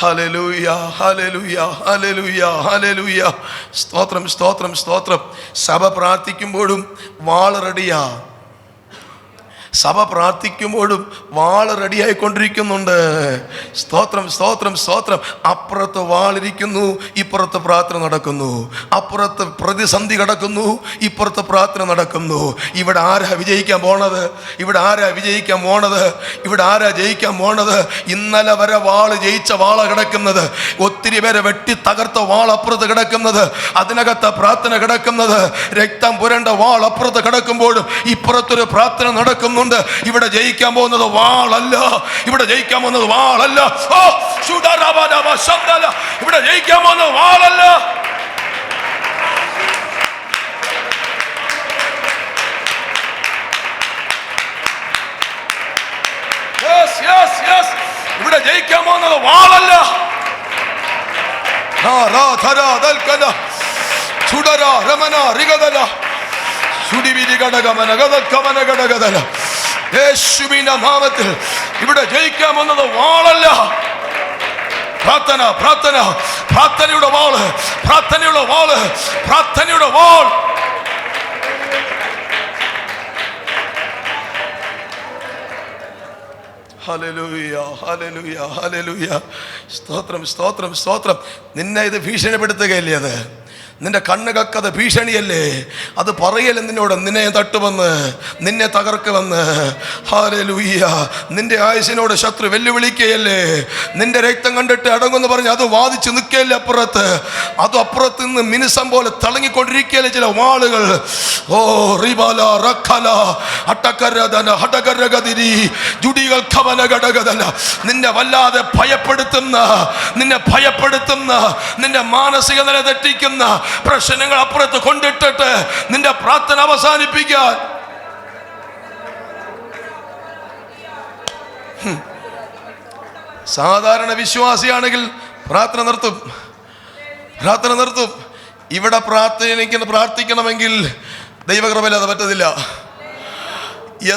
ഹല്ലേലൂയ, ഹല്ലേലൂയ, ഹല്ലേലൂയ, ഹല്ലേലൂയ. സ്തോത്രം. സഭ പ്രാർത്ഥിക്കുമ്പോഴും വാള് റെഡിയാ. വാള് റെഡിയായിക്കൊണ്ടിരിക്കുന്നുണ്ട്. സ്തോത്രം. അപ്പുറത്ത് വാളിരിക്കുന്നു, ഇപ്പുറത്ത് പ്രാർത്ഥന നടക്കുന്നു. അപ്പുറത്ത് പ്രതിസന്ധി കിടക്കുന്നു, ഇപ്പുറത്ത് പ്രാർത്ഥന നടക്കുന്നു. ഇവിടെ ആരാ ജയിക്കാൻ പോണത്? ഇന്നലെ വരെ വാള് ജയിച്ച വാള കിടക്കുന്നത്, ഒത്തിരി പേരെ വെട്ടി തകർത്ത വാൾ അപ്പുറത്ത് കിടക്കുന്നത്, അതിനകത്ത് പ്രാർത്ഥന കിടക്കുന്നത്, രക്തം പുരണ്ട വാൾ അപ്പുറത്ത് കിടക്കുമ്പോഴും ഇപ്പുറത്തൊരു പ്രാർത്ഥന നടക്കുന്നു. ഇവിടെ ജയിക്കാൻ പോകുന്നത് വാളല്ല. ഇവിടെ ജയിക്കാൻ പോകുന്നത് വാളല്ല. യേശുവിന്റെ നാമത്തിൽ ഇവിടെ ജയിക്കാൻ വന്നത് വാളല്ല. പ്രാർത്ഥനയുടെ വാൾ. ഹല്ലേലൂയ, ഹല്ലേലൂയ, ഹല്ലേലൂയ. സ്തോത്രം. നിന്നെ ഇത് ഭീഷണിപ്പെടുത്തുകയല്ലേ? അത് നിന്റെ കണ്ണുകൾക്കത് ഭീഷണിയല്ലേ? അത് പറയല്ലേ നിന്നോട്, നിന്നെ തട്ടുമെന്ന്, നിന്നെ തകർക്കുമെന്ന്. ഹല്ലേലൂയ. നിന്റെ ആയുസിനോട് ശത്രു വെല്ലുവിളിക്കുകയല്ലേ? നിന്റെ രക്തം കണ്ടിട്ട് അടങ്ങുമെന്ന് പറഞ്ഞ് അത് വാദിച്ച് നിൽക്കുകയല്ലേ അപ്പുറത്ത്? അത് അപ്പുറത്ത് നിന്ന് മിനുസം പോലെ തിളങ്ങിക്കൊണ്ടിരിക്കുകയല്ലേ ചില വാളുകൾ? ഓ റിബാല റഖല അട്ടകരദന ഹടകരഗദിരി ജുഡികൾ ഖവന ഗടഗദന. നിന്നെ വല്ലാതെ ഭയപ്പെടുത്തുന്ന, നിന്റെ മാനസിക നില തെറ്റിക്കുന്ന പ്രശ്നങ്ങൾ അപ്പുറത്ത് കൊണ്ടിട്ടിട്ട് നിന്റെ പ്രാർത്ഥന അവസാനിപ്പിക്കാൻ. സാധാരണ വിശ്വാസിയാണെങ്കിൽ പ്രാർത്ഥന നിർത്തും. ഇവിടെ പ്രാർത്ഥിക്കണമെങ്കിൽ ദൈവകൃപയിൽ അത് പറ്റത്തില്ല.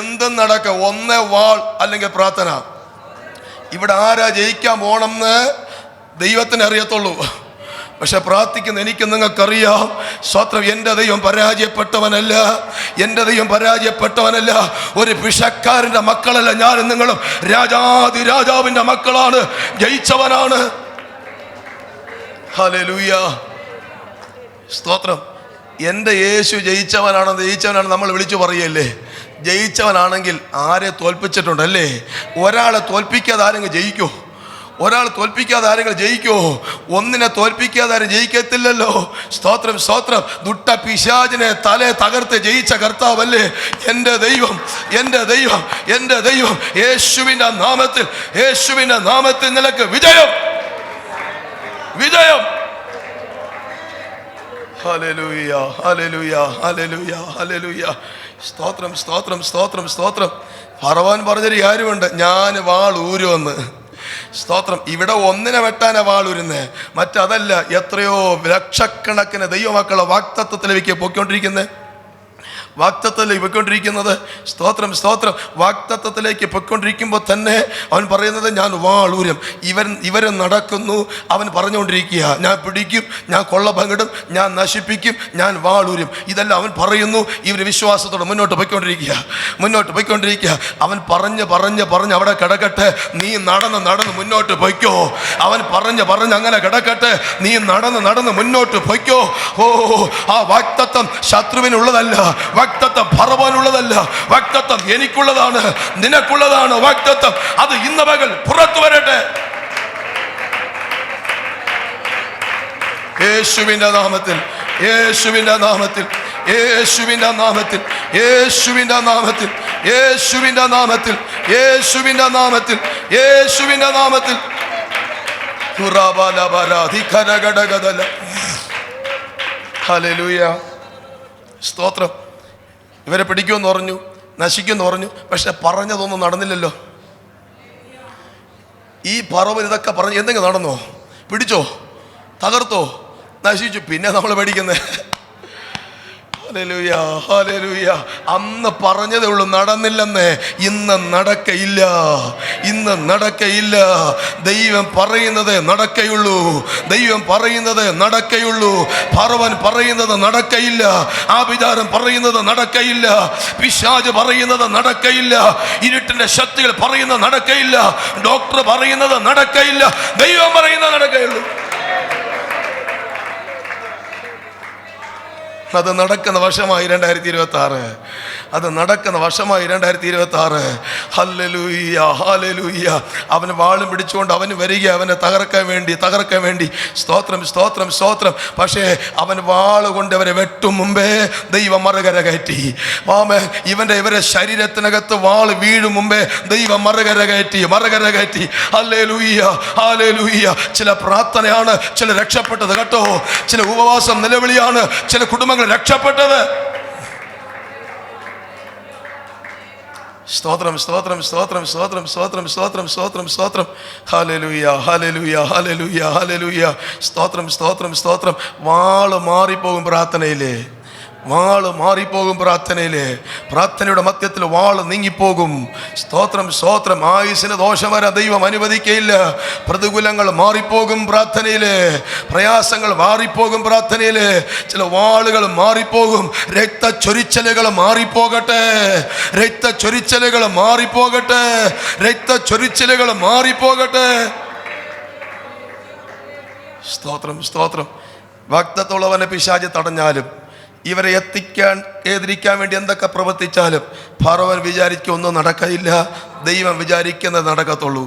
എന്തും നടക്ക, ഒന്ന് വാൾ അല്ലെങ്കിൽ പ്രാർത്ഥന. ഇവിടെ ആരാ ജയിക്കാൻ പോണമെന്ന് ദൈവത്തിന് അറിയത്തുള്ളൂ. പക്ഷെ പ്രാർത്ഥിക്കുന്ന എനിക്ക് നിങ്ങൾക്കറിയാം. സ്വത്രം, എൻ്റെ ദൈവം പരാജയപ്പെട്ടവനല്ല. ഒരു പിശക്കാരൻ്റെ മക്കളല്ല ഞാനും നിങ്ങളും. രാജാവിൻ്റെ മക്കളാണ്, ജയിച്ചവനാണ്. ഹല്ലേലൂയ. സ്തോത്രം. എൻ്റെ യേശു ജയിച്ചവനാണെന്ന് നമ്മൾ വിളിച്ചു പറയല്ലേ. ജയിച്ചവനാണെങ്കിൽ ആരെ തോൽപ്പിച്ചിട്ടുണ്ടല്ലേ? ഒരാളെ തോൽപ്പിക്കാതെ ആരെങ്കിലും ജയിക്കോ? ഒരാൾ തോൽപ്പിക്കാതെ ആരെങ്കിലും ജയിക്കോ? ഒന്നിനെ തോൽപ്പിക്കാതെ ആരും ജയിക്കത്തില്ലല്ലോ. സ്തോത്രം, സ്തോത്രം. ദുഷ്ട പിശാചിനെ തലേ തകർത്ത് ജയിച്ച കർത്താവല്ലേ എൻ്റെ ദൈവം, എൻ്റെ ദൈവം, എൻ്റെ ദൈവം. യേശുവിൻ്റെ നാമത്തിൽ, യേശുവിൻ്റെ നാമത്തിൽ നിനക്ക് വിജയം, വിജയം. ഹല്ലേലൂയ, ഹല്ലേലൂയ, ഹല്ലേലൂയ, ഹല്ലേലൂയ. സ്തോത്രം, സ്തോത്രം, സ്തോത്രം, സ്തോത്രം. ഫറവോൻ പറഞ്ഞൊരു കാര്യമുണ്ട്, ഞാൻ വാൾ ഊരുമെന്ന്. സ്തോത്രം. ഇവിടെ ഒന്നിനെ വെട്ടാനാ വാളൂരുന്നേ, മറ്റതല്ല. എത്രയോ ലക്ഷക്കണക്കിന് ദൈവമക്കളെ വാഗ്ദത്തത്തിലേക്ക് പൊയ്ക്കൊണ്ടിരിക്കുന്നത്, വാഗ്ദത്തത്തിലേക്ക് പൊയ്ക്കൊണ്ടിരിക്കുന്നത്. സ്തോത്രം, സ്തോത്രം. വാഗ്ദത്തത്തിലേക്ക് പൊയ്ക്കൊണ്ടിരിക്കുമ്പോൾ തന്നെ അവൻ പറയുന്നത് ഞാൻ വാളൂരും. ഇവർ നടക്കുന്നു. അവൻ പറഞ്ഞുകൊണ്ടിരിക്കുക, ഞാൻ പിടിക്കും, ഞാൻ കൊള്ള പങ്കിടും, ഞാൻ നശിപ്പിക്കും, ഞാൻ വാളൂരും. ഇതെല്ലാം അവൻ പറയുന്നു. ഇവർ വിശ്വാസത്തോടെ മുന്നോട്ട് പോയിക്കൊണ്ടിരിക്കുക. അവൻ പറഞ്ഞ് അവിടെ കിടക്കട്ടെ, നീ നടന്ന് മുന്നോട്ട് പൊയ്ക്കോ. അവൻ പറഞ്ഞ് അങ്ങനെ കിടക്കട്ടെ, നീ നടന്ന് മുന്നോട്ട് പൊയ്ക്കോ. ഓ, ആ വാഗ്ദത്തം ശത്രുവിനുള്ളതല്ല, വാഗ്ദത്തം ഫറവോനുള്ളതല്ല, വാഗ്ദത്തം എനിക്കുള്ളതാണ്, നിനക്കുള്ളതാണ് വാഗ്ദത്തം. അത് ഇന്ന് പകൽ പുറത്തു വരട്ടെ. യേശുവിന്റെ നാമത്തിൽ, യേശുവിന്റെ നാമത്തിൽ, യേശുവിന്റെ നാമത്തിൽ, യേശുവിന്റെ നാമത്തിൽ, യേശുവിന്റെ നാമത്തിൽ, യേശുവിന്റെ നാമത്തിൽ, യേശുവിന്റെ നാമത്തിൽ. ഹല്ലേലൂയ. സ്തോത്രം. ഇവരെ പിടിക്കുമെന്ന് പറഞ്ഞു, നശിക്കുമെന്ന് പറഞ്ഞു, പക്ഷെ പറഞ്ഞതൊന്നും നടന്നില്ലല്ലോ. ഈ ഫറവോൻ ഇതൊക്കെ പറഞ്ഞു, എന്തെങ്കിലും നടന്നോ? പിടിച്ചോ? തകർത്തോ? നശിച്ചു? പിന്നെ നമ്മൾ പേടിക്കുന്നത്. Hallelujah, hallelujah. അന്ന് പറഞ്ഞതേ ഉള്ളൂ, നടന്നില്ലെന്ന്. ഇന്ന് നടക്കയില്ല, ഇന്ന് നടക്കയില്ല. ദൈവം പറയുന്നത് നടക്കയുള്ളൂ, ദൈവം പറയുന്നത് നടക്കയുള്ളൂ. ഫറവോൻ പറയുന്നത് നടക്കയില്ല, ആഭിചാരം പറയുന്നത് നടക്കയില്ല, പിശാച് പറയുന്നത് നടക്കയില്ല, ഇരുട്ടിന്റെ ശക്തികൾ പറയുന്നത് നടക്കയില്ല, ഡോക്ടർ പറയുന്നത് നടക്കയില്ല, ദൈവം പറയുന്നത് നടക്കയുള്ളൂ. അത് നടക്കുന്ന വർഷമായി 2026. അത് നടക്കുന്ന വർഷമായി 2026. Hallelujah, hallelujah. അവന് വാളും പിടിച്ചുകൊണ്ട് അവന് വരിക, അവനെ തകർക്കാൻ വേണ്ടി. സ്തോത്രം, സ്തോത്രം, സ്തോത്രം. പക്ഷേ അവൻ വാള് കൊണ്ട് അവരെ വെട്ടും മുമ്പേ ദൈവം മറുകര കയറ്റി. ഇവരെ ശരീരത്തിനകത്ത് വാള് വീഴും മുമ്പേ ദൈവം മറുകര കയറ്റി. Hallelujah, hallelujah. ചില പ്രാർത്ഥനയാണ് ചില രക്ഷപ്പെട്ടത് കേട്ടോ. ചില ഉപവാസം നിലവിളിയാണ് ചില കുടുംബങ്ങൾ രക്ഷപ്പെട്ടത്. സ്തോത്രം, സ്തോത്രം, സ്തോത്രം, സ്തോത്രം, സ്തോത്രം, സ്തോത്രം, സ്തോത്രം, സ്തോത്രം. ഹല്ലേലൂയ, ഹല്ലേലൂയ, ഹല്ലേലൂയ, ഹല്ലേലൂയ. സ്തോത്രം, സ്തോത്രം, സ്തോത്രം. വാള് മാറിപ്പോകും പ്രാർത്ഥനയിലെ, വാള് മാറിപ്പോകും പ്രാർത്ഥനയിലെ. പ്രാർത്ഥനയുടെ മധ്യത്തിൽ വാള് നീങ്ങിപ്പോകും. സ്തോത്രം, സ്തോത്രം. ആയുസിന് ദോഷം വരാൻ ദൈവം അനുവദിക്കയില്ല. പ്രതികൂലങ്ങൾ മാറിപ്പോകും പ്രാർത്ഥനയിലെ, പ്രയാസങ്ങൾ മാറിപ്പോകും പ്രാർത്ഥനയിലെ, ചില വാളുകൾ മാറിപ്പോകും. രക്തച്ചൊരിച്ചലുകൾ മാറിപ്പോകട്ടെ, രക്തച്ചൊരിച്ചലുകൾ മാറിപ്പോകട്ടെ, രക്തച്ചൊരിച്ചലുകൾ മാറിപ്പോകട്ടെ. സ്തോത്രം, സ്തോത്രം. ഭക്തത്തുള്ളവനെ പിശാച് തടഞ്ഞാലും ഇവരെ എതിരിക്കാൻ വേണ്ടി എന്തൊക്കെ പ്രവർത്തിച്ചാലും ഫറവോൻ വിചാരിക്കും ഒന്നും നടക്കയില്ല, ദൈവം വിചാരിക്കുന്നത് നടക്കത്തുള്ളൂ.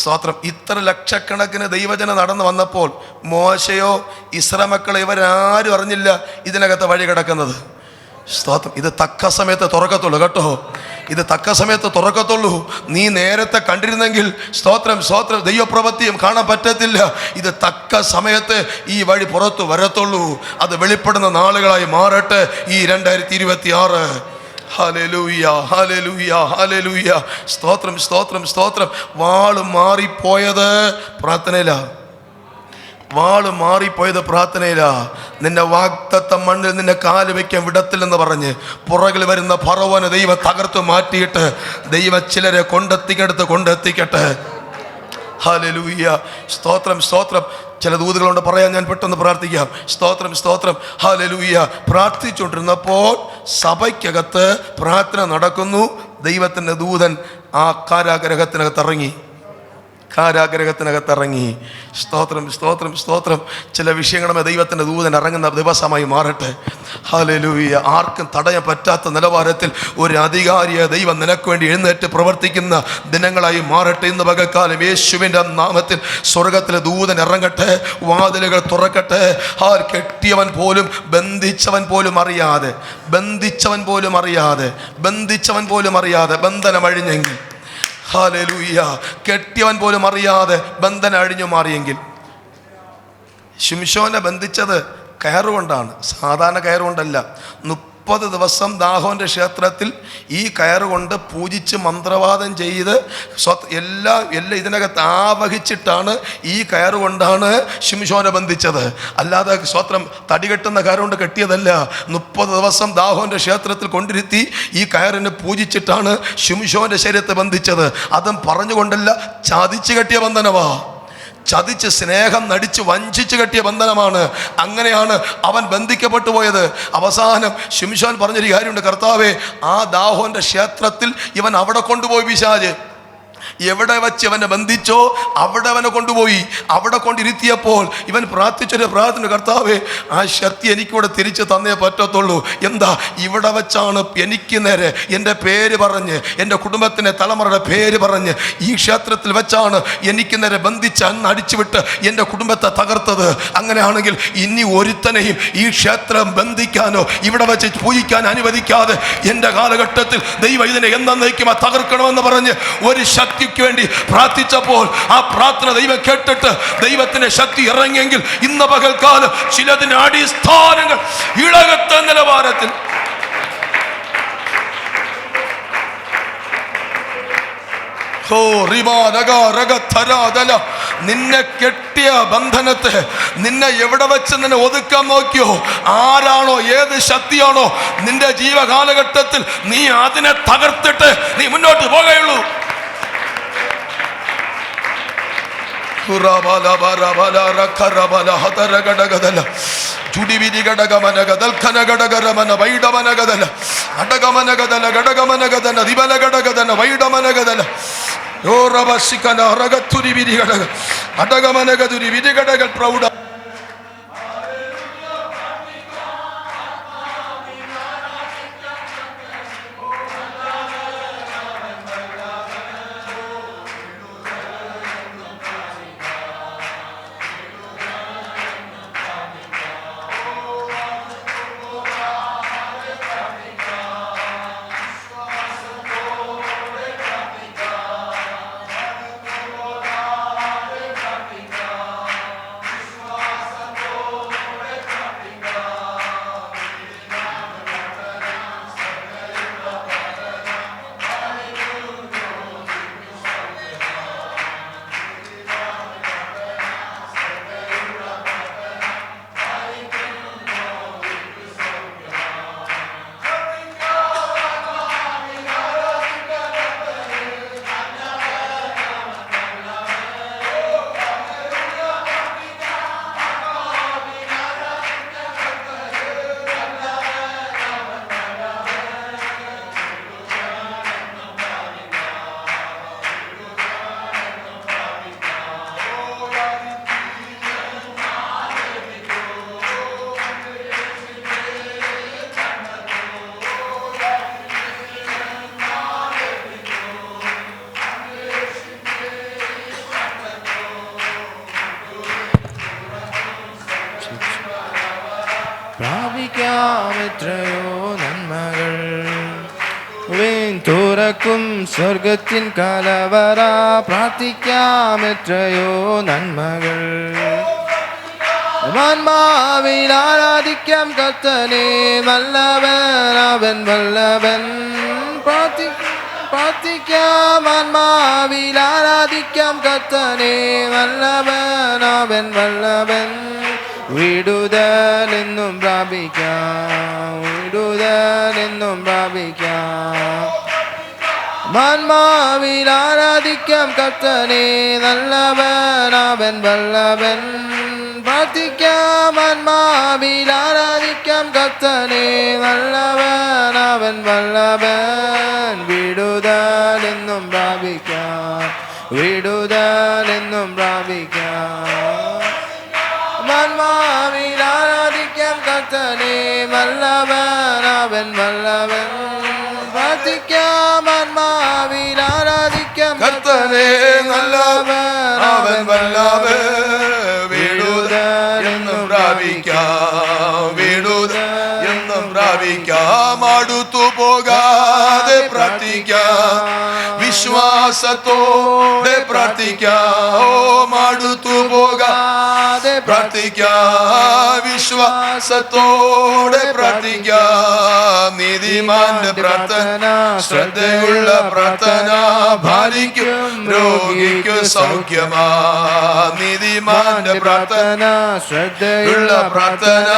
സ്തോത്രം. ഇത്ര ലക്ഷക്കണക്കിന് ദൈവജനം നടന്നു വന്നപ്പോൾ മോശയോ ഇസ്രായേൽ മക്കളെ ഇവരാരും അറിഞ്ഞില്ല ഇതിനകത്ത് വഴി കിടക്കുന്നത്. സ്തോത്രം. ഇത് തക്ക സമയത്ത് തുറക്കത്തുള്ളൂ കേട്ടോ, ഇത് തക്ക സമയത്ത് തുറക്കത്തുള്ളൂ. നീ നേരത്തെ കണ്ടിരുന്നെങ്കിൽ സ്തോത്രം, സ്തോത്രം, ദൈവപ്രവൃത്തിയും കാണാൻ പറ്റത്തില്ല. ഇത് തക്ക സമയത്ത് ഈ വഴി പുറത്തു വരത്തുള്ളൂ. അത് വെളിപ്പെടുന്ന നാളുകളായി മാറട്ടെ ഈ 2026. ഹല്ലേലൂയ, ഹല്ലേലൂയ, ഹല്ലേലൂയ. സ്തോത്രം, സ്തോത്രം, സ്തോത്രം. വാള് മാറിപ്പോയത് പ്രാർത്ഥനയിലാണ്, വാള് മാറിപ്പോയത് പ്രാർത്ഥനയിലാ. നിന്റെ വാഗ്ദത്ത മണ്ണിൽ നിന്നെ കാല് വയ്ക്കാൻ വിടത്തില്ലെന്ന് പറഞ്ഞ് പുറകിൽ വരുന്ന ഫറവോനെ ദൈവം തകർത്ത് മാറ്റിയിട്ട് ദൈവം ചിലരെ കൊണ്ടെത്തിക്കട്ടെ. ഹല്ലേലൂയ. സ്തോത്രം, സ്തോത്രം. ചില ദൂതുകളുണ്ട് പറയാൻ, ഞാൻ പെട്ടെന്ന് പ്രാർത്ഥിക്കാം. സ്തോത്രം, സ്തോത്രം. ഹല്ലേലൂയ. പ്രാർത്ഥിച്ചുകൊണ്ടിരുന്നപ്പോൾ സഭയ്ക്കകത്ത് പ്രാർത്ഥന നടക്കുന്നു. ദൈവത്തിൻ്റെ ദൂതൻ ആ കാരാഗ്രഹത്തിനകത്ത് ഇറങ്ങി. കാരാഗ്രഹത്തിനകത്തിറങ്ങി. സ്തോത്രം, സ്തോത്രം, സ്തോത്രം. ചില വിഷയങ്ങളുമേ ദൈവത്തിൻ്റെ ദൂതൻ ഇറങ്ങുന്ന ദിവസമായി മാറട്ടെ. ഹല്ലേലൂയ. ആർക്കും തടയാൻ പറ്റാത്ത നിലവാരത്തിൽ ഒരു അധികാരിയെ ദൈവം നിനക്ക് വേണ്ടി എഴുന്നേറ്റ് പ്രവർത്തിക്കുന്ന ദിനങ്ങളായി മാറട്ടെ. ഇന്ന് പകൽക്കാലം യേശുവിൻ്റെ നാമത്തിൽ സ്വർഗത്തിലെ ദൂതൻ ഇറങ്ങട്ടെ, വാതിലുകൾ തുറക്കട്ടെ. കെട്ടിയവൻ പോലും ബന്ധിച്ചവൻ പോലും അറിയാതെ ബന്ധനം അഴിഞ്ഞെങ്കിൽ, ഹല്ലേലൂയ, കെട്ടിയവൻ പോലും അറിയാതെ ബന്ധനം അഴിഞ്ഞു മാറിയെങ്കിൽ. ശിംശോനെ ബന്ധിച്ചത് കയറുകൊണ്ടാണ്, സാധാരണ കയറുകൊണ്ടല്ല. 30 ദിവസം ദാഹോൻ്റെ ക്ഷേത്രത്തിൽ ഈ കയറുകൊണ്ട് പൂജിച്ച് മന്ത്രവാദം ചെയ്ത് എല്ലാം ഇതിനകത്ത് ആവഹിച്ചിട്ടാണ് ഈ കയറുകൊണ്ടാണ് ശിംശോനെ ബന്ധിച്ചത്. അല്ലാതെ സ്വത്രം തടികെട്ടുന്ന കയറുകൊണ്ട് കെട്ടിയതല്ല. 30 ദിവസം ദാഹോൻ്റെ ക്ഷേത്രത്തിൽ കൊണ്ടിരുത്തി ഈ കയറിനെ പൂജിച്ചിട്ടാണ് ശിംശോൻ്റെ ശരീരത്തെ ബന്ധിച്ചത്. അതും പറഞ്ഞുകൊണ്ടല്ല, ചതിച്ച് കെട്ടിയ ബന്ധനമാ. ചതിച്ച് സ്നേഹം നടിച്ച് വഞ്ചിച്ച് കെട്ടിയ ബന്ധനമാണ്. അങ്ങനെയാണ് അവൻ ബന്ധിക്കപ്പെട്ടു പോയത്. അവസാനം ശിംശോൻ പറഞ്ഞൊരു കാര്യമുണ്ട്, കർത്താവേ, ആ ദാഹോന്റെ ക്ഷേത്രത്തിൽ ഇവൻ അവിടെ കൊണ്ടുപോയി പിശാച്. എവിടെ വെച്ച് അവനെ ബന്ധിച്ചോ അവിടെ അവനെ കൊണ്ടുപോയി. അവിടെ കൊണ്ടിരുത്തിയപ്പോൾ ഇവൻ പ്രാർത്ഥിച്ചൊരു പ്രാർത്ഥന, കർത്താവേ, ആ ശക്തി എനിക്കിവിടെ തിരിച്ച് തന്നേ പറ്റത്തുള്ളൂ. എന്താ? ഇവിടെ വെച്ചാണ് എനിക്ക് നേരെ എൻ്റെ പേര് പറഞ്ഞ്, എൻ്റെ കുടുംബത്തിൻ്റെ തലമുറയുടെ പേര് പറഞ്ഞ് ഈ ക്ഷേത്രത്തിൽ വെച്ചാണ് എനിക്ക് നേരെ ബന്ധിച്ച് അന്ന് അടിച്ചുവിട്ട് എൻ്റെ കുടുംബത്തെ തകർത്തത്. അങ്ങനെയാണെങ്കിൽ ഇനി ഒരുത്തനെയും ഈ ക്ഷേത്രം ബന്ധിക്കാനോ ഇവിടെ വെച്ച് പൂജിക്കാൻ അനുവദിക്കാതെ എൻ്റെ കാലഘട്ടത്തിൽ ദൈവം ഇതിനെ എന്നേക്കും തകർക്കണമെന്ന് പറഞ്ഞ് ഒരു ശക്തിക്ക് വേണ്ടി പ്രാർത്ഥിച്ചപ്പോൾ ആ പ്രാർത്ഥന ദൈവം കേട്ടിട്ട് ദൈവത്തിന്റെ ശക്തി ഇറങ്ങിയെങ്കിൽ ഇന്ന് പകൽക്കാലം ചിലതിന്റെ അടിസ്ഥാനങ്ങൾ ഇളകത്ത നിലവാരത്തിൽ നിന്നെ കെട്ടിയ ബന്ധനത്തെ, നിന്നെ എവിടെ വെച്ച് നിന്നെ ഒതുക്കാൻ നോക്കിയോ, ആരാണോ ഏത് ശക്തിയാണോ നിന്റെ ജീവകാലഘട്ടത്തിൽ, നീ അതിനെ തകർത്തിട്ട് നീ മുന്നോട്ട് പോകുകയുള്ളൂ. ചുടിവിരി ഘടകമന ഗദൽഖന ഘടകരമന വൈഡമന ഗദല അടകമന ഗദല ഘടകമന ഗദന ദിബല ഘടകദന വൈഡമന ഗദല യോറബസികന ഹരഗത്തുരി വിരി ഘടക അടകമന ഗദുരി വിരി ഘടകൽ പ്രൗഢ. പ്രാപിക്കാമെത്രയോ നന്മകൾ, തുറക്കും സ്വർഗത്തിൻ കലവറ. പ്രാർത്ഥിക്കാമെത്രയോ നന്മകൾ, ആത്മാവിൽ ആരാധിക്കാം കർത്തനെ. വല്ലവൻ അവൻ വല്ലവൻ. പ്രാർത്ഥിക്കാം ആത്മാവിൽ ആരാധിക്കാം കർത്തനെ. വല്ലവൻ അവൻ വല്ലവൻ. വിടുതലെന്നും പ്രാപിക്കാം, വിടുതലെന്നും പ്രാപിക്കാം. ആത്മാവിൽ ആരാധിക്കാം കർത്തനെ. നല്ലവൻ അവൻ വല്ലവൻ. പ്രാർത്ഥിക്കാം ആത്മാവിൽ ആരാധിക്കാം കർത്തനെ. നല്ലവൻ അവൻ വല്ലവൻ. വിടുതലെന്നും പ്രാപിക്കാം, വിടുതലെന്നും പ്രാപിക്കാം. ആത്മാവിൽ ആരാധിക്കാം കർത്തനെ, വല്ലഭൻ അവൻ വല്ലഭൻ. പ്രാർത്ഥിക്കാം ആത്മാവിൽ ആരാധിക്കാം കർത്തനെ, നല്ലവൻ അവൻ വല്ലഭൻ. വിടുതലെന്നും പ്രാപിക്കാം, വിടുതലെന്നും പ്രാപിക്കാം. അടുത്തു പോകാതെ പ്രാർത്ഥിക്കാം, വിശ്വാസത്തോടെ പ്രാർത്ഥിക്കാം. അടുത്തു പോകാതെ പ്രാർത്ഥിക്കാം, വിശ്വാസത്തോടെ പ്രാർത്ഥിക്കാം. നീതിമാന്റെ പ്രാർത്ഥന, ശ്രദ്ധയുള്ള പ്രാർത്ഥന ഭാരിക്കും രോഗിക്കു സൗഖ്യമാ. നീതിമാന്റെ പ്രാർത്ഥന, ശ്രദ്ധയുള്ള പ്രാർത്ഥന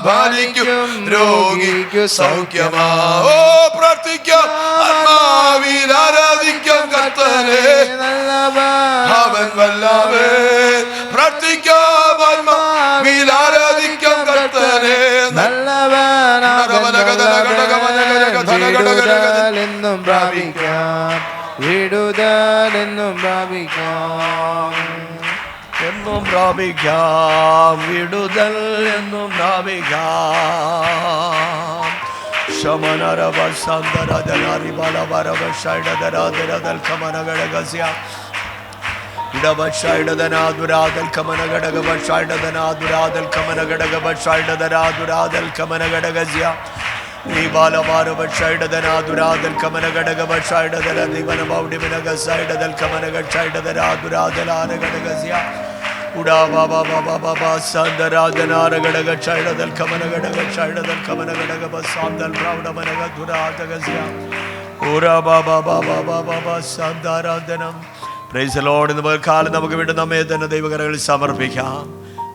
ഭാരിക്കും രോഗിക്കു സൗഖ്യമാ. ഓ പ്രാർത്ഥിക്കാം, ആത്മാവിൽ ആരാധിക്കാം കർത്തനെ, അവൻ വല്ലഭൻ. പ്രാർത്ഥിക്കാം, ആത്മാവിൽ ആരാധിക്കാം കർത്തനെ, വിടുതലെന്നും പ്രാപിക്കാം, വിടുതലെന്നും പ്രാപിക്കാം, എന്നും പ്രാപിക്കാം, വിടുതൽ എന്നും പ്രാപിക്കാം. ശമനരവ സന്ദരദനാരി ബലവരവ ഷൈഡദരാദരദൽ കമനഗടഗസ്യ ഇടവഷൈഡദനാദുരാദൽ കമനഗടഗവ ഷൈഡദനാദുരാദൽ കമനഗടഗവ ഷൈഡദരാദുരാദൽ കമനഗടഗസ്യ നീ ബാലവാരവ ഷൈഡദനാദുരാദൽ കമനഗടഗവ ഷൈഡദര ദിവനമൗഡിമിനഗ സൈഡദൽ കമനഗ ഷൈഡദരാദുരാദൽ ആനഗടഗസ്യ ഉടാ ബാബാ ബാബാ ബാബാ സന്ദരാജനാരഗടഗ ഷൈഡദൽ കമനഗടഗ ഷൈഡദൽ കമനഗടഗ ബസാദൽ പ്രൗഢമനഗ ദുരാദഗസ്യ ഉറാ ബാബാ ബാബാ ബാബാ സന്ദരാജനം. Praise the lord. ഇന്ന് പകൽക്കാലം നമുക്ക് വേണ്ടി നമ്മെ തന്നെ ദൈവകരങ്ങളിൽ സമർപ്പിക്കാം.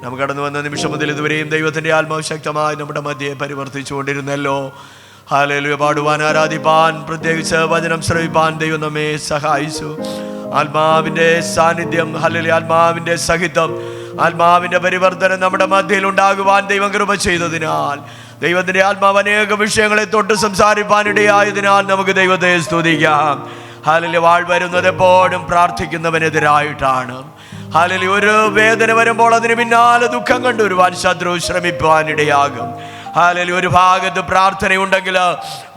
നമുക്ക് കടന്നു വന്ന നിമിഷം മുതൽ ഇതുവരെയും ദൈവത്തിൻ്റെ ആത്മാവ് ശക്തമായി നമ്മുടെ മധ്യയെ പരിവർത്തിച്ചുകൊണ്ടിരുന്നല്ലോ. ഹല്ലേലൂയ. പാടുവാൻ, ആരാധിപ്പാൻ, പ്രത്യേകിച്ച് വചനം ശ്രവിപ്പാൻ ദൈവം നമ്മെ സഹായിച്ചു. ആത്മാവിൻ്റെ സാന്നിധ്യം, ഹല്ലേലൂയ, ആത്മാവിൻ്റെ സഹിതം, ആത്മാവിൻ്റെ പരിവർത്തനം നമ്മുടെ മധ്യയിൽ ഉണ്ടാകുവാൻ ദൈവം കൃപ ചെയ്തതിനാൽ, ദൈവത്തിൻ്റെ ആത്മാവ് അനേക വിഷയങ്ങളെ തൊട്ട് സംസാരിപ്പാനിടയായതിനാൽ നമുക്ക് ദൈവത്തെ സ്തുതിക്കാം. ഹല്ലേലൂയ. വാൾ വരുന്നത് എപ്പോഴും പ്രാർത്ഥിക്കുന്നവനെതിരായിട്ടാണ്. ഹല്ലേലൂയ. ഒരു വേദന വരുമ്പോൾ അതിന് പിന്നാലെ ദുഃഖം കണ്ടുവരുവാൻ ശത്രു ശ്രമിപ്പാനിടയാകും. ഹല്ലേലൂയ. ഒരു ഭാഗത്ത് പ്രാർത്ഥനയുണ്ടെങ്കിൽ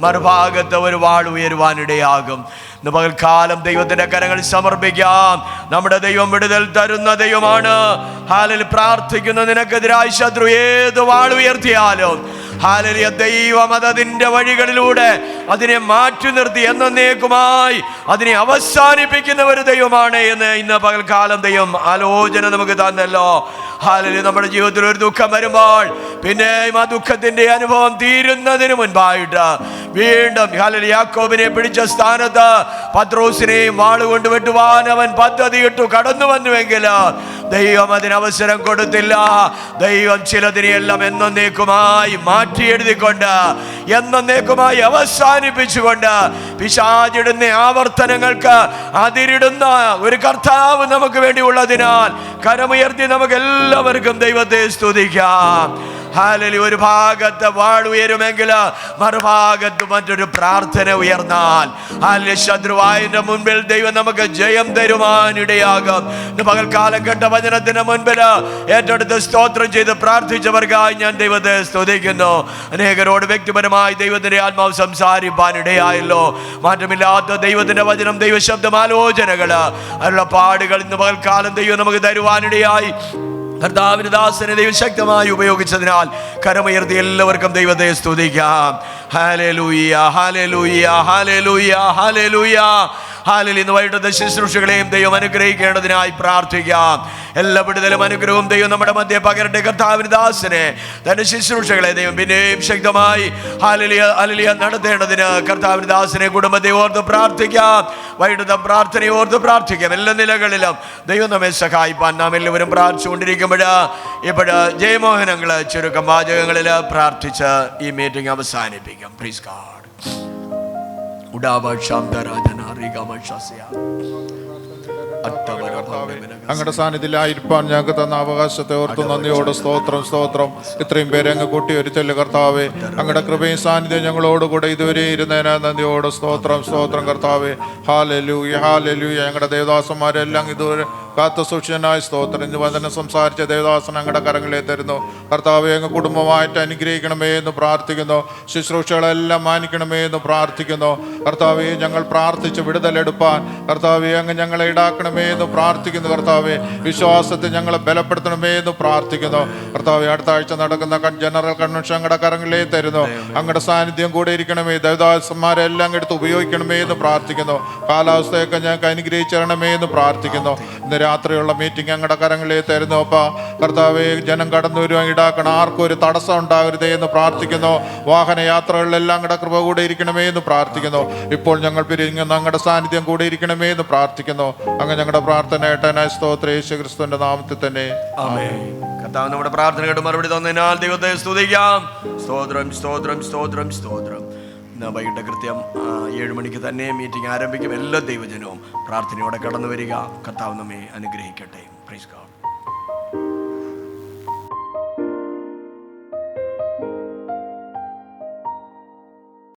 മറുഭാഗത്ത് ഒരു വാൾ ഉയരുവാനിടയാകും. ഇന്ന് പകൽക്കാലം ദൈവത്തിൻ്റെ കരങ്ങൾ സമർപ്പിക്കാം. നമ്മുടെ ദൈവം വിടുതൽ തരുന്ന ദൈവമാണ്. ഹല്ലേലൂയ. പ്രാർത്ഥിക്കുന്ന നിനക്കെതിരായി ശത്രു ഏത് വാൾ ഉയർത്തിയാലും, ഹല്ലേലൂയ, ദൈവം അതിൻ്റെ വഴികളിലൂടെ അതിനെ മാറ്റി നിർത്തി എന്നേക്കുമായി അതിനെ അവസാനിപ്പിക്കുന്ന ഒരു ദൈവമാണ് എന്ന് ഇന്ന് പകൽക്കാലം ദൈവം ആലോചന നമുക്ക് തന്നല്ലോ. ഹല്ലേലൂയ. നമ്മുടെ ജീവിതത്തിൽ ഒരു ദുഃഖം വരുമ്പോൾ പിന്നെയും ആ ദുഃഖത്തിൻ്റെ അനുഭവം തീരുന്നതിന് മുൻപായിട്ട് വീണ്ടും, ഹല്ലേലൂയ, യാക്കോബിനെ പിടിച്ച സ്ഥാനത്ത് പത്രോസിനെയും വാളുകൊണ്ട് വെട്ടുവാൻ അവൻ പദ്ധതിയിട്ടു കടന്നു വന്നുവെങ്കിൽ ദൈവം അതിനവസരം കൊടുത്തില്ല. ദൈവം ചിലതിനെയെല്ലാം എന്നേക്കുമായി മാറ്റി എഴുതിക്കൊണ്ട്, എന്നേക്കുമായി അവസാനിപ്പിച്ചുകൊണ്ട്, പിശാചിടുന്ന ആവർത്തനങ്ങൾക്ക് അതിരിടുന്ന ഒരു കർത്താവ് നമുക്ക് വേണ്ടി ഉള്ളതിനാൽ കരമുയർത്തി നമുക്ക് എല്ലാവർക്കും ദൈവത്തെ സ്തുതിക്കാം. ഹല്ലേലൂയ. ഒരു ഭാഗത്ത് വാൾ ഉയരുമെങ്കിൽ മറുഭാഗത്ത് മറ്റൊരു പ്രാർത്ഥന ഉയർന്നാൽ, ഹല്ലേലൂയ, ശത്രുവായിന്റെ മുൻപിൽ ദൈവം നമുക്ക് ജയം തരുവാനിടയാകും. ഇന്ന് പകൽക്കാലം കേട്ട വചനത്തിന് മുൻപിൽ ഏറ്റെടുത്ത് സ്തോത്രം ചെയ്ത് പ്രാർത്ഥിച്ചവർക്കായി ഞാൻ ദൈവത്തെ സ്തുതിക്കുന്നു. അനേകരോട് വ്യക്തിപരമായി ദൈവത്തിന്റെ ആത്മാവ് സംസാരിപ്പാനിടയായല്ലോ. മാറ്റമില്ലാത്ത ദൈവത്തിന്റെ വചനം, ദൈവശബ്ദം, ആലോചനകള്, അതിലുള്ള പാടുകൾ ഇന്ന് പകൽക്കാലം ദൈവം നമുക്ക് തരുവാനിടയായി. കർത്താവിന്റെ ദാസനെ ദൈവം ശക്തമായി ഉപയോഗിച്ചതിനാൽ കരമുയർത്തി എല്ലാവർക്കും ദൈവത്തെ സ്തുതിക്കാം. ഹല്ലേലൂയ, ഹല്ലേലൂയ, ഹല്ലേലൂയ, ഹല്ലേലൂയ, ഹല്ലേലൂയ. ഇന്ന് വൈകിട്ടത്തെ ശുശ്രൂഷകളെയും ദൈവം അനുഗ്രഹിക്കേണ്ടതിനായി പ്രാർത്ഥിക്കാം. എല്ലാ വിടുതലും അനുഗ്രഹവും ദൈവം നമ്മുടെ മധ്യേ പകരട്ടെ. കർത്താവിന്റെ ദാസനെ, തന്റെ ശുശ്രൂഷകളെ ദൈവം പിന്നെയും ശക്തമായി ഹല്ലേലൂയ, ഹല്ലേലൂയ നടത്തേണ്ടതിന് കർത്താവിന്റെ ദാസനെ, കുടുംബത്തെ ഓർത്ത് പ്രാർത്ഥിക്കാം. വൈകിട്ടത്തെ പ്രാർത്ഥനയെ ഓർത്ത് പ്രാർത്ഥിക്കാം. എല്ലാ നിലകളിലും ദൈവം നമ്മെ സഹായിപ്പാൻ നാം എല്ലാവരും പ്രാർത്ഥിച്ചുകൊണ്ടിരിക്കുമ്പോൾ ഇപ്പോഴ് ജയമോഹനങ്ങള് ചുരുക്കം വാചകങ്ങളിൽ പ്രാർത്ഥിച്ച് ഈ മീറ്റിംഗ് അവസാനിപ്പിക്കാം. Praise God. ഉടാവ ശാന്തരാജന റിഗമ ശസ്യ അത്തവര കർത്താവേ, അങ്ങയുടെ സാന്നിധ്യത്തിലായിരിക്കാൻ ഞങ്ങൾക്ക് തന്ന അവകാശത്തെ ഓർത്ത് നന്ദിയോട് സ്തോത്രം സ്തോത്രം. ഇത്രയും പേരെ അങ്ങ് കൂട്ടി ഒരു ചെല്ല് കർത്താവേ, അങ്ങയുടെ കൃപയും സാന്നിധ്യം ഞങ്ങളോടുകൂടെ ഇതുവരെ ഇരുന്നതിന് നന്ദിയോട് സ്തോത്രം സ്തോത്രം കർത്താവേ. Hallelujah hallelujah. ഞങ്ങളുടെ ദേവദാസന്മാരെല്ലാം ഇതുവരെ കാത്തു സൂക്ഷിച്ചനായ സ്തോത്രം. ഇന്ന് വചനം സംസാരിച്ച ദേവദാസൻ അങ്ങയുടെ കരങ്ങളെ തരുന്നു കർത്താവെ. അങ്ങ് കുടുംബമായിട്ട് അനുഗ്രഹിക്കണമേ എന്ന് പ്രാർത്ഥിക്കുന്നു. ശുശ്രൂഷകളെല്ലാം മാനിക്കണമേ എന്ന് പ്രാർത്ഥിക്കുന്നു കർത്താവെ. ഞങ്ങൾ പ്രാർത്ഥിച്ച് വിടുതലെടുപ്പാൻ കർത്താവെ അങ്ങ് ഞങ്ങളെ ഈടാക്കണമേ എന്ന് പ്രാർത്ഥിക്കുന്നു കർത്താവെ. വിശ്വാസത്തിൽ ഞങ്ങളെ ബലപ്പെടുത്തണമേ എന്ന് പ്രാർത്ഥിക്കുന്നു കർത്താവെ. അടുത്ത ആഴ്ച നടക്കുന്ന ജനറൽ കൺവെൻഷൻ അങ്ങയുടെ കരങ്ങളെ തരുന്നു. അങ്ങയുടെ സാന്നിധ്യം കൂടെ ഇരിക്കണമേ. ദേവദാസന്മാരെല്ലാം എടുത്ത് ഉപയോഗിക്കണമേ എന്ന് പ്രാർത്ഥിക്കുന്നു. കാലാവസ്ഥയൊക്കെ ഞങ്ങൾക്ക് അനുഗ്രഹിച്ചു തരണമേ എന്ന് പ്രാർത്ഥിക്കുന്നു. ഇന്ന് രാത്രിയുള്ള മീറ്റിംഗ് അങ്ങയുടെ കരങ്ങളെ തരുന്നു അപ്പാ കർത്താവെ. ജനം കടന്നു വരുവാൻ ഈടാക്കണം, ആർക്കും ഒരു തടസ്സം ഉണ്ടാകരുതേ എന്ന് പ്രാർത്ഥിക്കുന്നു. വാഹന യാത്രകളിലെല്ലാം അങ്ങയുടെ കൃപ കൂടെ ഇരിക്കണമേ എന്ന് പ്രാർത്ഥിക്കുന്നു. ഇപ്പോൾ ഞങ്ങൾ പിരിഞ്ഞുന്ന അങ്ങയുടെ സാന്നിധ്യം കൂടെ ഇരിക്കണമേ എന്ന് പ്രാർത്ഥിക്കുന്നു. അങ്ങ് ഞങ്ങളുടെ പ്രാർത്ഥന ഏട്ടനായ സ്തോത്രം യേശു ക്രിസ്തുവിന്റെ നാമത്തിൽ തന്നെ ആമേൻ. കർത്താവ് നമ്മുടെ പ്രാർത്ഥന കേട്ട് മറുപടി തന്നതിനാൽ ദൈവത്തെ സ്തുതിക്കാം. സ്തോത്രം സ്തോത്രം സ്തോത്രം സ്തോത്രം. ഇന്ന് വൈകിട്ട് കൃത്യം 7 മണിക്ക് തന്നെ മീറ്റിംഗ് ആരംഭിക്കും. എല്ലാ ദൈവജനവും പ്രാർത്ഥനയോടെ കടന്നു വരിക. കർത്താവ് നമ്മെ അനുഗ്രഹിക്കട്ടെ. Praise God.